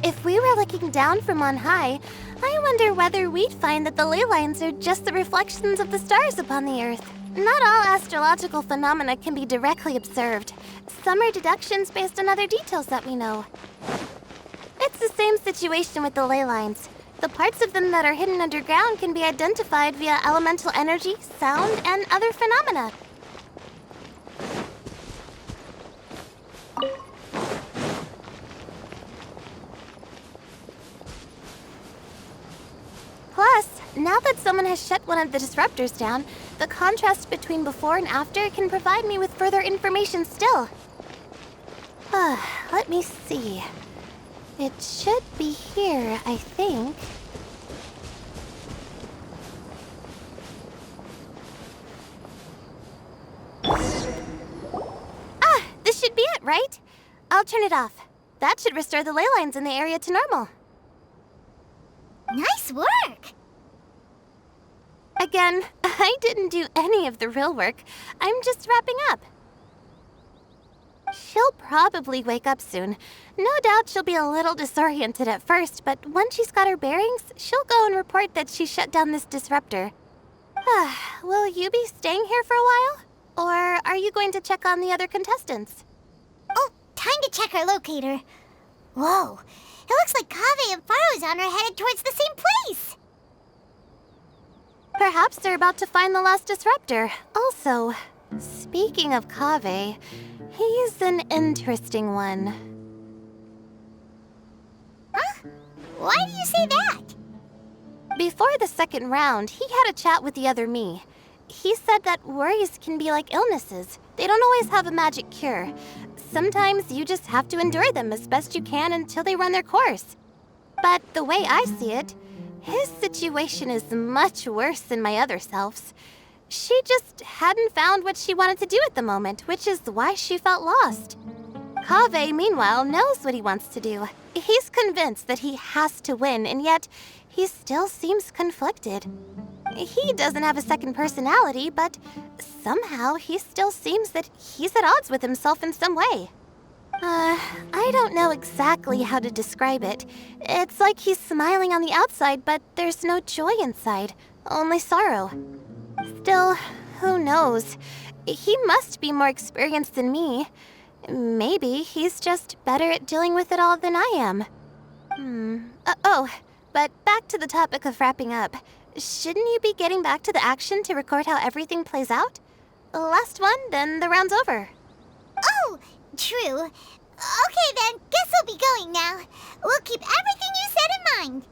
If we were looking down from on high, I wonder whether we'd find that the ley lines are just the reflections of the stars upon the Earth. Not all astrological phenomena can be directly observed. Some are deductions based on other details that we know. It's the same situation with the ley lines. The parts of them that are hidden underground can be identified via elemental energy, sound, and other phenomena. Plus, now that someone has shut one of the disruptors down, the contrast between before and after can provide me with further information still. Let me see. It should be here, I think. This should be it, right? I'll turn it off. That should restore the ley lines in the area to normal. Nice work! Again, I didn't do any of the real work. I'm just wrapping up. She'll probably wake up soon. No doubt she'll be a little disoriented at first, but once she's got her bearings, she'll go and report that she shut down this disruptor. Will you be staying here for a while? Or are you going to check on the other contestants? Oh, time to check our locator. Whoa, it looks like Kaveh and Faruzan are headed towards the same place. Perhaps they're about to find the last disruptor. Also, speaking of Kaveh, he's an interesting one. Huh? Why do you say that? Before the second round, he had a chat with the other me. He said that worries can be like illnesses. They don't always have a magic cure. sometimes you just have to endure them as best you can until they run their course. But the way I see it, his situation is much worse than my other self's. She just hadn't found what she wanted to do at the moment, which is why she felt lost. Kaveh, meanwhile, knows what he wants to do. He's convinced that he has to win, and yet he still seems conflicted. He doesn't have a second personality, but somehow he still seems that he's at odds with himself in some way. I don't know exactly how to describe it. It's like he's smiling on the outside, but there's no joy inside, only sorrow. Still, who knows? He must be more experienced than me. Maybe he's just better at dealing with it all than I am. But back to the topic of wrapping up. Shouldn't you be getting back to the action to record how everything plays out? Last one, then the round's over. Oh, true. Okay then, guess we'll be going now. We'll keep everything you said in mind.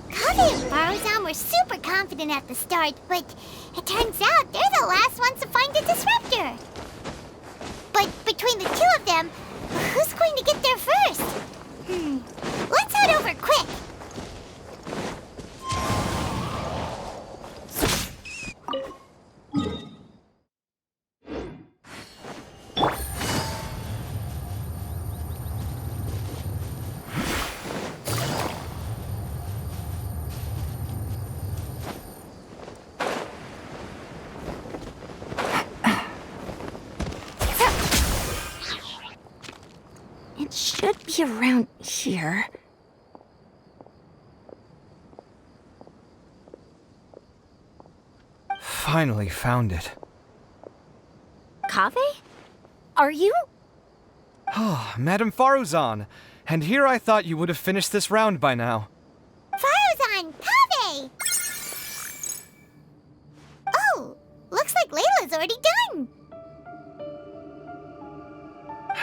Kaveh and Faruzan were super confident at the start, but it turns out they're the last ones to find a disruptor. But between the two of them, who's going to get there first? Let's head over quick. It should be around here. Finally found it. Kaveh? Are you? Oh, Madame Faruzan. And here I thought you would have finished this round by now. Faruzan! Kaveh! Oh, looks like Layla's already done.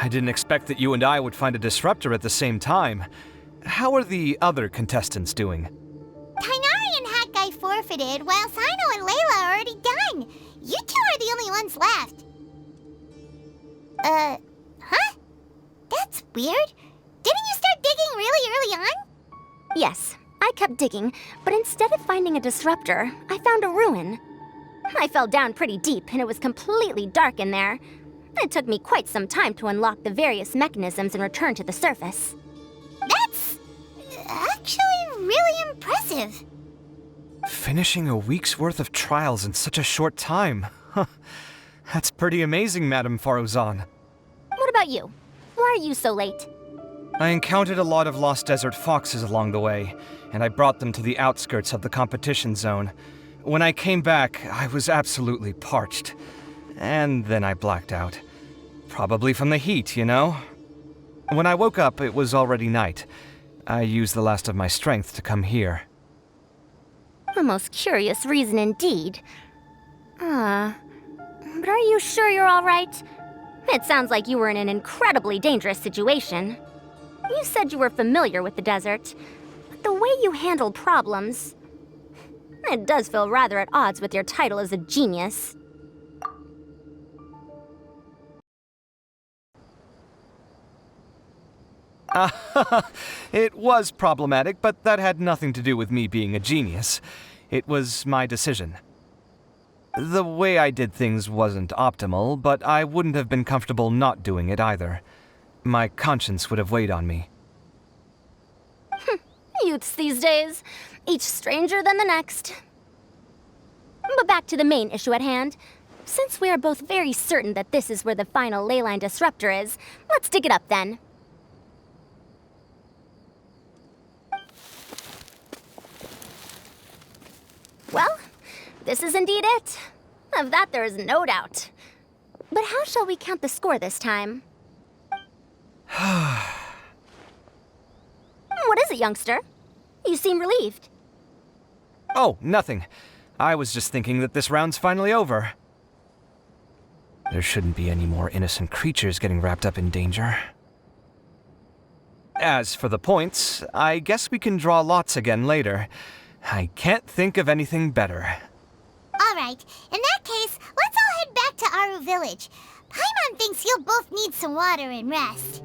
I didn't expect that you and I would find a disruptor at the same time. How are the other contestants doing? Tainari and Hakai forfeited, while Sino and Layla are already done. You two are the only ones left. Huh? That's weird. Didn't you start digging really early on? Yes, I kept digging, but instead of finding a disruptor, I found a ruin. I fell down pretty deep, and it was completely dark in there. It took me quite some time to unlock the various mechanisms and return to the surface. That's actually really impressive. Finishing a week's worth of trials in such a short time. That's pretty amazing, Madame Faruzan. What about you? Why are you so late? I encountered a lot of lost desert foxes along the way, and I brought them to the outskirts of the competition zone. When I came back, I was absolutely parched. And then I blacked out. Probably from the heat, you know? When I woke up, it was already night. I used the last of my strength to come here. A most curious reason indeed. But are you sure you're all right? It sounds like you were in an incredibly dangerous situation. You said you were familiar with the desert, but the way you handle problems... It does feel rather at odds with your title as a genius. It was problematic, but that had nothing to do with me being a genius. It was my decision. The way I did things wasn't optimal, but I wouldn't have been comfortable not doing it either. My conscience would have weighed on me. Youths these days, each stranger than the next. But back to the main issue at hand. Since we are both very certain that this is where the final leyline disruptor is, let's dig it up then. Well, this is indeed it. Of that there is no doubt. But how shall we count the score this time? What is it, youngster? You seem relieved. Oh, nothing. I was just thinking that this round's finally over. There shouldn't be any more innocent creatures getting wrapped up in danger. As for the points, I guess we can draw lots again later. I can't think of anything better. All right, in that case, let's all head back to Aru Village. Paimon thinks you'll both need some water and rest.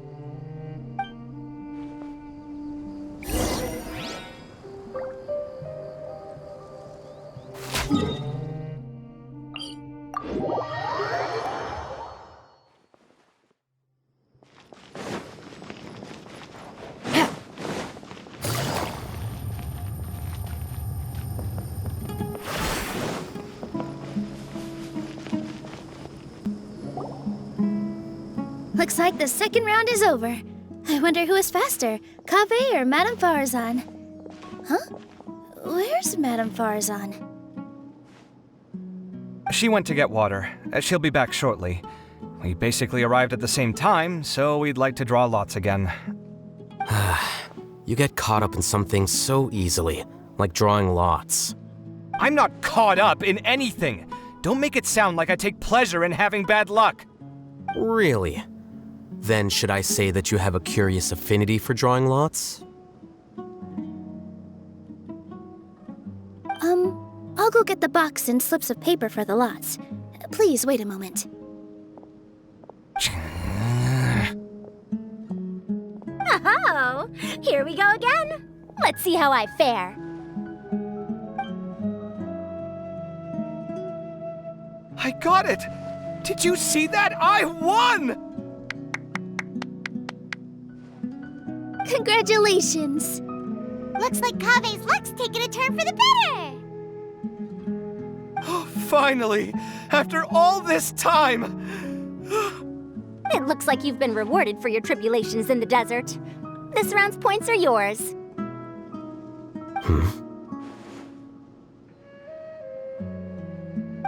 Looks like the second round is over. I wonder who is faster, Kaveh or Madame Farazan? Huh? Where's Madame Farazan? She went to get water. She'll be back shortly. We basically arrived at the same time, so we'd like to draw lots again. You get caught up in some things so easily, like drawing lots. I'm not caught up in anything! Don't make it sound like I take pleasure in having bad luck! Really? Then should I say that you have a curious affinity for drawing lots? I'll go get the box and slips of paper for the lots. Please wait a moment. Oh, here we go again. Let's see how I fare. I got it! Did you see that? I won! Congratulations! Looks like Kaveh's luck's taking a turn for the better! Finally! After all this time! It looks like you've been rewarded for your tribulations in the desert. This round's points are yours.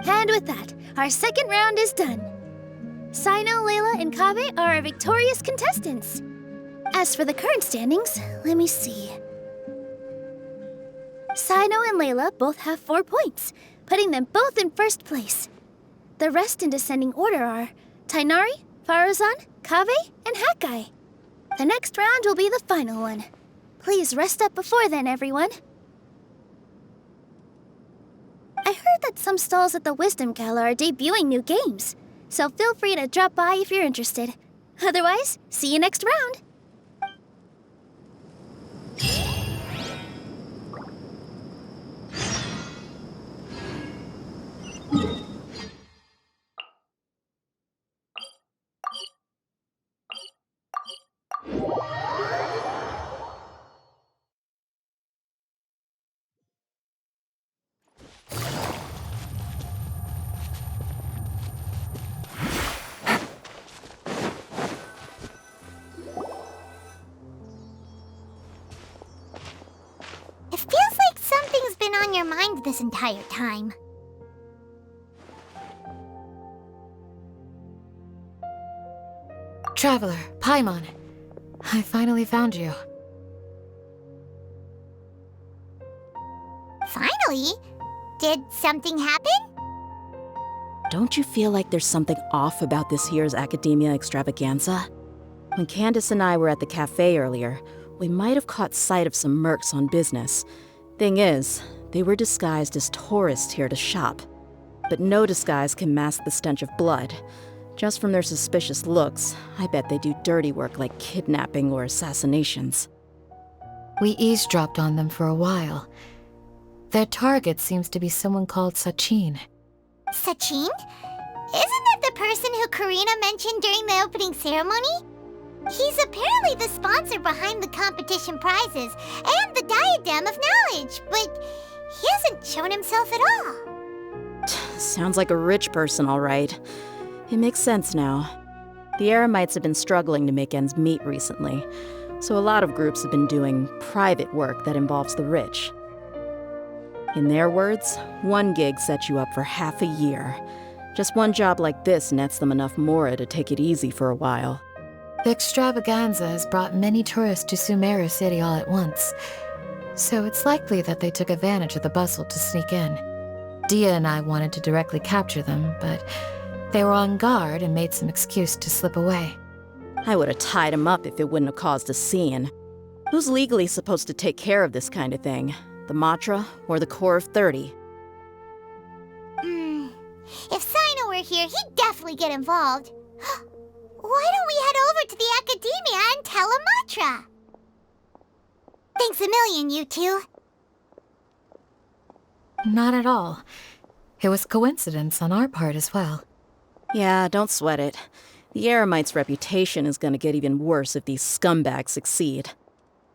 And with that, our second round is done. Sino, Layla, and Kaveh are our victorious contestants. As for the current standings, let me see. Sino and Layla both have 4 points, putting them both in first place. The rest in descending order are Tainari, Farazan, Kaveh, and Hakai. The next round will be the final one. Please rest up before then, everyone. I heard that some stalls at the Wisdom Gala are debuting new games, so feel free to drop by if you're interested. Otherwise, see you next round. It feels like something's been on your mind this entire time. Traveler, Paimon. I finally found you. Finally? Did something happen? Don't you feel like there's something off about this year's Academia Extravaganza? When Candace and I were at the cafe earlier, we might have caught sight of some mercs on business. Thing is, they were disguised as tourists here to shop. But no disguise can mask the stench of blood. Just from their suspicious looks, I bet they do dirty work like kidnapping or assassinations. We eavesdropped on them for a while. Their target seems to be someone called Sachin. Sachin? Isn't that the person who Karina mentioned during the opening ceremony? He's apparently the sponsor behind the competition prizes and the Diadem of Knowledge, but he hasn't shown himself at all. Sounds like a rich person, all right. It makes sense now. The Eremites have been struggling to make ends meet recently, so a lot of groups have been doing private work that involves the rich. In their words, one gig sets you up for half a year. Just one job like this nets them enough mora to take it easy for a while. The extravaganza has brought many tourists to Sumeru City all at once, so it's likely that they took advantage of the bustle to sneak in. Dia and I wanted to directly capture them, but they were on guard and made some excuse to slip away. I would have tied him up if it wouldn't have caused a scene. Who's legally supposed to take care of this kind of thing? The Matra or the Core of 30? If Sino were here, he'd definitely get involved. Why don't we head over to the Academia and tell a mantra? Thanks a million, you two. Not at all. It was coincidence on our part as well. Yeah, don't sweat it. The Eremite's reputation is gonna get even worse if these scumbags succeed.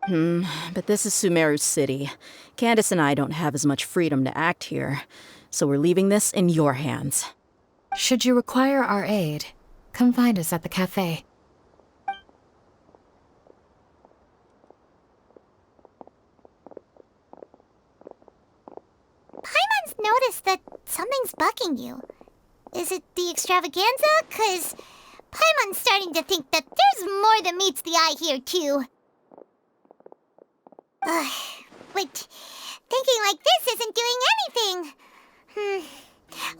But this is Sumeru City. Candace and I don't have as much freedom to act here, so we're leaving this in your hands. Should you require our aid, come find us at the cafe. Paimon's noticed that something's bugging you. Is it the extravaganza? 'Cause Paimon's starting to think that there's more than meets the eye here, too. But thinking like this isn't doing anything.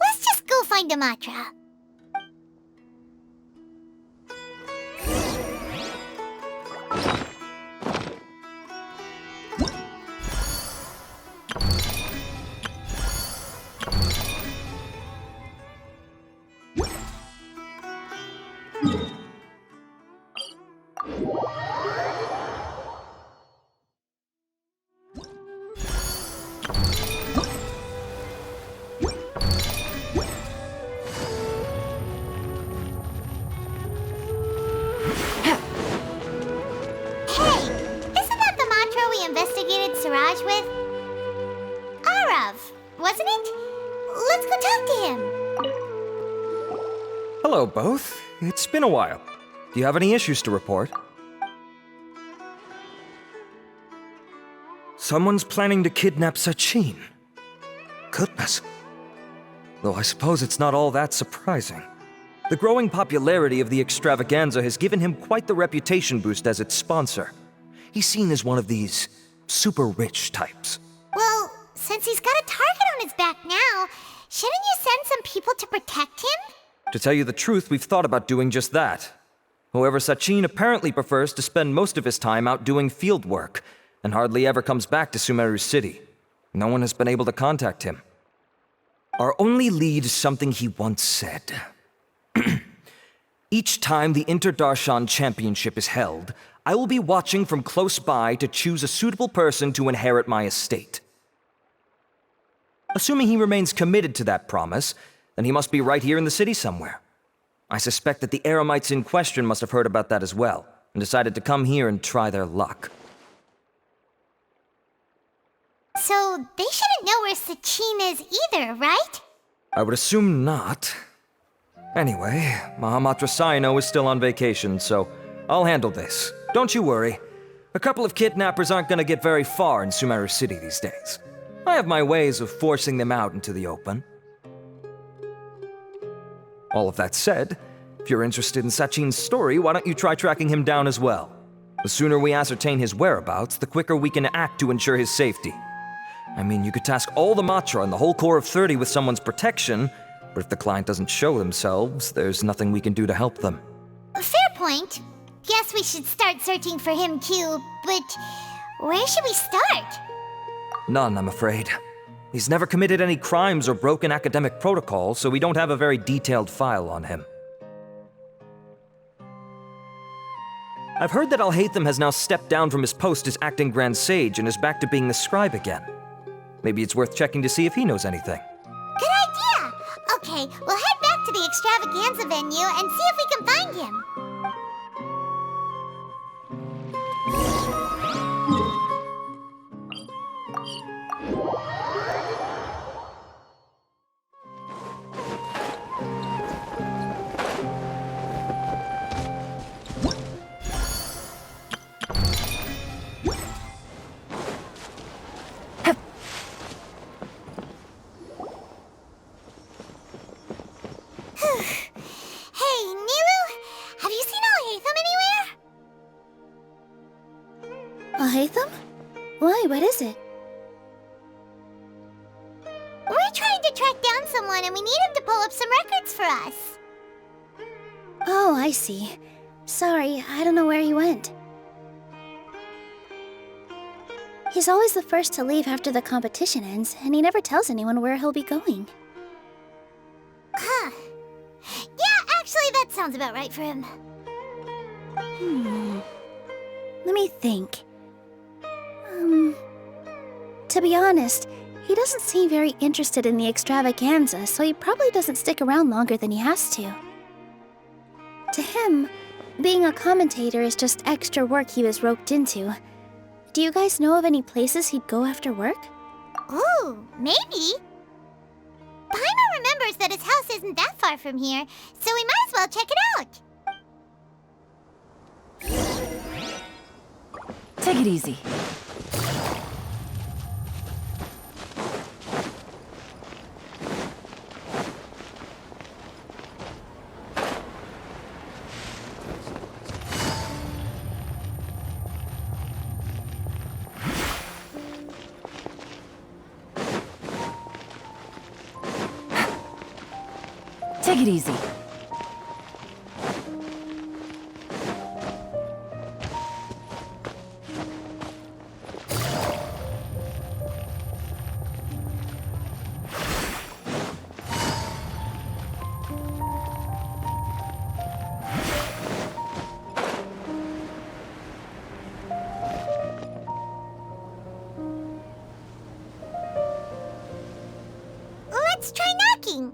Let's just go find a mantra. Investigated Siraj with? Arav, wasn't it? Let's go talk to him. Hello, both. It's been a while. Do you have any issues to report? Someone's planning to kidnap Sachin. Goodness. Though I suppose it's not all that surprising. The growing popularity of the extravaganza has given him quite the reputation boost as its sponsor. He's seen as one of these super rich types. Well, since he's got a target on his back now, shouldn't you send some people to protect him? To tell you the truth, we've thought about doing just that. However, Sachin apparently prefers to spend most of his time out doing field work, and hardly ever comes back to Sumeru City. No one has been able to contact him. Our only lead is something he once said. Each time the Inter-Darshan Championship is held, I will be watching from close by to choose a suitable person to inherit my estate. Assuming he remains committed to that promise, then he must be right here in the city somewhere. I suspect that the Eremites in question must have heard about that as well, and decided to come here and try their luck. So they shouldn't know where Sachin is either, right? I would assume not. Anyway, Mahamatra Saino is still on vacation, so I'll handle this. Don't you worry. A couple of kidnappers aren't gonna get very far in Sumeru City these days. I have my ways of forcing them out into the open. All of that said, if you're interested in Sachin's story, why don't you try tracking him down as well? The sooner we ascertain his whereabouts, the quicker we can act to ensure his safety. I mean, you could task all the Matra and the whole Corps of 30 with someone's protection, but if the client doesn't show themselves, there's nothing we can do to help them. Fair point. Guess we should start searching for him too, but where should we start? None, I'm afraid. He's never committed any crimes or broken academic protocol, so we don't have a very detailed file on him. I've heard that Alhaitham has now stepped down from his post as acting Grand Sage and is back to being the scribe again. Maybe it's worth checking to see if he knows anything. Good idea! Okay, we'll head back to the extravaganza venue and see if we can find him. Alhaitham? Why, what is it? We're trying to track down someone and we need him to pull up some records for us. Oh, I see. Sorry, I don't know where he went. He's always the first to leave after the competition ends, and he never tells anyone where he'll be going. Huh. Yeah, actually, that That sounds about right for him. Let me think. To be honest, he doesn't seem very interested in the extravaganza, so he probably doesn't stick around longer than he has to. To him, being a commentator is just extra work he was roped into. Do you guys know of any places he'd go after work? Ooh, maybe. Paimon remembers that his house isn't that far from here, so we might as well check it out. Take it easy. Take it easy. Let's try knocking.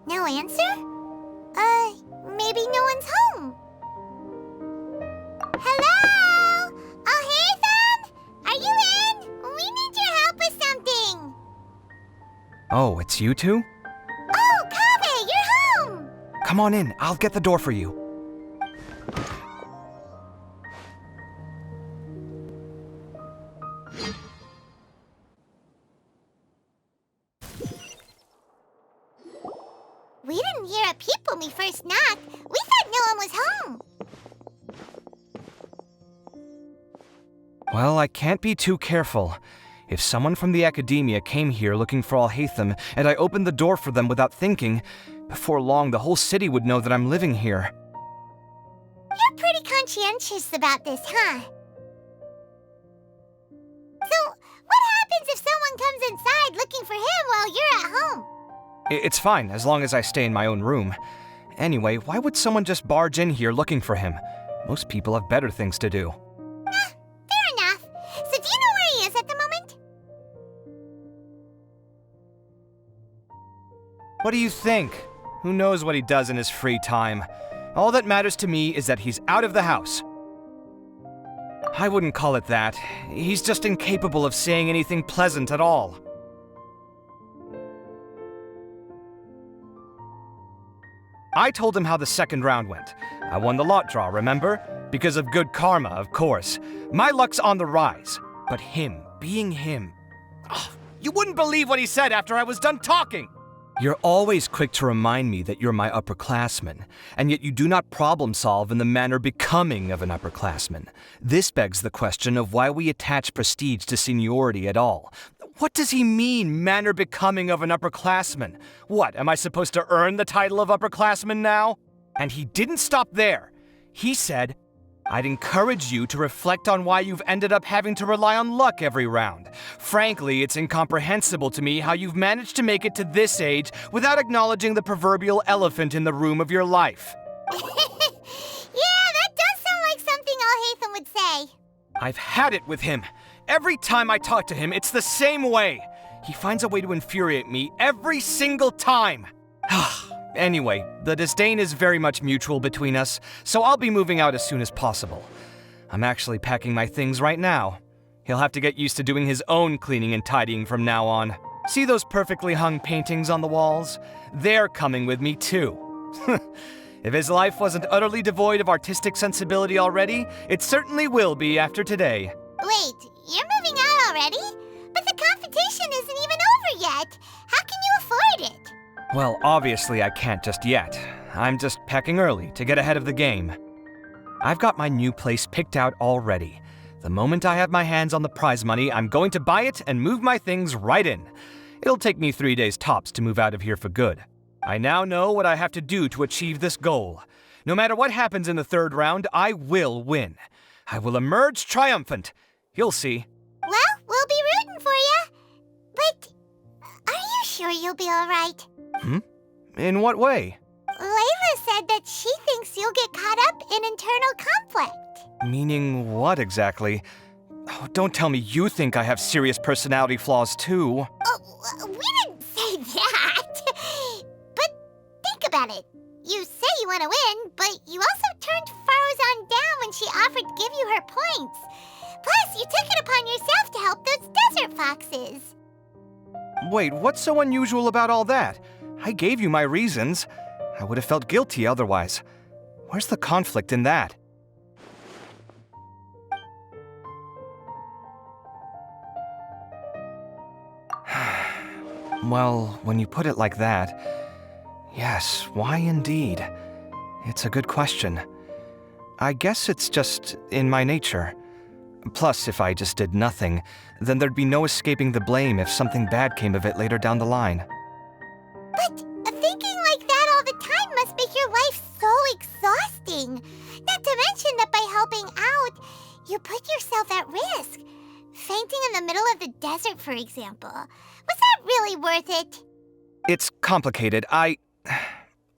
No answer? Maybe no one's home. Hello? Alhaitham? Are you in? We need your help with something. Oh, it's you two? Oh, Kaveh, you're home! Come on in, I'll get the door for you. We didn't hear a peep when we first knocked. We thought no one was home. Well, I can't be too careful. If someone from the academia came here looking for Alhaitham, and I opened the door for them without thinking, before long the whole city would know that I'm living here. You're pretty conscientious about this, huh? So, what happens if someone comes inside looking for him while you're at home? It's fine, as long as I stay in my own room. Anyway, why would someone just barge in here looking for him? Most people have better things to do. Fair enough. So do you know where he is at the moment? What do you think? Who knows what he does in his free time? All that matters to me is that he's out of the house. I wouldn't call it that. He's just incapable of saying anything pleasant at all. I told him how the second round went. I won the lot draw, remember? Because of good karma, of course. My luck's on the rise. But him, being him... Oh, you wouldn't believe what he said after I was done talking! You're always quick to remind me that you're my upperclassman, and yet you do not problem solve in the manner becoming of an upperclassman. This begs the question of why we attach prestige to seniority at all. What does he mean, manner becoming of an upperclassman? What, am I supposed to earn the title of upperclassman now? And he didn't stop there. He said, I'd encourage you to reflect on why you've ended up having to rely on luck every round. Frankly, it's incomprehensible to me how you've managed to make it to this age without acknowledging the proverbial elephant in the room of your life. Yeah, that does sound like something Alhaitham would say. I've had it with him. Every time I talk to him, it's the same way. He finds a way to infuriate me every single time. Anyway, the disdain is very much mutual between us, so I'll be moving out as soon as possible. I'm actually packing my things right now. He'll have to get used to doing his own cleaning and tidying from now on. See those perfectly hung paintings on the walls? They're coming with me too. If his life wasn't utterly devoid of artistic sensibility already, it certainly will be after today. Wait, you're moving out already? But the competition isn't even over yet. How can you afford it? Well, obviously I can't just yet. I'm just packing early to get ahead of the game. I've got my new place picked out already. The moment I have my hands on the prize money, I'm going to buy it and move my things right in. It'll take me 3 days tops to move out of here for good. I now know what I have to do to achieve this goal. No matter what happens in the third round, I will win. I will emerge triumphant. You'll see. Well, we'll be rooting for you. sure you'll be alright. In what way? Layla said that she thinks you'll get caught up in internal conflict. Meaning what exactly? Oh, don't tell me you think I have serious personality flaws too. Oh, we didn't say that. But think about it. You say you want to win, but you also turned Faruzan down when she offered to give you her points. Plus, you took it upon yourself to help those desert foxes. Wait, what's so unusual about all that? I gave you my reasons. I would have felt guilty otherwise. Where's the conflict in that? Well, when you put it like that, yes, why indeed? It's a good question. I guess it's just in my nature. Plus, if I just did nothing, then there'd be no escaping the blame if something bad came of it later down the line. But thinking like that all the time must make your life so exhausting. Not to mention that by helping out, you put yourself at risk. Fainting in the middle of the desert, for example. Was that really worth it? It's complicated.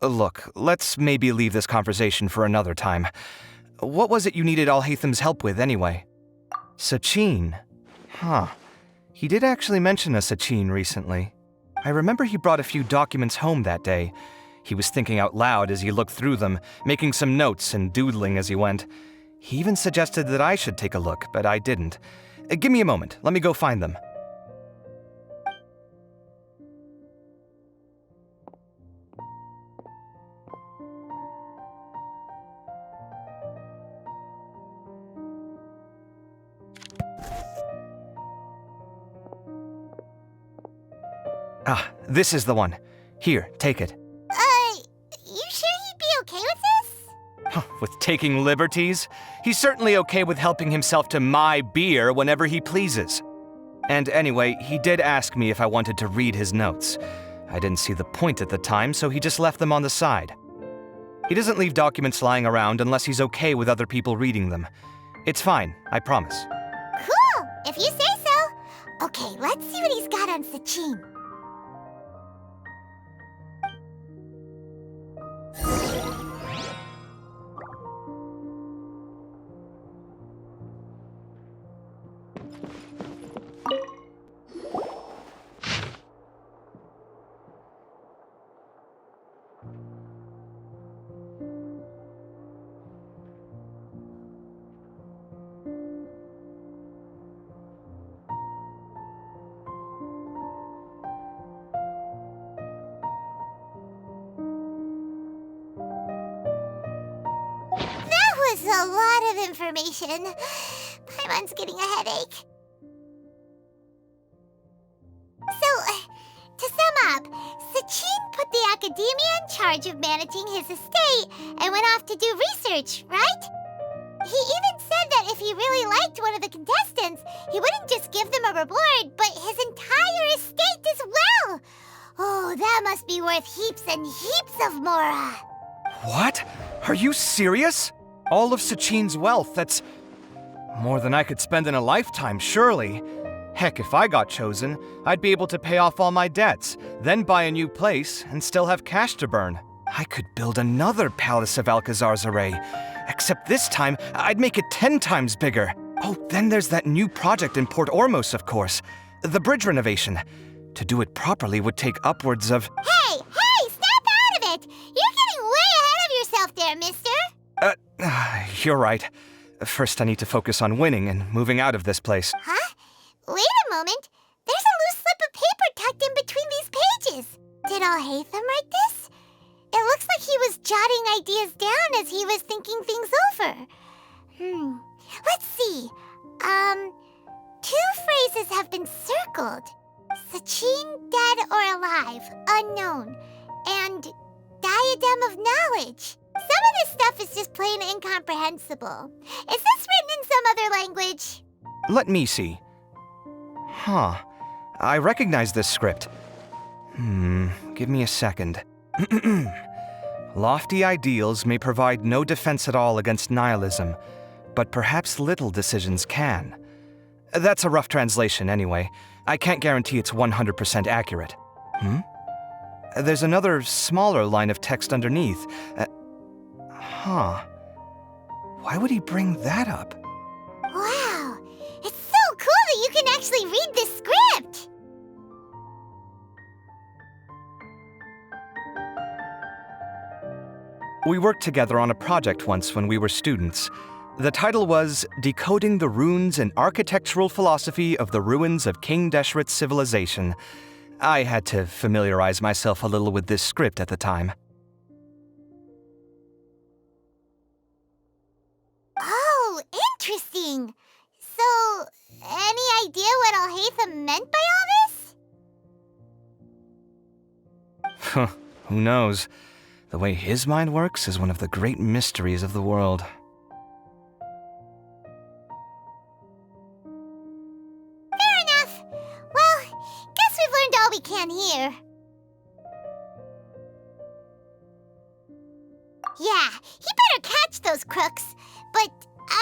Look, let's maybe leave this conversation for another time. What was it you needed Alhaitham's help with, anyway? Sachin. Huh. He did actually mention a Sachin recently. I remember he brought a few documents home that day. He was thinking out loud as he looked through them, making some notes and doodling as he went. He even suggested that I should take a look, but I didn't. Give me a moment. Let me go find them. Ah, this is the one. Here, take it. You sure he'd be okay with this? With taking liberties? He's certainly okay with helping himself to my beer whenever he pleases. And anyway, he did ask me if I wanted to read his notes. I didn't see the point at the time, so he just left them on the side. He doesn't leave documents lying around unless he's okay with other people reading them. It's fine, I promise. Cool, if you say so. Okay, let's see what he's got on Sachin. That was a lot of information. Paimon's getting a headache. So, to sum up, Sachin put the academia in charge of managing his estate and went off to do research, right? He even said that if he really liked one of the contestants, he wouldn't just give them a reward, but his entire estate as well. Oh, that must be worth heaps and heaps of Mora. What? Are you serious? All of Sachin's wealth, that's more than I could spend in a lifetime, surely. Heck, if I got chosen, I'd be able to pay off all my debts, then buy a new place, and still have cash to burn. I could build another Palace of Alcazar's array, except this time, I'd make it 10 times bigger. Oh, then there's that new project in Port Ormos, of course. The bridge renovation. To do it properly would take upwards of... Hey, snap out of it! You're getting way ahead of yourself there, mister! You're right. First, I need to focus on winning and moving out of this place. Huh? Wait a moment. There's a loose slip of paper tucked in between these pages. Did Alhaitham write this? It looks like he was jotting ideas down as he was thinking things over. Let's see. Two phrases have been circled. Sachin, dead or alive, unknown. And diadem of knowledge. Some of this stuff is just plain incomprehensible. Is this written in some other language? Let me see. Huh. I recognize this script. Give me a second. Lofty ideals may provide no defense at all against nihilism, but perhaps little decisions can. That's a rough translation anyway. I can't guarantee it's 100% accurate. There's another smaller line of text underneath. Why would he bring that up? Wow! It's so cool that you can actually read this script! We worked together on a project once when we were students. The title was Decoding the Runes and Architectural Philosophy of the Ruins of King Deshret's Civilization. I had to familiarize myself a little with this script at the time. Oh, interesting. So, any idea what Alhaitham meant by all this? Who knows? The way his mind works is one of the great mysteries of the world. Fair enough. Well, guess we've learned all we can here. Yeah, he better catch those crooks. But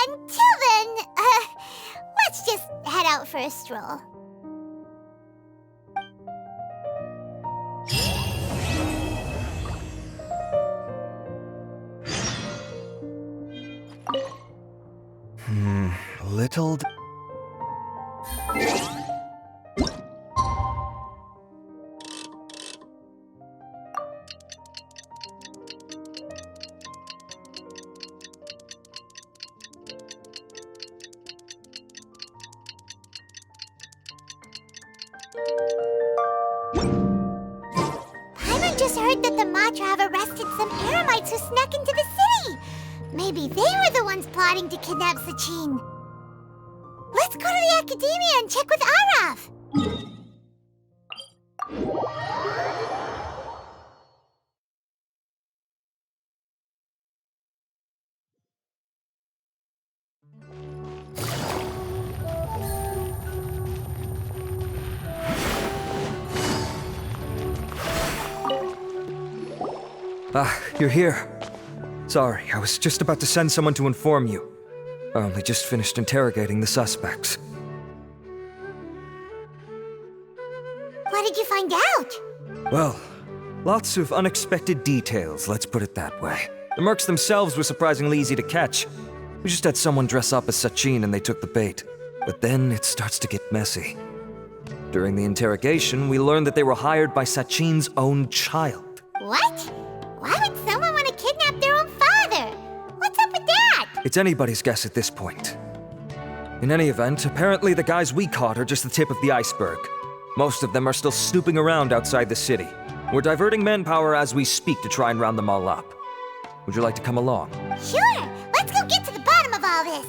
until then, let's just head out for a stroll. Little... Paimon just heard that the Matra have arrested some Eremites who snuck into the city. Maybe they were the ones plotting to kidnap Sachin. Let's go to the Academia and check with Arav. You're here. Sorry, I was just about to send someone to inform you. I only just finished interrogating the suspects. What did you find out? Well, lots of unexpected details, let's put it that way. The mercs themselves were surprisingly easy to catch. We just had someone dress up as Sachin and they took the bait. But then it starts to get messy. During the interrogation, we learned that they were hired by Sachin's own child. What? Why would someone want to kidnap their own father? What's up with that? It's anybody's guess at this point. In any event, apparently the guys we caught are just the tip of the iceberg. Most of them are still snooping around outside the city. We're diverting manpower as we speak to try and round them all up. Would you like to come along? Sure! Let's go get to the bottom of all this!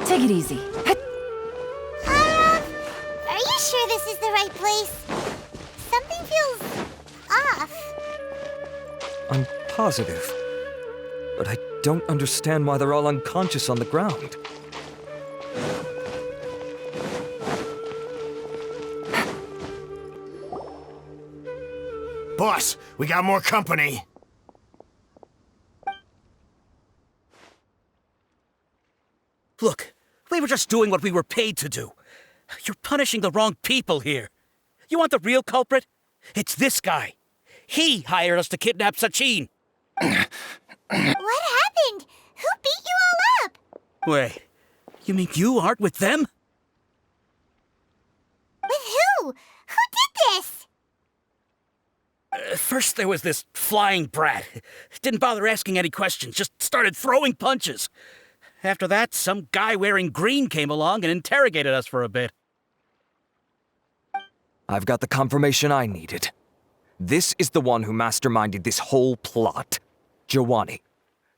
Take it easy. Are you sure this is the right place? Something feels off. I'm positive. But I don't understand why they're all unconscious on the ground. Boss, we got more company. Look, we were just doing what we were paid to do. You're punishing the wrong people here. You want the real culprit? It's this guy. He hired us to kidnap Sachin. What happened? Who beat you all up? Wait, you mean you aren't with them? With who? Who did this? First there was this flying brat. Didn't bother asking any questions, just started throwing punches. After that, some guy wearing green came along and interrogated us for a bit. I've got the confirmation I needed. This is the one who masterminded this whole plot. Jawani,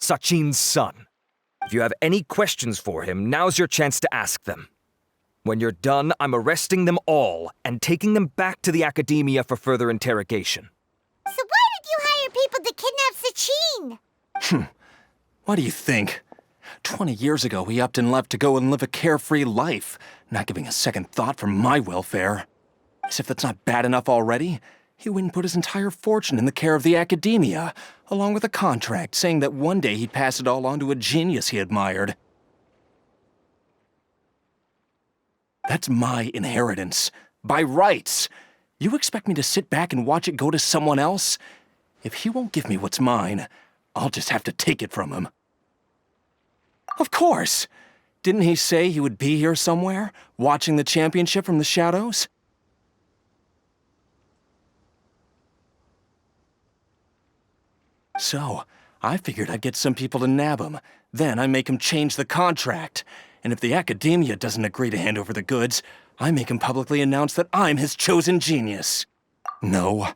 Sachin's son. If you have any questions for him, now's your chance to ask them. When you're done, I'm arresting them all and taking them back to the Academia for further interrogation. So why did you hire people to kidnap Sachin? What do you think? 20 years ago, he upped and left to go and live a carefree life, not giving a second thought for my welfare. As if that's not bad enough already, he went and put his entire fortune in the care of the academia, along with a contract saying that one day he'd pass it all on to a genius he admired. That's my inheritance. By rights. You expect me to sit back and watch it go to someone else? If he won't give me what's mine, I'll just have to take it from him. Of course! Didn't he say he would be here somewhere, watching the championship from the shadows? So, I figured I'd get some people to nab him. Then I make him change the contract. And if the academia doesn't agree to hand over the goods, I make him publicly announce that I'm his chosen genius. No,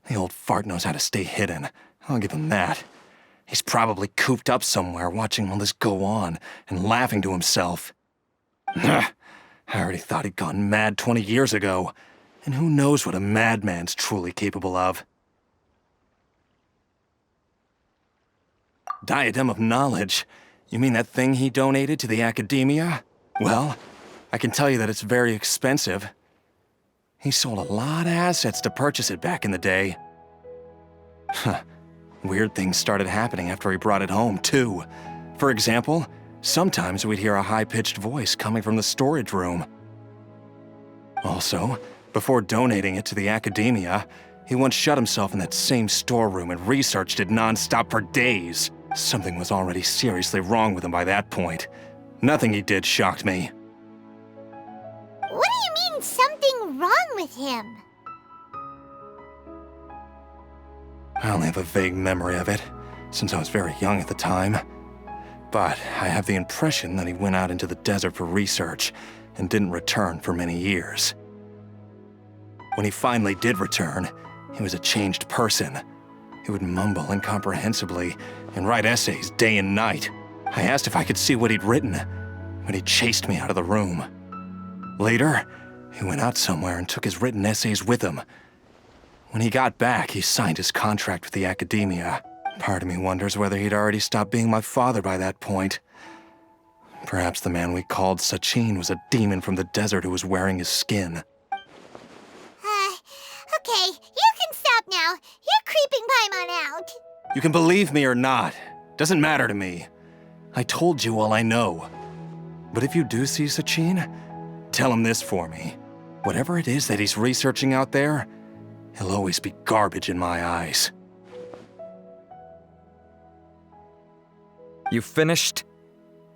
the old fart knows how to stay hidden. I'll give him that. He's probably cooped up somewhere watching all this go on and laughing to himself. I already thought he'd gone mad 20 years ago. And who knows what a madman's truly capable of. Diadem of Knowledge? You mean that thing he donated to the academia? Well, I can tell you that it's very expensive. He sold a lot of assets to purchase it back in the day. Weird things started happening after he brought it home, too. For example, sometimes we'd hear a high-pitched voice coming from the storage room. Also, before donating it to the academia, he once shut himself in that same storeroom and researched it non-stop for days. Something was already seriously wrong with him by that point. Nothing he did shocked me. What do you mean, something wrong with him? I only have a vague memory of it, since I was very young at the time. But I have the impression that he went out into the desert for research and didn't return for many years. When he finally did return, he was a changed person. He would mumble incomprehensibly and write essays day and night. I asked if I could see what he'd written, but he chased me out of the room. Later, he went out somewhere and took his written essays with him. When he got back, he signed his contract with the academia. Part of me wonders whether he'd already stopped being my father by that point. Perhaps the man we called Sachin was a demon from the desert who was wearing his skin. Okay, you can stop now. You're creeping Paimon out. You can believe me or not. Doesn't matter to me. I told you all I know. But if you do see Sachin, tell him this for me. Whatever it is that he's researching out there, he'll always be garbage in my eyes. You finished?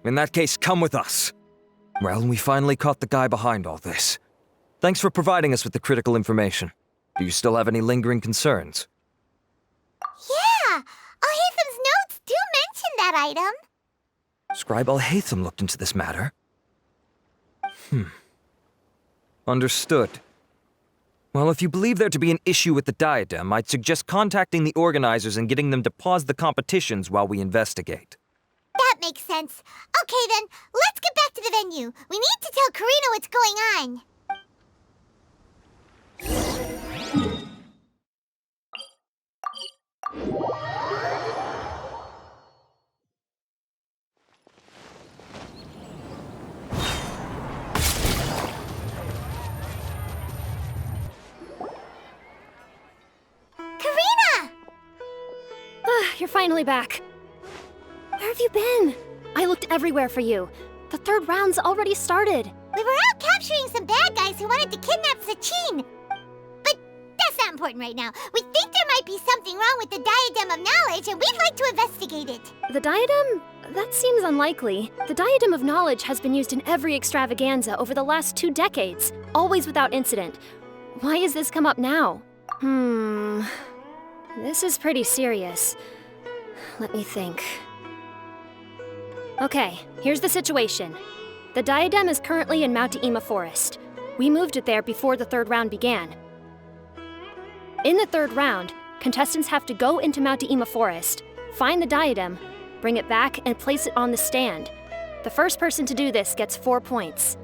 In that case, come with us. Well, we finally caught the guy behind all this. Thanks for providing us with the critical information. Do you still have any lingering concerns? Yeah! Al-Haytham's notes do mention that item. Scribe Al-Haytham looked into this matter. Understood. Well, if you believe there to be an issue with the diadem, I'd suggest contacting the organizers and getting them to pause the competitions while we investigate. That makes sense. Okay then, let's get back to the venue. We need to tell Karina what's going on. Karina! You're finally back. Where have you been? I looked everywhere for you. The third round's already started. We were out capturing some bad guys who wanted to kidnap Sachin. But that's not important right now. We think there might be something wrong with the Diadem of Knowledge, and we'd like to investigate it. The diadem? That seems unlikely. The Diadem of Knowledge has been used in every extravaganza over the last 2 decades, always without incident. Why has this come up now? This is pretty serious. Let me think. Okay, here's the situation. The diadem is currently in Mount Ima Forest. We moved it there before the third round began. In the third round, contestants have to go into Mount Ima Forest, find the diadem, bring it back, and place it on the stand. The first person to do this gets 4 points.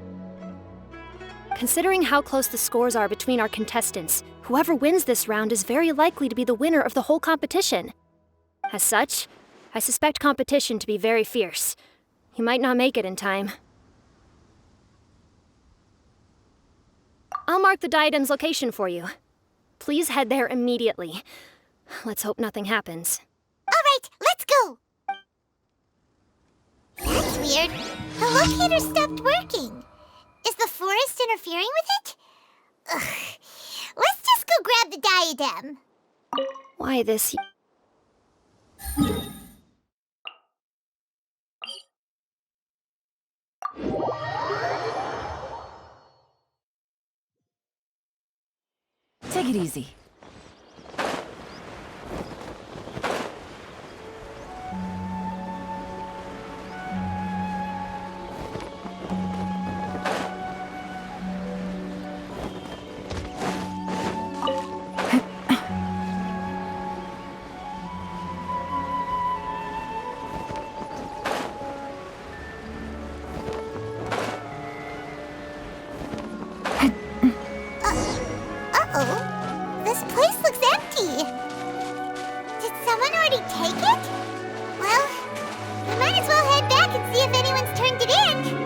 Considering how close the scores are between our contestants, whoever wins this round is very likely to be the winner of the whole competition. As such, I suspect competition to be very fierce. You might not make it in time. I'll mark the diadem's location for you. Please head there immediately. Let's hope nothing happens. All right, let's go! That's weird. The locator stopped working. Is the forest interfering with it? Ugh. Let's just go grab the diadem. Why this... Take it easy. Uh-oh. This place looks empty. Did someone already take it? Well, we might as well head back and see if anyone's turned it in.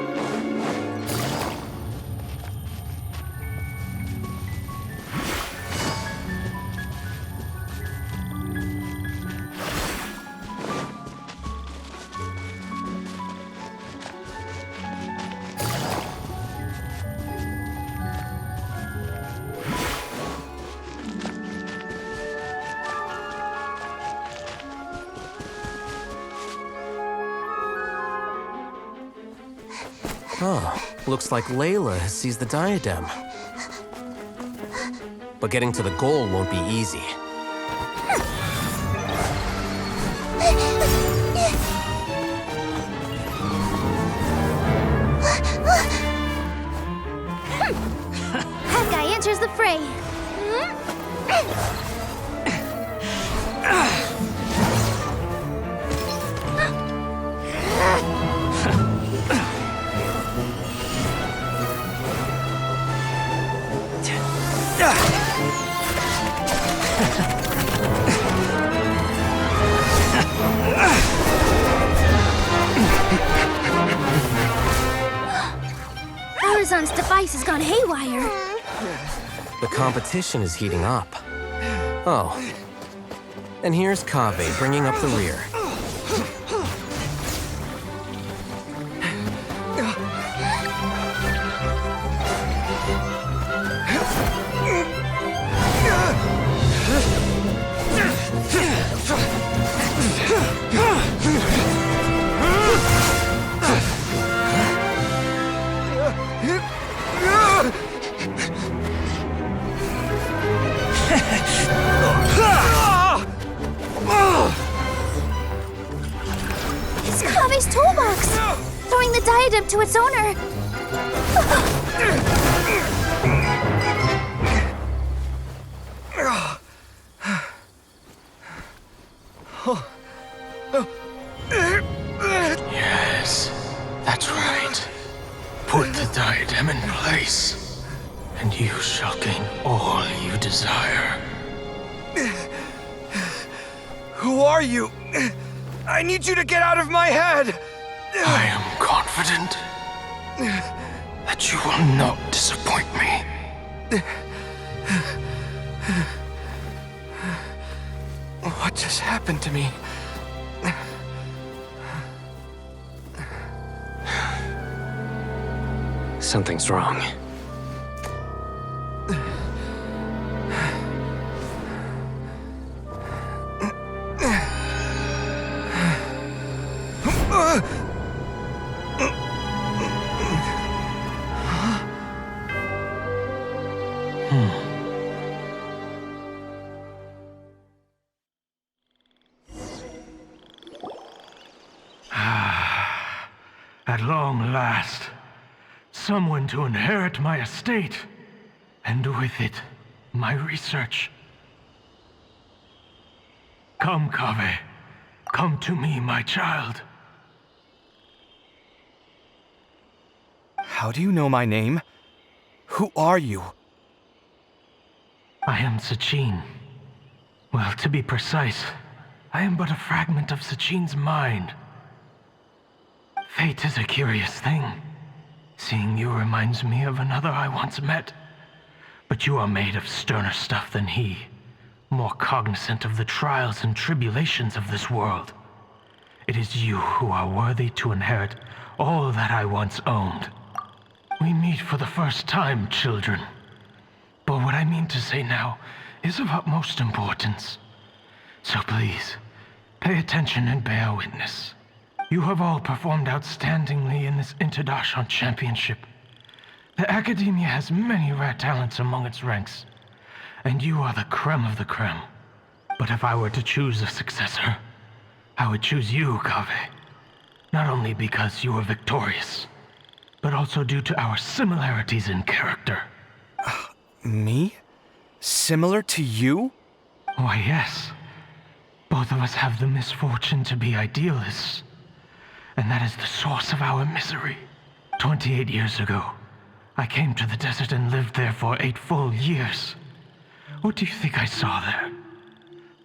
Oh, looks like Layla has seized the diadem. But getting to the goal won't be easy. That guy enters the fray. Arizon's device has gone haywire. The competition is heating up. Oh. And here's Kaveh bringing up the rear. It's Kaveh's toolbox! Throwing the diadem to its owner! Yes, that's right. Put the diadem in place, and you shall gain all you desire. Who are you? I need you to get out of my head! I am confident that you will not disappoint me. What just happened to me? Something's wrong. At long last, someone to inherit my estate, and with it, my research. Come, Kaveh. Come to me, my child. How do you know my name? Who are you? I am Sachin. Well, to be precise, I am but a fragment of Sachin's mind. Fate is a curious thing. Seeing you reminds me of another I once met. But you are made of sterner stuff than he, more cognizant of the trials and tribulations of this world. It is you who are worthy to inherit all that I once owned. We meet for the first time, children. But what I mean to say now is of utmost importance. So please, pay attention and bear witness. You have all performed outstandingly in this Interdarshan Championship. The Academia has many rare talents among its ranks, and you are the creme of the creme. But if I were to choose a successor, I would choose you, Kaveh. Not only because you were victorious, but also due to our similarities in character. Me? Similar to you? Why, yes. Both of us have the misfortune to be idealists, and that is the source of our misery. 28 years ago, I came to the desert and lived there for 8 full years. What do you think I saw there?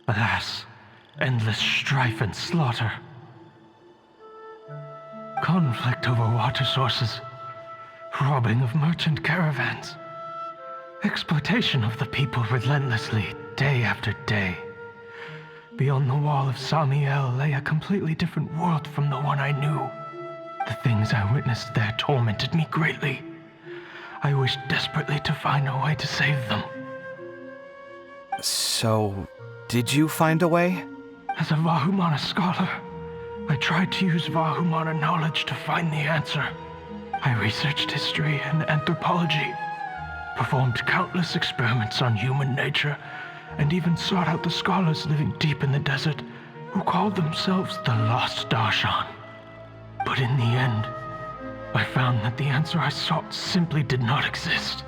Alas, endless strife and slaughter. Conflict over water sources, robbing of merchant caravans, exploitation of the people relentlessly, day after day. Beyond the wall of Samiel lay a completely different world from the one I knew. The things I witnessed there tormented me greatly. I wished desperately to find a way to save them. So, did you find a way? As a Vahumana scholar, I tried to use Vahumana knowledge to find the answer. I researched history and anthropology, performed countless experiments on human nature, and even sought out the scholars living deep in the desert who called themselves the Lost Darshan. But in the end, I found that the answer I sought simply did not exist.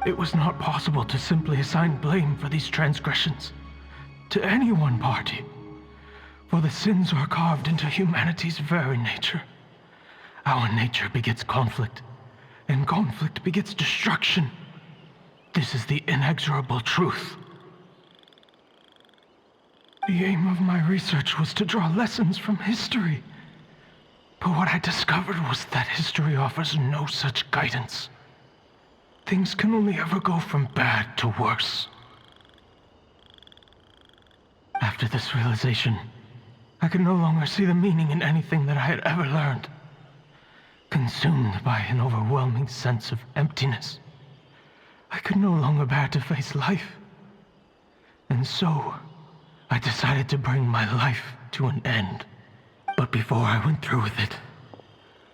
It was not possible to simply assign blame for these transgressions to any one party, for the sins are carved into humanity's very nature. Our nature begets conflict, and conflict begets destruction. This is the inexorable truth. The aim of my research was to draw lessons from history. But what I discovered was that history offers no such guidance. Things can only ever go from bad to worse. After this realization, I could no longer see the meaning in anything that I had ever learned. Consumed by an overwhelming sense of emptiness, I could no longer bear to face life. And so, I decided to bring my life to an end. But before I went through with it,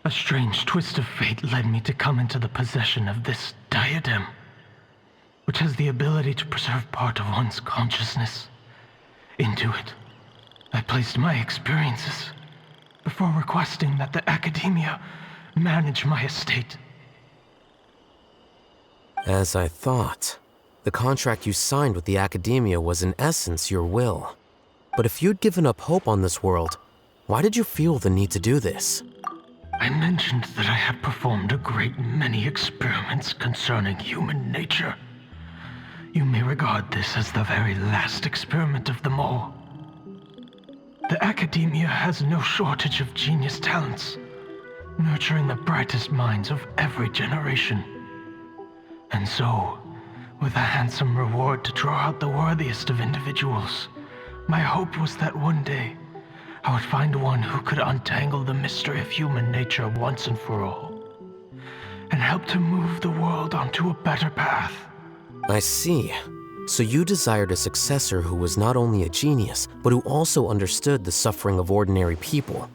a strange twist of fate led me to come into the possession of this diadem, which has the ability to preserve part of one's consciousness. Into it, I placed my experiences before requesting that the Academia manage my estate. As I thought, the contract you signed with the Academia was in essence your will. But if you'd given up hope on this world, why did you feel the need to do this? I mentioned that I had performed a great many experiments concerning human nature. You may regard this as the very last experiment of them all. The Academia has no shortage of genius talents, nurturing the brightest minds of every generation. And so, with a handsome reward to draw out the worthiest of individuals, my hope was that one day, I would find one who could untangle the mystery of human nature once and for all, and help to move the world onto a better path. I see. So you desired a successor who was not only a genius, but who also understood the suffering of ordinary people.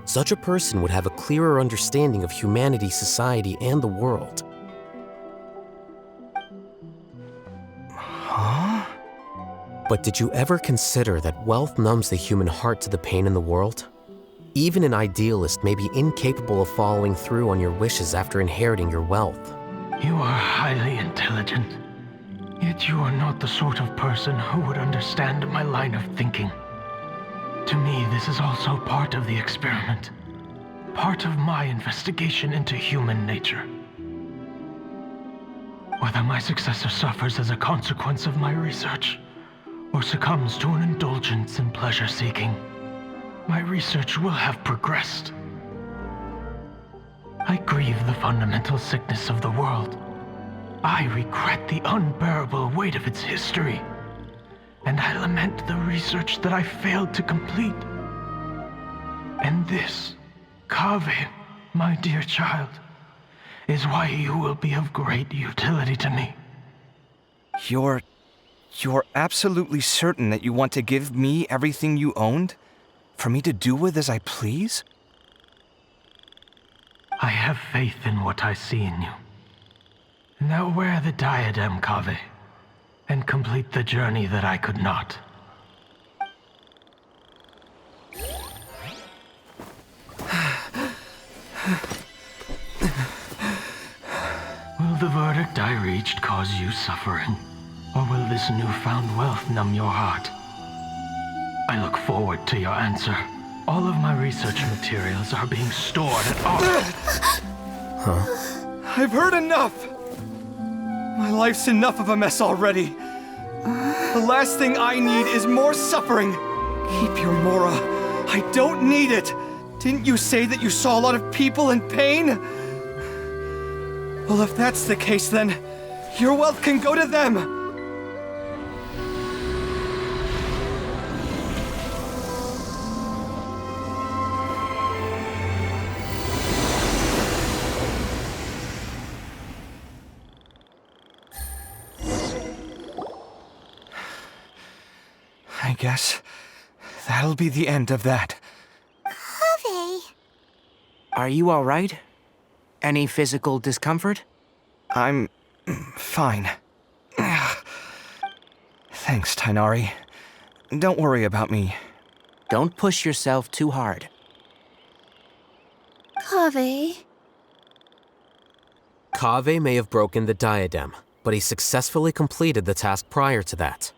Such a person would have a clearer understanding of humanity, society, and the world. Huh? But did you ever consider that wealth numbs the human heart to the pain in the world? Even an idealist may be incapable of following through on your wishes after inheriting your wealth. You are highly intelligent, yet you are not the sort of person who would understand my line of thinking. To me, this is also part of the experiment, part of my investigation into human nature. Whether my successor suffers as a consequence of my research, or succumbs to an indulgence in pleasure-seeking, my research will have progressed. I grieve the fundamental sickness of the world. I regret the unbearable weight of its history. And I lament the research that I failed to complete. And this, Kaveh, my dear child, is why you will be of great utility to me. You're absolutely certain that you want to give me everything you owned? For me to do with as I please? I have faith in what I see in you. Now wear the diadem, Kaveh, and complete the journey that I could not. Will the verdict I reached cause you suffering? Or will this newfound wealth numb your heart? I look forward to your answer. All of my research materials are being stored at I've heard enough! My life's enough of a mess already. The last thing I need is more suffering. Keep your Mora. I don't need it. Didn't you say that you saw a lot of people in pain? Well, if that's the case, then your wealth can go to them. I guess that'll be the end of that. Kaveh. Are you all right? Any physical discomfort? I'm fine. Thanks, Tainari. Don't worry about me. Don't push yourself too hard. Kaveh. Kaveh may have broken the diadem, but he successfully completed the task prior to that.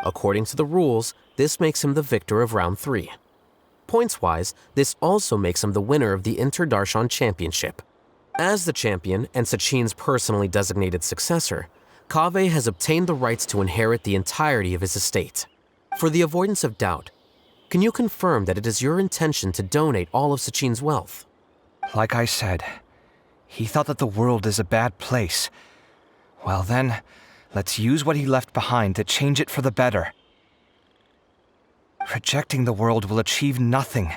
According to the rules, this makes him the victor of round 3. Points-wise, this also makes him the winner of the Interdarshan Championship. As the champion and Sachin's personally designated successor, Kaveh has obtained the rights to inherit the entirety of his estate. For the avoidance of doubt, can you confirm that it is your intention to donate all of Sachin's wealth? Like I said, he thought that the world is a bad place. Well then, let's use what he left behind to change it for the better. Rejecting the world will achieve nothing.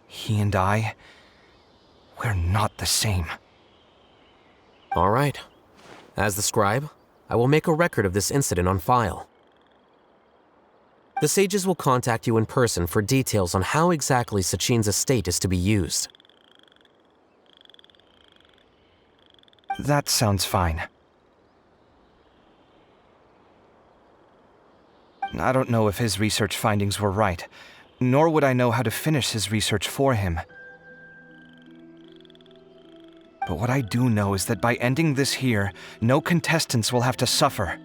He and I, we're not the same. All right. As the scribe, I will make a record of this incident on file. The sages will contact you in person for details on how exactly Sachin's estate is to be used. That sounds fine. I don't know if his research findings were right, nor would I know how to finish his research for him. But what I do know is that by ending this here, no contestants will have to suffer.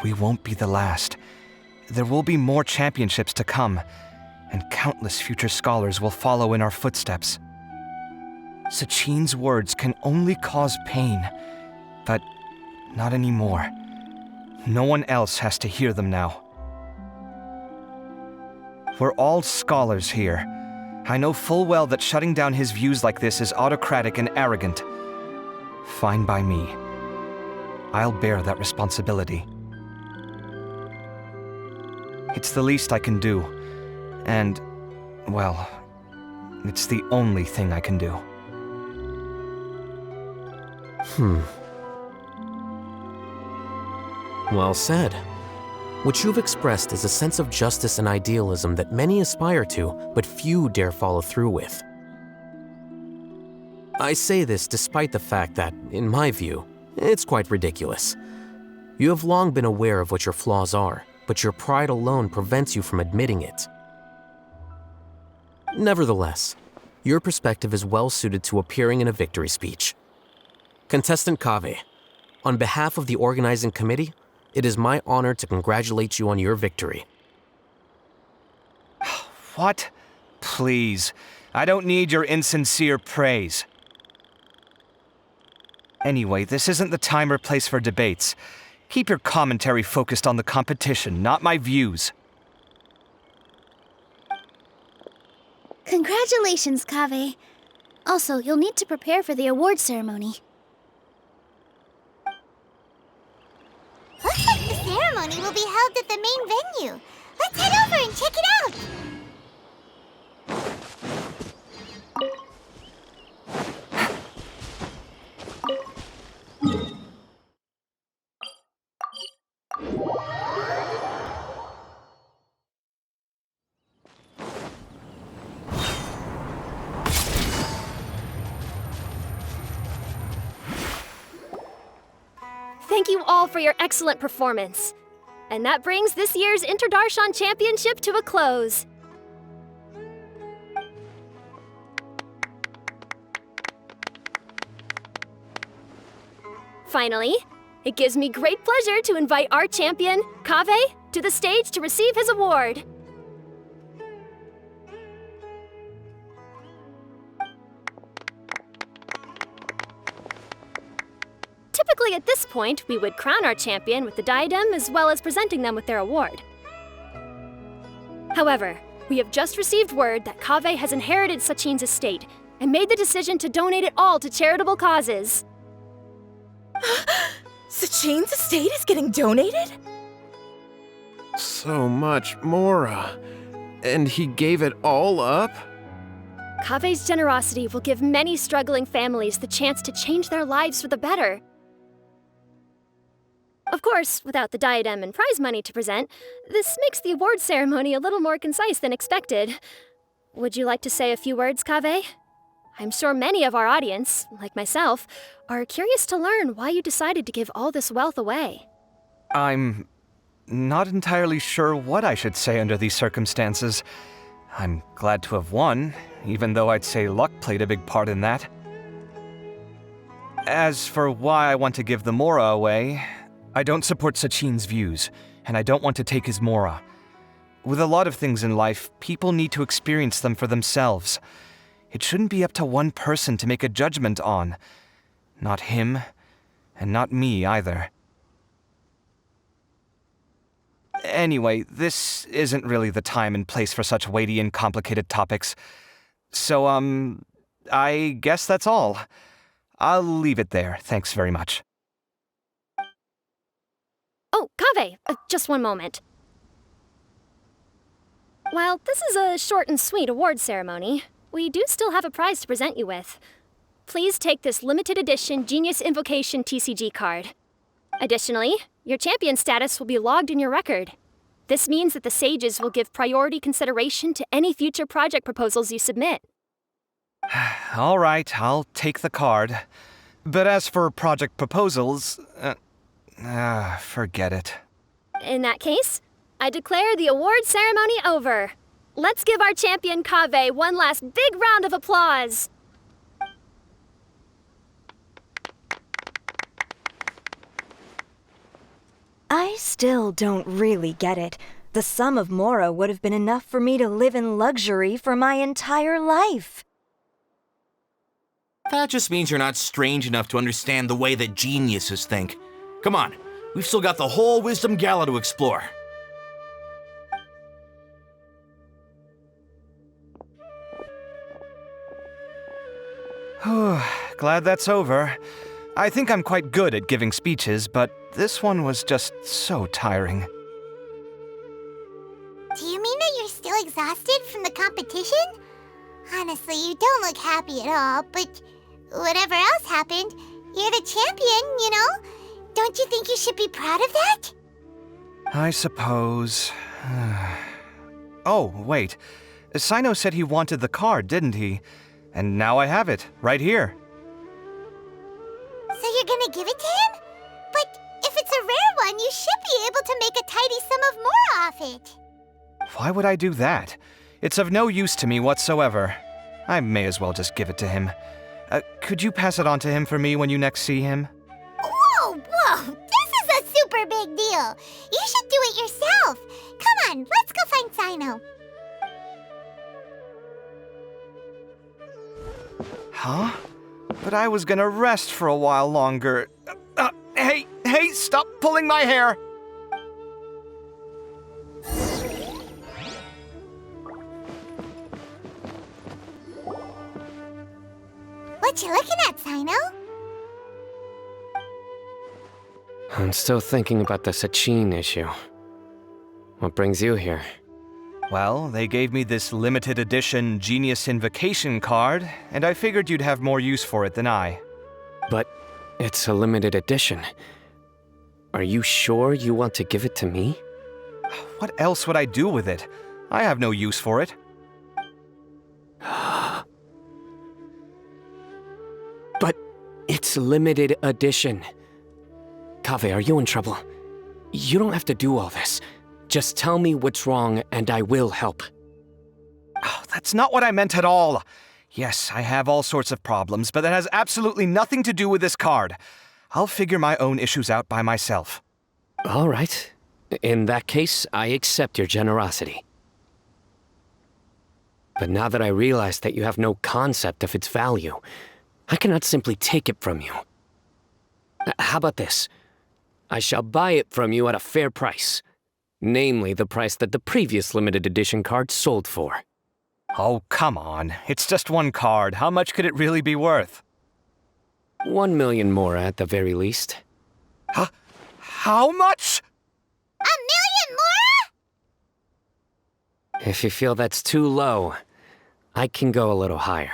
We won't be the last. There will be more championships to come, and countless future scholars will follow in our footsteps. Sachin's words can only cause pain, but not anymore. No one else has to hear them now. We're all scholars here. I know full well that shutting down his views like this is autocratic and arrogant. Fine by me. I'll bear that responsibility. It's the least I can do. And, well, it's the only thing I can do. Well said. What you've expressed is a sense of justice and idealism that many aspire to, but few dare follow through with. I say this despite the fact that, in my view, it's quite ridiculous. You have long been aware of what your flaws are, but your pride alone prevents you from admitting it. Nevertheless, your perspective is well suited to appearing in a victory speech. Contestant Kaveh, on behalf of the organizing committee, it is my honor to congratulate you on your victory. What? Please. I don't need your insincere praise. Anyway, this isn't the time or place for debates. Keep your commentary focused on the competition, not my views. Congratulations, Kaveh. Also, you'll need to prepare for the award ceremony. Looks like the ceremony will be held at the main venue. Let's head over and check it out. Thank you all for your excellent performance. And that brings this year's Interdarshan Championship to a close. Finally, it gives me great pleasure to invite our champion, Kaveh, to the stage to receive his award. Typically at this point, we would crown our champion with the diadem as well as presenting them with their award. However, we have just received word that Kaveh has inherited Sachin's estate and made the decision to donate it all to charitable causes. Sachin's estate is getting donated? So much Mora. And he gave it all up? Kaveh's generosity will give many struggling families the chance to change their lives for the better. Of course, without the diadem and prize money to present, this makes the award ceremony a little more concise than expected. Would you like to say a few words, Kaveh? I'm sure many of our audience, like myself, are curious to learn why you decided to give all this wealth away. I'm not entirely sure what I should say under these circumstances. I'm glad to have won, even though I'd say luck played a big part in that. As for why I want to give the Mora away, I don't support Sachin's views, and I don't want to take his Mora. With a lot of things in life, people need to experience them for themselves. It shouldn't be up to one person to make a judgment on. Not him, and not me either. Anyway, this isn't really the time and place for such weighty and complicated topics. So, I guess that's all. I'll leave it there, thanks very much. Oh, Kaveh, just one moment. While this is a short and sweet award ceremony, we do still have a prize to present you with. Please take this limited edition Genius Invocation TCG card. Additionally, your champion status will be logged in your record. This means that the sages will give priority consideration to any future project proposals you submit. All right, I'll take the card. But as for project proposals, forget it. In that case, I declare the award ceremony over. Let's give our champion Kaveh one last big round of applause. I still don't really get it. The sum of Mora would have been enough for me to live in luxury for my entire life. That just means you're not strange enough to understand the way that geniuses think. Come on, we've still got the whole Wisdom Gala to explore. Glad that's over. I think I'm quite good at giving speeches, but this one was just so tiring. Do you mean that you're still exhausted from the competition? Honestly, you don't look happy at all, but whatever else happened, you're the champion, you know? Don't you think you should be proud of that? I suppose. Oh, wait. Sino said he wanted the card, didn't he? And now I have it, right here. So you're gonna give it to him? But if it's a rare one, you should be able to make a tidy sum of more off it. Why would I do that? It's of no use to me whatsoever. I may as well just give it to him. Could you pass it on to him for me when you next see him? Whoa, whoa! This is a super big deal! You should do it yourself! Come on, let's go find Sino. Huh? But I was gonna rest for a while longer. Hey, stop pulling my hair! What you looking at, Sino? I'm still thinking about the Sachin issue. What brings you here? Well, they gave me this limited edition Genius Invocation card, and I figured you'd have more use for it than I. But it's a limited edition. Are you sure you want to give it to me? What else would I do with it? I have no use for it. But it's limited edition. Kaveh, are you in trouble? You don't have to do all this. Just tell me what's wrong and I will help. Oh, that's not what I meant at all. Yes, I have all sorts of problems, but that has absolutely nothing to do with this card. I'll figure my own issues out by myself. All right. In that case, I accept your generosity. But now that I realize that you have no concept of its value, I cannot simply take it from you. How about this? I shall buy it from you at a fair price. Namely, the price that the previous limited edition card sold for. Oh, come on. It's just one card. How much could it really be worth? 1 million more at the very least. How much? 1 million more? If you feel that's too low, I can go a little higher.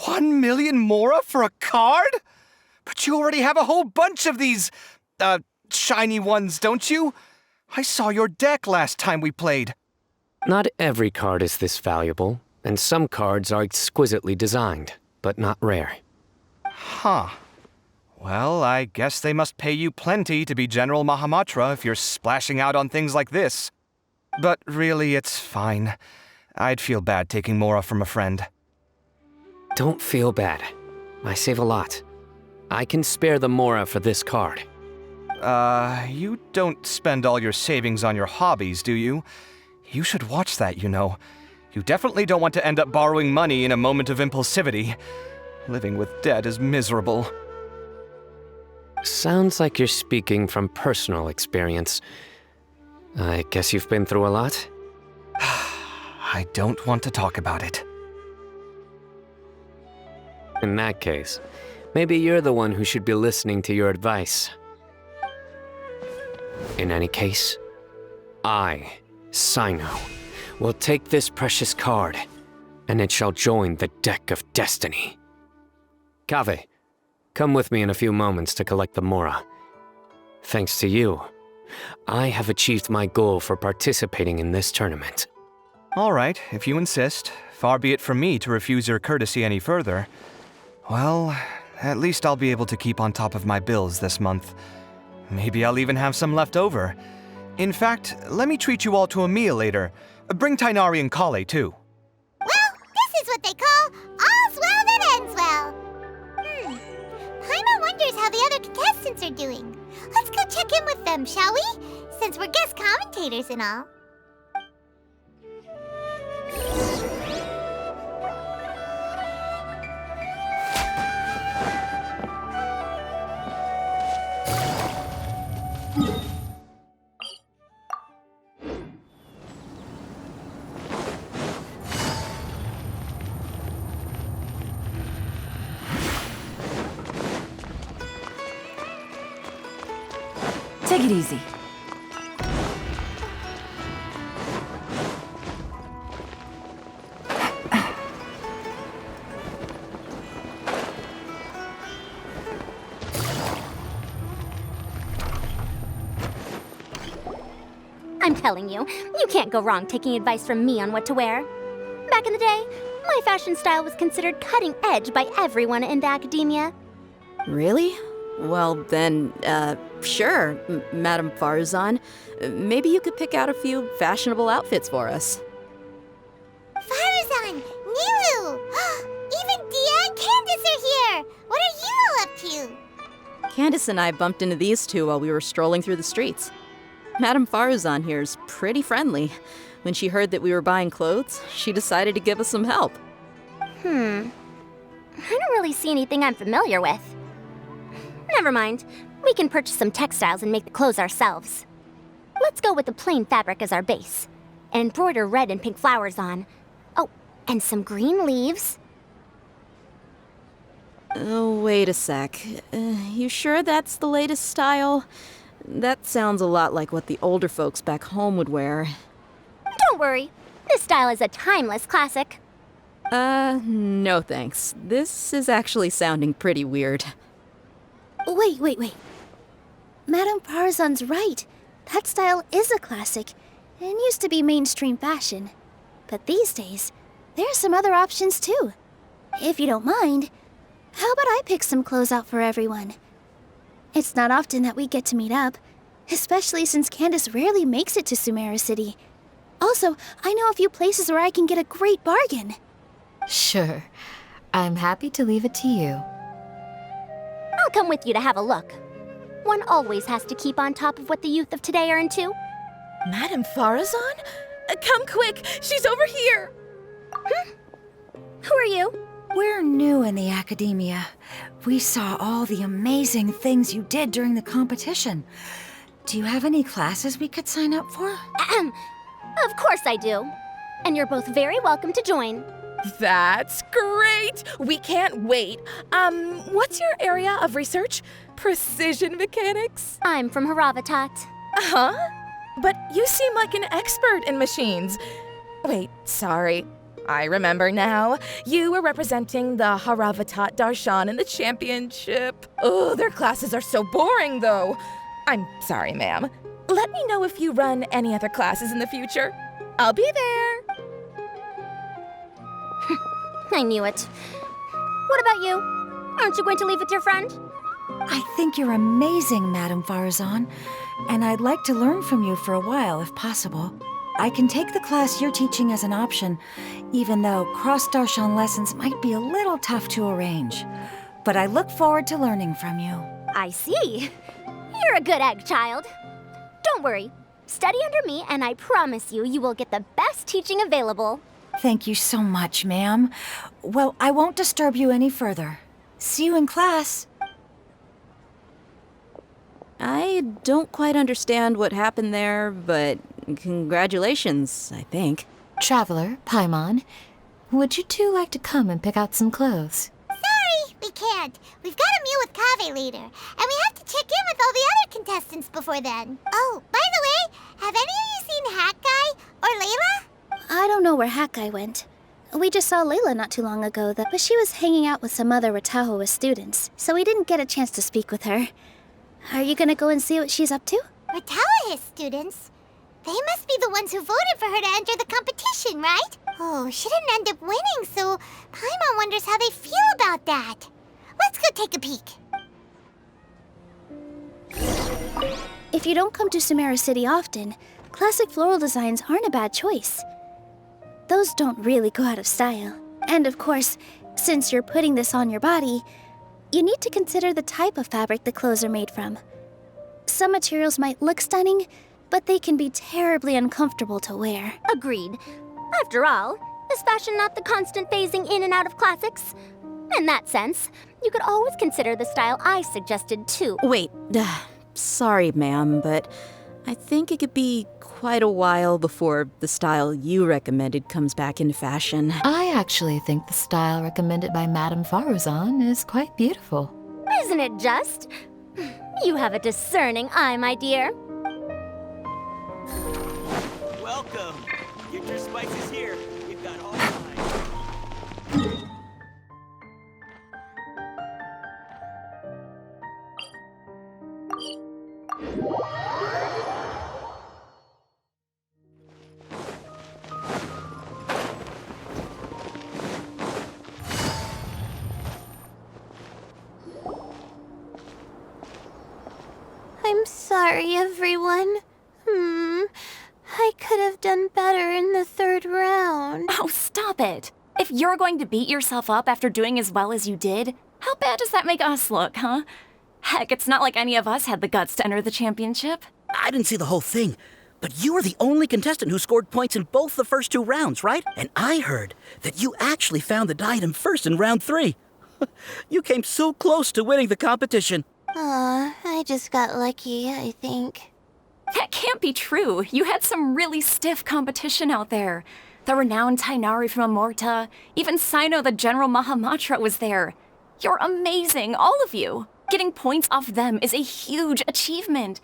1 million mora for a card? But you already have a whole bunch of these, shiny ones, don't you? I saw your deck last time we played. Not every card is this valuable, and some cards are exquisitely designed, but not rare. Huh. Well, I guess they must pay you plenty to be General Mahamatra if you're splashing out on things like this. But really, it's fine. I'd feel bad taking mora from a friend. Don't feel bad. I save a lot. I can spare the mora for this card. You don't spend all your savings on your hobbies, do you? You should watch that, you know. You definitely don't want to end up borrowing money in a moment of impulsivity. Living with debt is miserable. Sounds like you're speaking from personal experience. I guess you've been through a lot? I don't want to talk about it. In that case, maybe you're the one who should be listening to your advice. In any case, I, Sino, will take this precious card, and it shall join the deck of destiny. Kaveh, come with me in a few moments to collect the mora. Thanks to you, I have achieved my goal for participating in this tournament. All right, if you insist. Far be it from me to refuse your courtesy any further. Well, at least I'll be able to keep on top of my bills this month. Maybe I'll even have some left over. In fact, let me treat you all to a meal later. Bring Tainari and Kale, too. Well, this is what they call all's well that ends well. Paimon wonders how the other contestants are doing. Let's go check in with them, shall we? Since we're guest commentators and all. Take it easy. I'm telling you, you can't go wrong taking advice from me on what to wear. Back in the day, my fashion style was considered cutting edge by everyone in the academia. Really? Well, then, sure, Madame Farzan. Maybe you could pick out a few fashionable outfits for us. Farzan! Nilu! Even Dia and Candace are here! What are you all up to? Candace and I bumped into these two while we were strolling through the streets. Madame Farzan here's pretty friendly. When she heard that we were buying clothes, she decided to give us some help. I don't really see anything I'm familiar with. Never mind. We can purchase some textiles and make the clothes ourselves. Let's go with the plain fabric as our base. And embroider red and pink flowers on. Oh, and some green leaves. Wait a sec. You sure that's the latest style? That sounds a lot like what the older folks back home would wear. Don't worry. This style is a timeless classic. No thanks. This is actually sounding pretty weird. Wait. Madame Parzan's right. That style is a classic and used to be mainstream fashion. But these days, there are some other options too. If you don't mind, how about I pick some clothes out for everyone? It's not often that we get to meet up, especially since Candace rarely makes it to Sumeru City. Also, I know a few places where I can get a great bargain. Sure. I'm happy to leave it to you. I'll come with you to have a look. One always has to keep on top of what the youth of today are into. Madame Farazan? Come quick! She's over here! Who are you? We're new in the academia. We saw all the amazing things you did during the competition. Do you have any classes we could sign up for? Of course I do. And you're both very welcome to join. That's great! We can't wait. What's your area of research? Precision mechanics? I'm from Haravatat. Huh? But you seem like an expert in machines. Wait, sorry. I remember now. You were representing the Haravatat Darshan in the championship. Oh, their classes are so boring, though. I'm sorry, ma'am. Let me know if you run any other classes in the future. I'll be there. I knew it. What about you? Aren't you going to leave with your friend? I think you're amazing, Madame Farazan, and I'd like to learn from you for a while, if possible. I can take the class you're teaching as an option, even though cross-Darshan lessons might be a little tough to arrange. But I look forward to learning from you. I see. You're a good egg, child. Don't worry. Study under me, and I promise you, you will get the best teaching available. Thank you so much, ma'am. Well, I won't disturb you any further. See you in class. I don't quite understand what happened there, but congratulations, I think. Traveler, Paimon, would you two like to come and pick out some clothes? Sorry, we can't. We've got a meal with Kaveh later, and we have to check in with all the other contestants before then. Oh, by the way, have any of you seen Hat Guy or Layla? I don't know where Hat Guy went. We just saw Layla not too long ago, but she was hanging out with some other Ratahoa students, so we didn't get a chance to speak with her. Are you gonna go and see what she's up to? Ratahoa students? They must be the ones who voted for her to enter the competition, right? Oh, she didn't end up winning, so Paimon wonders how they feel about that. Let's go take a peek. If you don't come to Sumeru City often, classic floral designs aren't a bad choice. Those don't really go out of style. And of course, since you're putting this on your body, you need to consider the type of fabric the clothes are made from. Some materials might look stunning, but they can be terribly uncomfortable to wear. Agreed. After all, is fashion not the constant phasing in and out of classics? In that sense, you could always consider the style I suggested too. Wait, sorry, ma'am, but I think it could be quite a while before the style you recommended comes back into fashion. I actually think the style recommended by Madame Farazan is quite beautiful. Isn't it just? You have a discerning eye, my dear. Welcome. Get your spices here. We've got all kinds. I'm sorry, everyone. I could have done better in the third round. Oh, stop it. If you're going to beat yourself up after doing as well as you did, how bad does that make us look, huh? Heck, it's not like any of us had the guts to enter the championship. I didn't see the whole thing, but you were the only contestant who scored points in both the first 2 rounds, right? And I heard that you actually found the diadem first in round 3. You came so close to winning the competition. Aw, I just got lucky, I think. That can't be true. You had some really stiff competition out there. The renowned Tainari from Amorta, even Sino the General Mahamatra was there. You're amazing, all of you. Getting points off them is a huge achievement.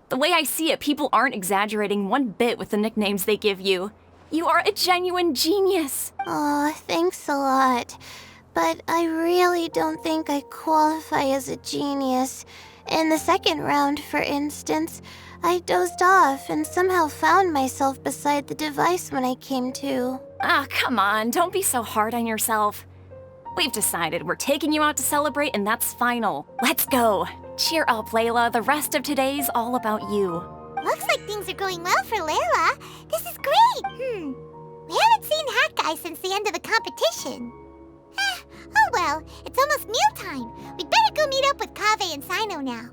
The way I see it, people aren't exaggerating one bit with the nicknames they give you. You are a genuine genius. Aw, thanks a lot. But I really don't think I qualify as a genius. In the second round, for instance, I dozed off and somehow found myself beside the device when I came to. Ah, come on, don't be so hard on yourself. We've decided we're taking you out to celebrate, and that's final. Let's go. Cheer up, Layla. The rest of today's all about you. Looks like things are going well for Layla. This is great. We haven't seen Hat Guy since the end of the competition. Oh well, it's almost mealtime. We'd better go meet up with Kaveh and Sino now.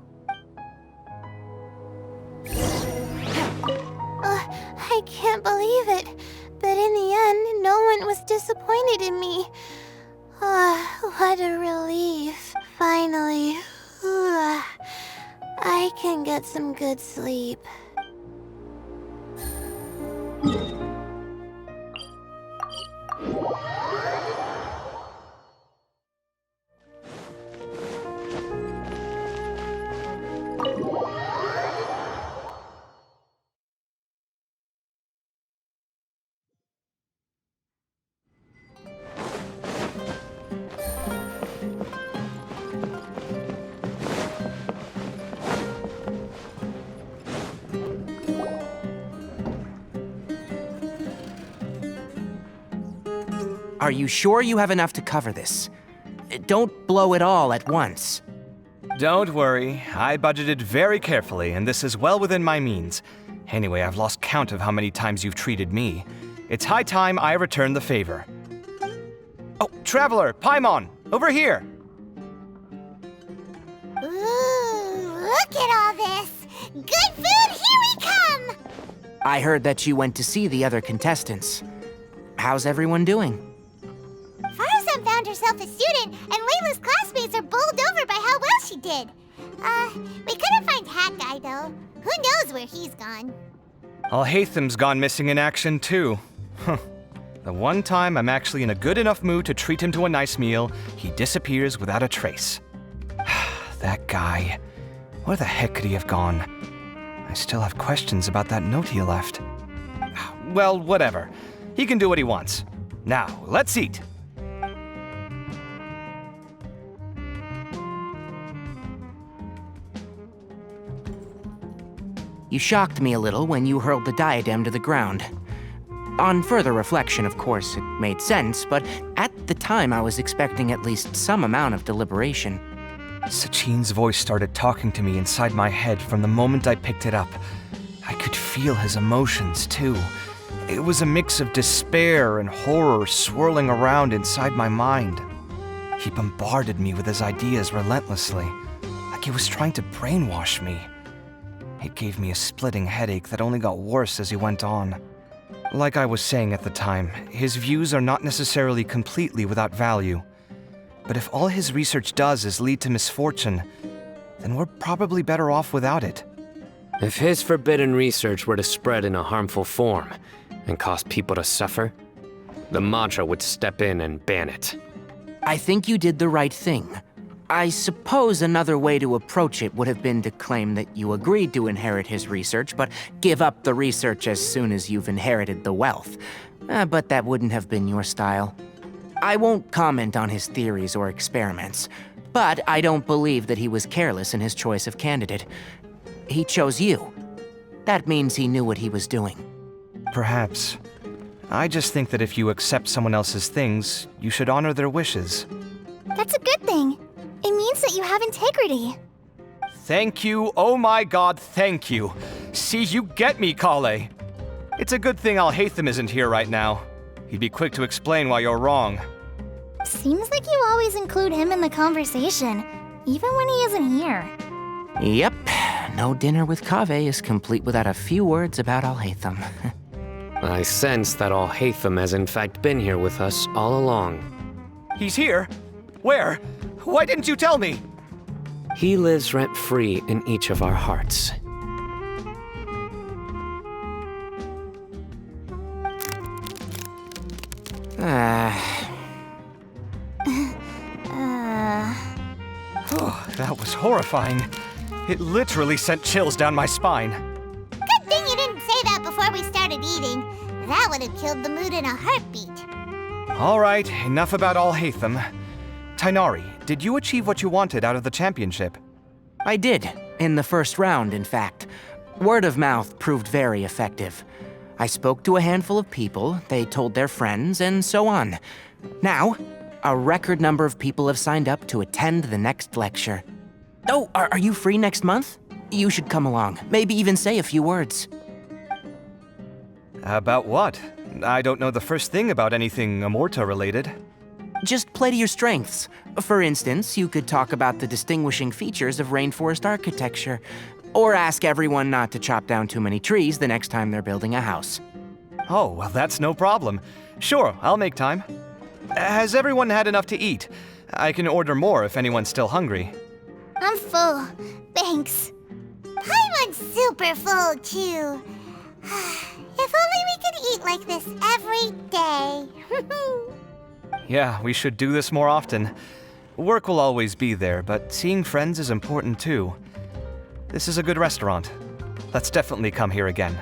I can't believe it. But in the end, no one was disappointed in me. What a relief. Finally. I can get some good sleep. Are you sure you have enough to cover this? Don't blow it all at once. Don't worry, I budgeted very carefully, and this is well within my means. Anyway, I've lost count of how many times you've treated me. It's high time I return the favor. Oh, Traveler, Paimon, over here! Ooh, look at all this! Good food, here we come! I heard that you went to see the other contestants. How's everyone doing? Farazan found herself a student, and Layla's classmates are bowled over by how well she did. We couldn't find Hat Guy, though. Who knows where he's gone? Al-Haytham's gone missing in action, too. The one time I'm actually in a good enough mood to treat him to a nice meal, he disappears without a trace. That guy. Where the heck could he have gone? I still have questions about that note he left. Well, whatever. He can do what he wants. Now, let's eat. You shocked me a little when you hurled the diadem to the ground. On further reflection, of course, it made sense, but at the time I was expecting at least some amount of deliberation. Sachin's voice started talking to me inside my head from the moment I picked it up. I could feel his emotions, too. It was a mix of despair and horror swirling around inside my mind. He bombarded me with his ideas relentlessly, like he was trying to brainwash me. It gave me a splitting headache that only got worse as he went on. Like I was saying at the time, his views are not necessarily completely without value. But if all his research does is lead to misfortune, then we're probably better off without it. If his forbidden research were to spread in a harmful form and cause people to suffer, the Mantra would step in and ban it. I think you did the right thing. I suppose another way to approach it would have been to claim that you agreed to inherit his research, but give up the research as soon as you've inherited the wealth. But that wouldn't have been your style. I won't comment on his theories or experiments, but I don't believe that he was careless in his choice of candidate. He chose you. That means he knew what he was doing. Perhaps. I just think that if you accept someone else's things, you should honor their wishes. That's a good thing. It means that you have integrity. Thank you, oh my god, thank you. See, you get me, Kale. It's a good thing Al-Haytham isn't here right now. He'd be quick to explain why you're wrong. Seems like you always include him in the conversation, even when he isn't here. Yep, no dinner with Kaveh is complete without a few words about Al-Haytham. I sense that Al-Haytham has in fact been here with us all along. He's here? Where? Why didn't you tell me? He lives rent-free in each of our hearts. That was horrifying. It literally sent chills down my spine. Good thing you didn't say that before we started eating. That would have killed the mood in a heartbeat. All right, enough about Al-Haytham. Tainari, did you achieve what you wanted out of the championship? I did, in the first round, in fact. Word of mouth proved very effective. I spoke to a handful of people, they told their friends, and so on. Now, a record number of people have signed up to attend the next lecture. Oh, are you free next month? You should come along, maybe even say a few words. About what? I don't know the first thing about anything Amorta-related. Just play to your strengths. For instance, you could talk about the distinguishing features of rainforest architecture, or ask everyone not to chop down too many trees the next time they're building a house. Oh, well, that's no problem. Sure, I'll make time. Has everyone had enough to eat? I can order more if anyone's still hungry. I'm full. Thanks. Paimon's super full, too. If only we could eat like this every day. Yeah, we should do this more often. Work will always be there, but seeing friends is important too. This is a good restaurant. Let's definitely come here again.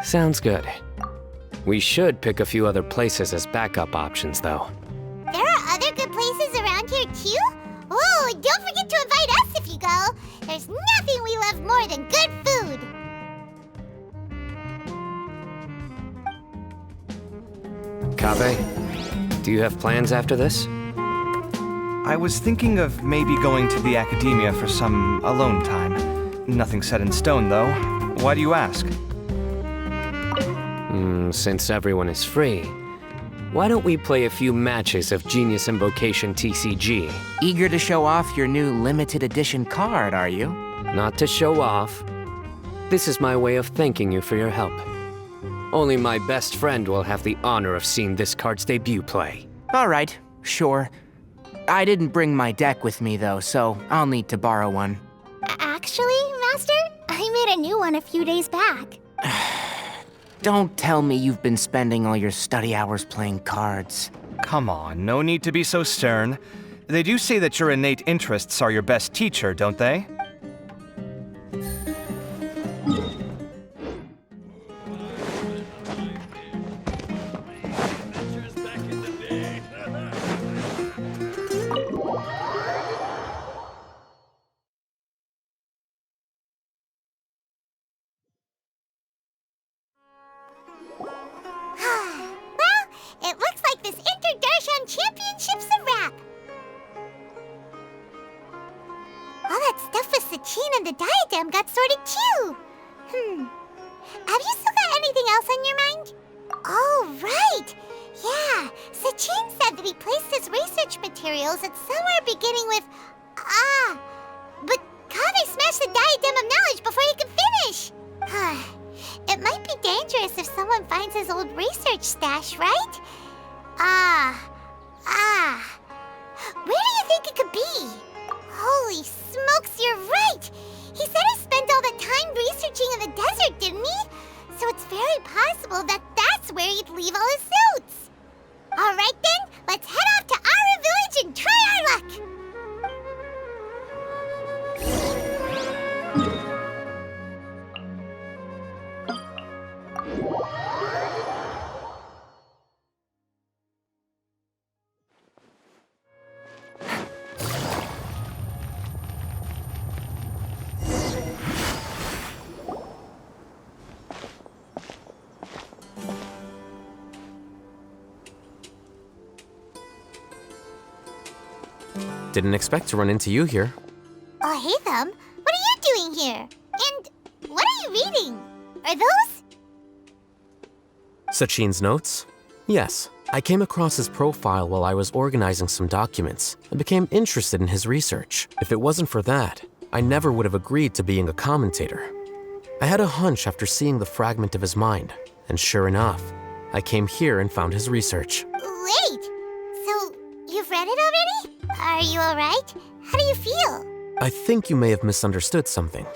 Sounds good. We should pick a few other places as backup options, though. There are other good places around here, too? Oh, and don't forget to invite us if you go. There's nothing we love more than good food. Kaveh, do you have plans after this? I was thinking of maybe going to the academia for some alone time. Nothing set in stone, though. Why do you ask? Since everyone is free, why don't we play a few matches of Genius Invocation TCG? Eager to show off your new limited edition card, are you? Not to show off. This is my way of thanking you for your help. Only my best friend will have the honor of seeing this card's debut play. All right, sure. I didn't bring my deck with me, though, so I'll need to borrow one. Actually, Master, I made a new one a few days back. Don't tell me you've been spending all your study hours playing cards. Come on, no need to be so stern. They do say that your innate interests are your best teacher, don't they? It looks like this Inter-Darshan Championship's a wrap. All that stuff with Sachin and the diadem got sorted too. Have you still got anything else on your mind? Oh, right. Yeah, Sachin said that he placed his research materials at somewhere beginning with but Kaveh smashed the diadem of knowledge before he could finish. It might be dangerous if someone finds his old research stash, right? Where do you think it could be? Holy smokes, you're right! He said he spent all that time researching in the desert, didn't he? So it's very possible that that's where he'd leave all his notes. All right then, let's head off to Ara Village and try our luck! Didn't expect to run into you here. Oh, hey, Thumb. What are you doing here? And what are you reading? Are those? Sachin's notes? Yes. I came across his profile while I was organizing some documents and became interested in his research. If it wasn't for that, I never would have agreed to being a commentator. I had a hunch after seeing the fragment of his mind, and sure enough, I came here and found his research. Wait! So, you've read it already? Are you alright? How do you feel? I think you may have misunderstood something.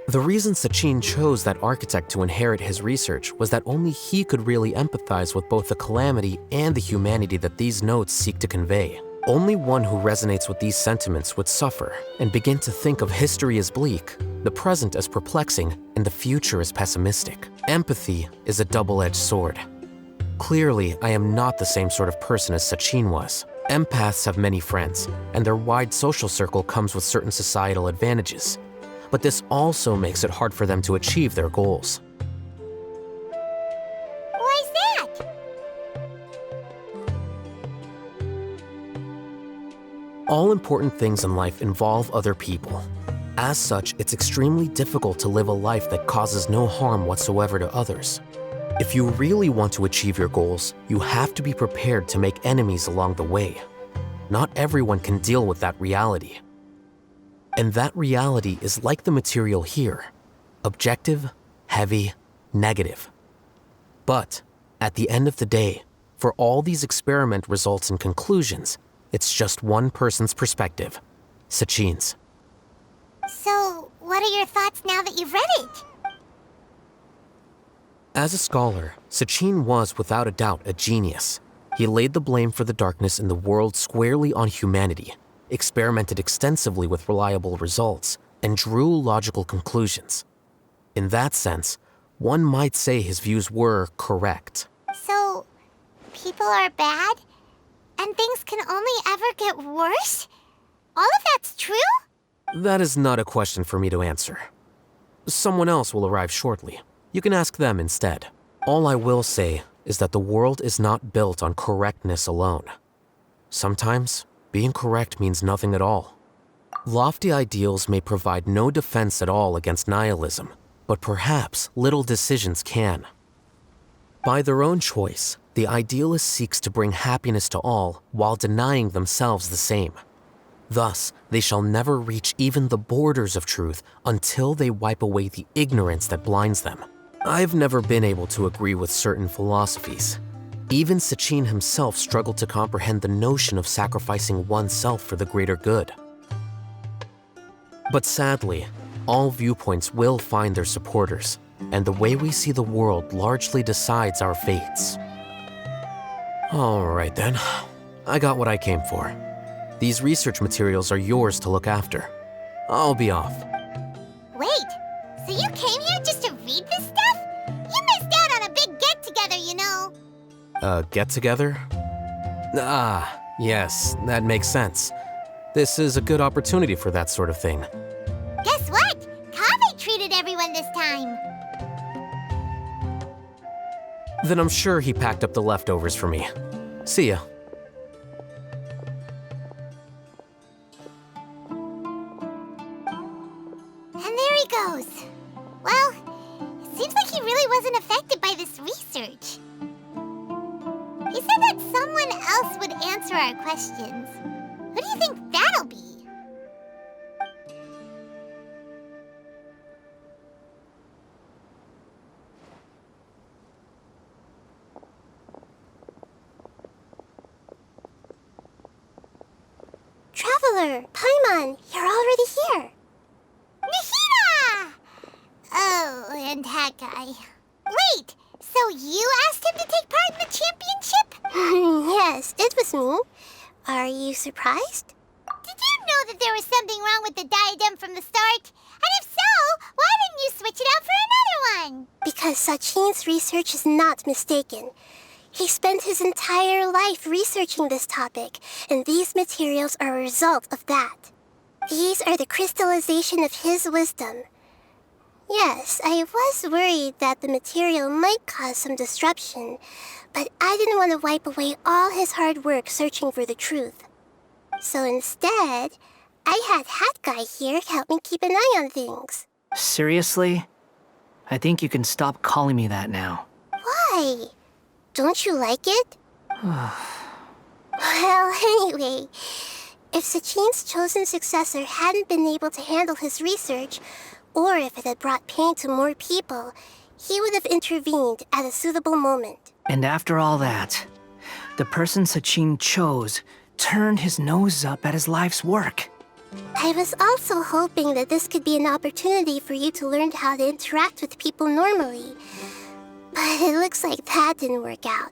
The reason Sachin chose that architect to inherit his research was that only he could really empathize with both the calamity and the humanity that these notes seek to convey. Only one who resonates with these sentiments would suffer and begin to think of history as bleak, the present as perplexing, and the future as pessimistic. Empathy is a double-edged sword. Clearly, I am not the same sort of person as Sachin was. Empaths have many friends, and their wide social circle comes with certain societal advantages. But this also makes it hard for them to achieve their goals. Why's that? All important things in life involve other people. As such, it's extremely difficult to live a life that causes no harm whatsoever to others. If you really want to achieve your goals, you have to be prepared to make enemies along the way. Not everyone can deal with that reality. And that reality is like the material here: objective, heavy, negative. But at the end of the day, for all these experiment results and conclusions, it's just one person's perspective, Sachin's. So, what are your thoughts now that you've read it? As a scholar, Sachin was without a doubt a genius. He laid the blame for the darkness in the world squarely on humanity, experimented extensively with reliable results, and drew logical conclusions. In that sense, one might say his views were correct. So, people are bad? And things can only ever get worse? All of that's true? That is not a question for me to answer. Someone else will arrive shortly. You can ask them instead. All I will say is that the world is not built on correctness alone. Sometimes, being correct means nothing at all. Lofty ideals may provide no defense at all against nihilism, but perhaps little decisions can. By their own choice, the idealist seeks to bring happiness to all while denying themselves the same. Thus, they shall never reach even the borders of truth until they wipe away the ignorance that blinds them. I've never been able to agree with certain philosophies. Even Sachin himself struggled to comprehend the notion of sacrificing oneself for the greater good. But sadly, all viewpoints will find their supporters, and the way we see the world largely decides our fates. All right then, I got what I came for. These research materials are yours to look after. I'll be off. Wait, so you came here just to read this stuff? You missed out on a big get-together, you know. Get-together? Ah, yes, that makes sense. This is a good opportunity for that sort of thing. Guess what? Kaveh treated everyone this time. Then I'm sure he packed up the leftovers for me. See ya. And there he goes. Well, it seems like he really wasn't affected by this research. He said that someone else would answer our questions. Who do you think that'll be? Traveler, Paimon, you're already here. Nihira! Oh, and that guy. Wait, so you asked him to take part in the championship? Yes, it was me. Are you surprised? Did you know that there was something wrong with the diadem from the start? And if so, why didn't you switch it out for another one? Because Sachin's research is not mistaken. He spent his entire life researching this topic, and these materials are a result of that. These are the crystallization of his wisdom. Yes, I was worried that the material might cause some disruption, but I didn't want to wipe away all his hard work searching for the truth. So instead, I had Hat Guy here help me keep an eye on things. Seriously? I think you can stop calling me that now. Why? Don't you like it? Well, anyway, if Sachin's chosen successor hadn't been able to handle his research, or if it had brought pain to more people, he would have intervened at a suitable moment. And after all that, the person Sachin chose turned his nose up at his life's work. I was also hoping that this could be an opportunity for you to learn how to interact with people normally. But it looks like that didn't work out.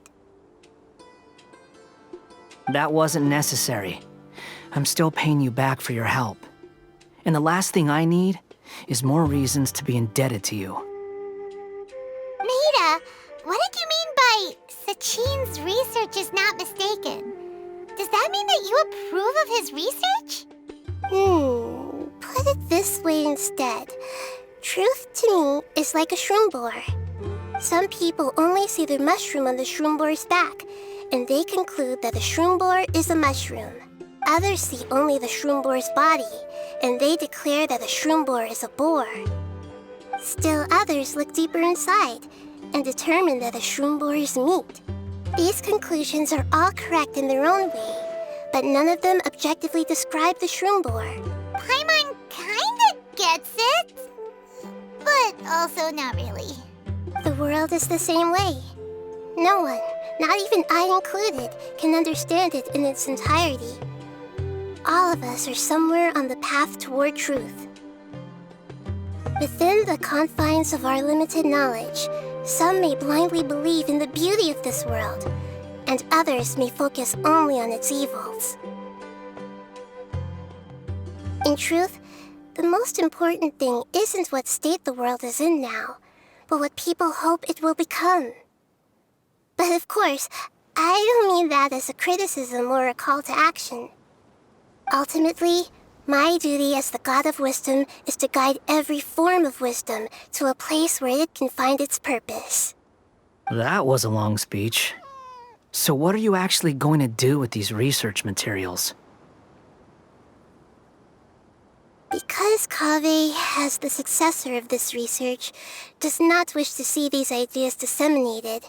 That wasn't necessary. I'm still paying you back for your help. And the last thing I need is more reasons to be indebted to you. Maida, what did you mean by Sachin's research is not mistaken? Does that mean that you approve of his research? Put it this way instead. Truth to me is like a shroom boar. Some people only see the mushroom on the shroom boar's back, and they conclude that the shroom boar is a mushroom. Others see only the shroom boar's body, and they declare that the shroom boar is a boar. Still others look deeper inside and determine that the shroom boar is meat. These conclusions are all correct in their own way, but none of them objectively describe the shroom boar. Paimon kinda gets it, but also not really. The world is the same way. No one, not even I included, can understand it in its entirety. All of us are somewhere on the path toward truth. Within the confines of our limited knowledge, some may blindly believe in the beauty of this world, and others may focus only on its evils. In truth, the most important thing isn't what state the world is in now, but what people hope it will become. But of course, I don't mean that as a criticism or a call to action. Ultimately, my duty as the God of Wisdom is to guide every form of wisdom to a place where it can find its purpose. That was a long speech. So what are you actually going to do with these research materials? Because Kaveh, as the successor of this research, does not wish to see these ideas disseminated,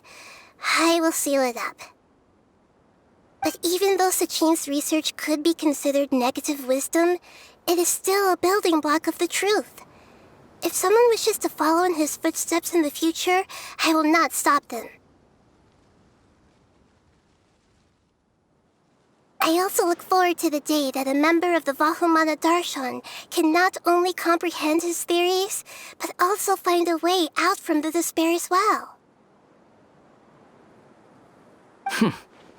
I will seal it up. But even though Sachin's research could be considered negative wisdom, it is still a building block of the truth. If someone wishes to follow in his footsteps in the future, I will not stop them. I also look forward to the day that a member of the Vahumana Darshan can not only comprehend his theories, but also find a way out from the despair as well.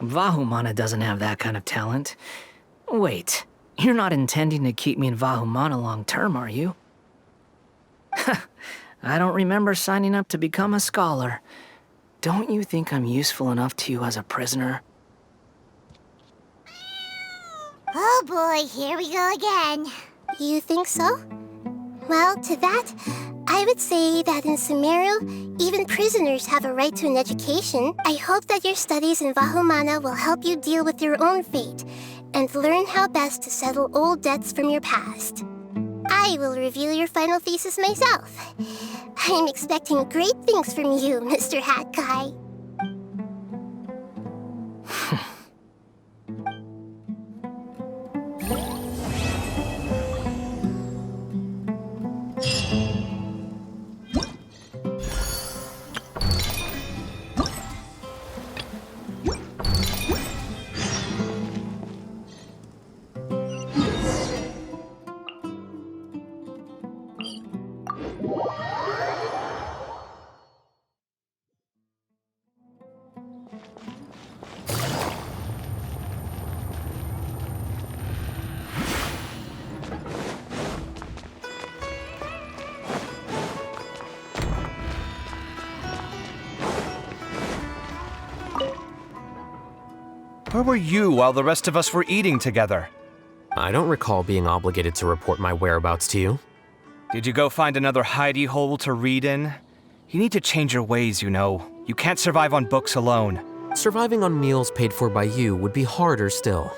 Vahumana doesn't have that kind of talent. Wait, you're not intending to keep me in Vahumana long term, are you? I don't remember signing up to become a scholar. Don't you think I'm useful enough to you as a prisoner? Oh boy, here we go again. You think so? Well, to that, I would say that in Sumeru, even prisoners have a right to an education. I hope that your studies in Vahumana will help you deal with your own fate and learn how best to settle old debts from your past. I will review your final thesis myself. I'm expecting great things from you, Mr. Hat Guy. Where were you while the rest of us were eating together? I don't recall being obligated to report my whereabouts to you. Did you go find another hidey hole to read in? You need to change your ways, you know. You can't survive on books alone. Surviving on meals paid for by you would be harder still.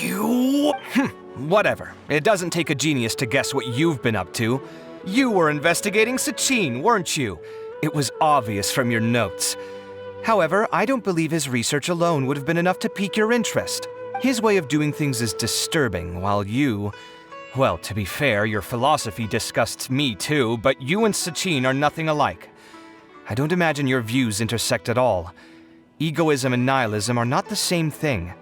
You? Whatever. It doesn't take a genius to guess what you've been up to. You were investigating Sachin, weren't you? It was obvious from your notes. However, I don't believe his research alone would have been enough to pique your interest. His way of doing things is disturbing, while you... Well, to be fair, your philosophy disgusts me too, but you and Sachin are nothing alike. I don't imagine your views intersect at all. Egoism and nihilism are not the same thing.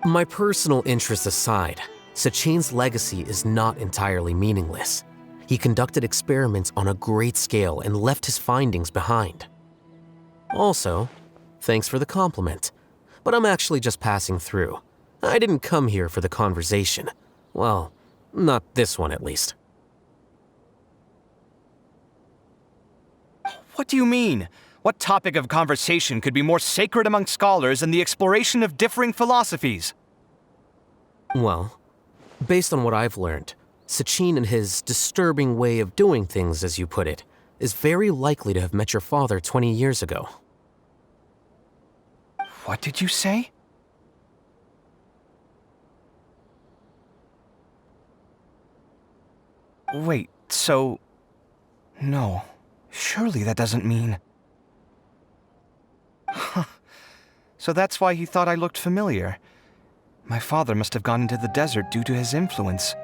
My personal interests aside, Sachin's legacy is not entirely meaningless. He conducted experiments on a great scale and left his findings behind. Also, thanks for the compliment, but I'm actually just passing through. I didn't come here for the conversation. Well, not this one at least. What do you mean? What topic of conversation could be more sacred among scholars than the exploration of differing philosophies? Well, based on what I've learned, Sachin and his disturbing way of doing things, as you put it, is very likely to have met your father 20 years ago. What did you say? Wait, so... No, surely that doesn't mean... Huh. So that's why he thought I looked familiar. My father must have gone into the desert due to his influence.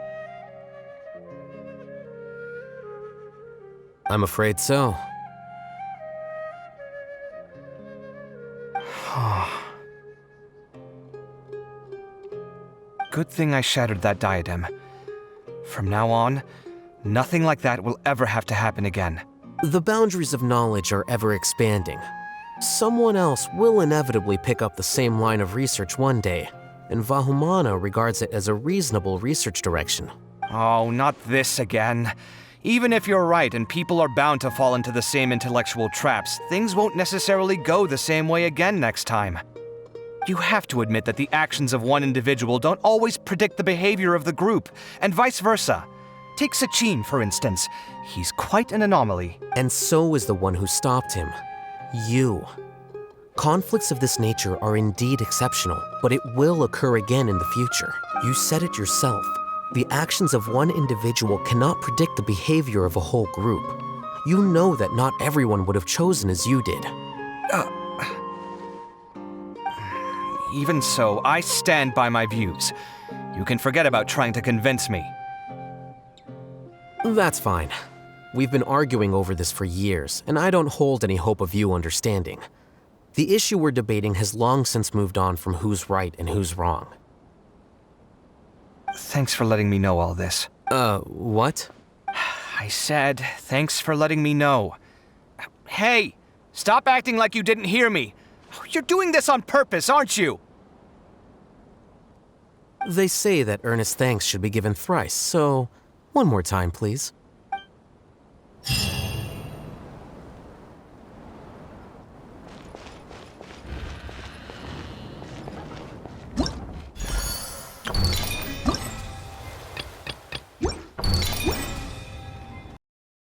I'm afraid so. Good thing I shattered that diadem. From now on, nothing like that will ever have to happen again. The boundaries of knowledge are ever expanding. Someone else will inevitably pick up the same line of research one day, and Vahumana regards it as a reasonable research direction. Oh, not this again. Even if you're right and people are bound to fall into the same intellectual traps, things won't necessarily go the same way again next time. You have to admit that the actions of one individual don't always predict the behavior of the group, and vice versa. Take Sachin, for instance. He's quite an anomaly. And so is the one who stopped him. You. Conflicts of this nature are indeed exceptional, but it will occur again in the future. You said it yourself. The actions of one individual cannot predict the behavior of a whole group. You know that not everyone would have chosen as you did. Even so, I stand by my views. You can forget about trying to convince me. That's fine. We've been arguing over this for years, and I don't hold any hope of you understanding. The issue we're debating has long since moved on from who's right and who's wrong. Thanks for letting me know all this. What? I said, thanks for letting me know. Hey, stop acting like you didn't hear me. You're doing this on purpose, aren't you? They say that earnest thanks should be given thrice, so one more time, please.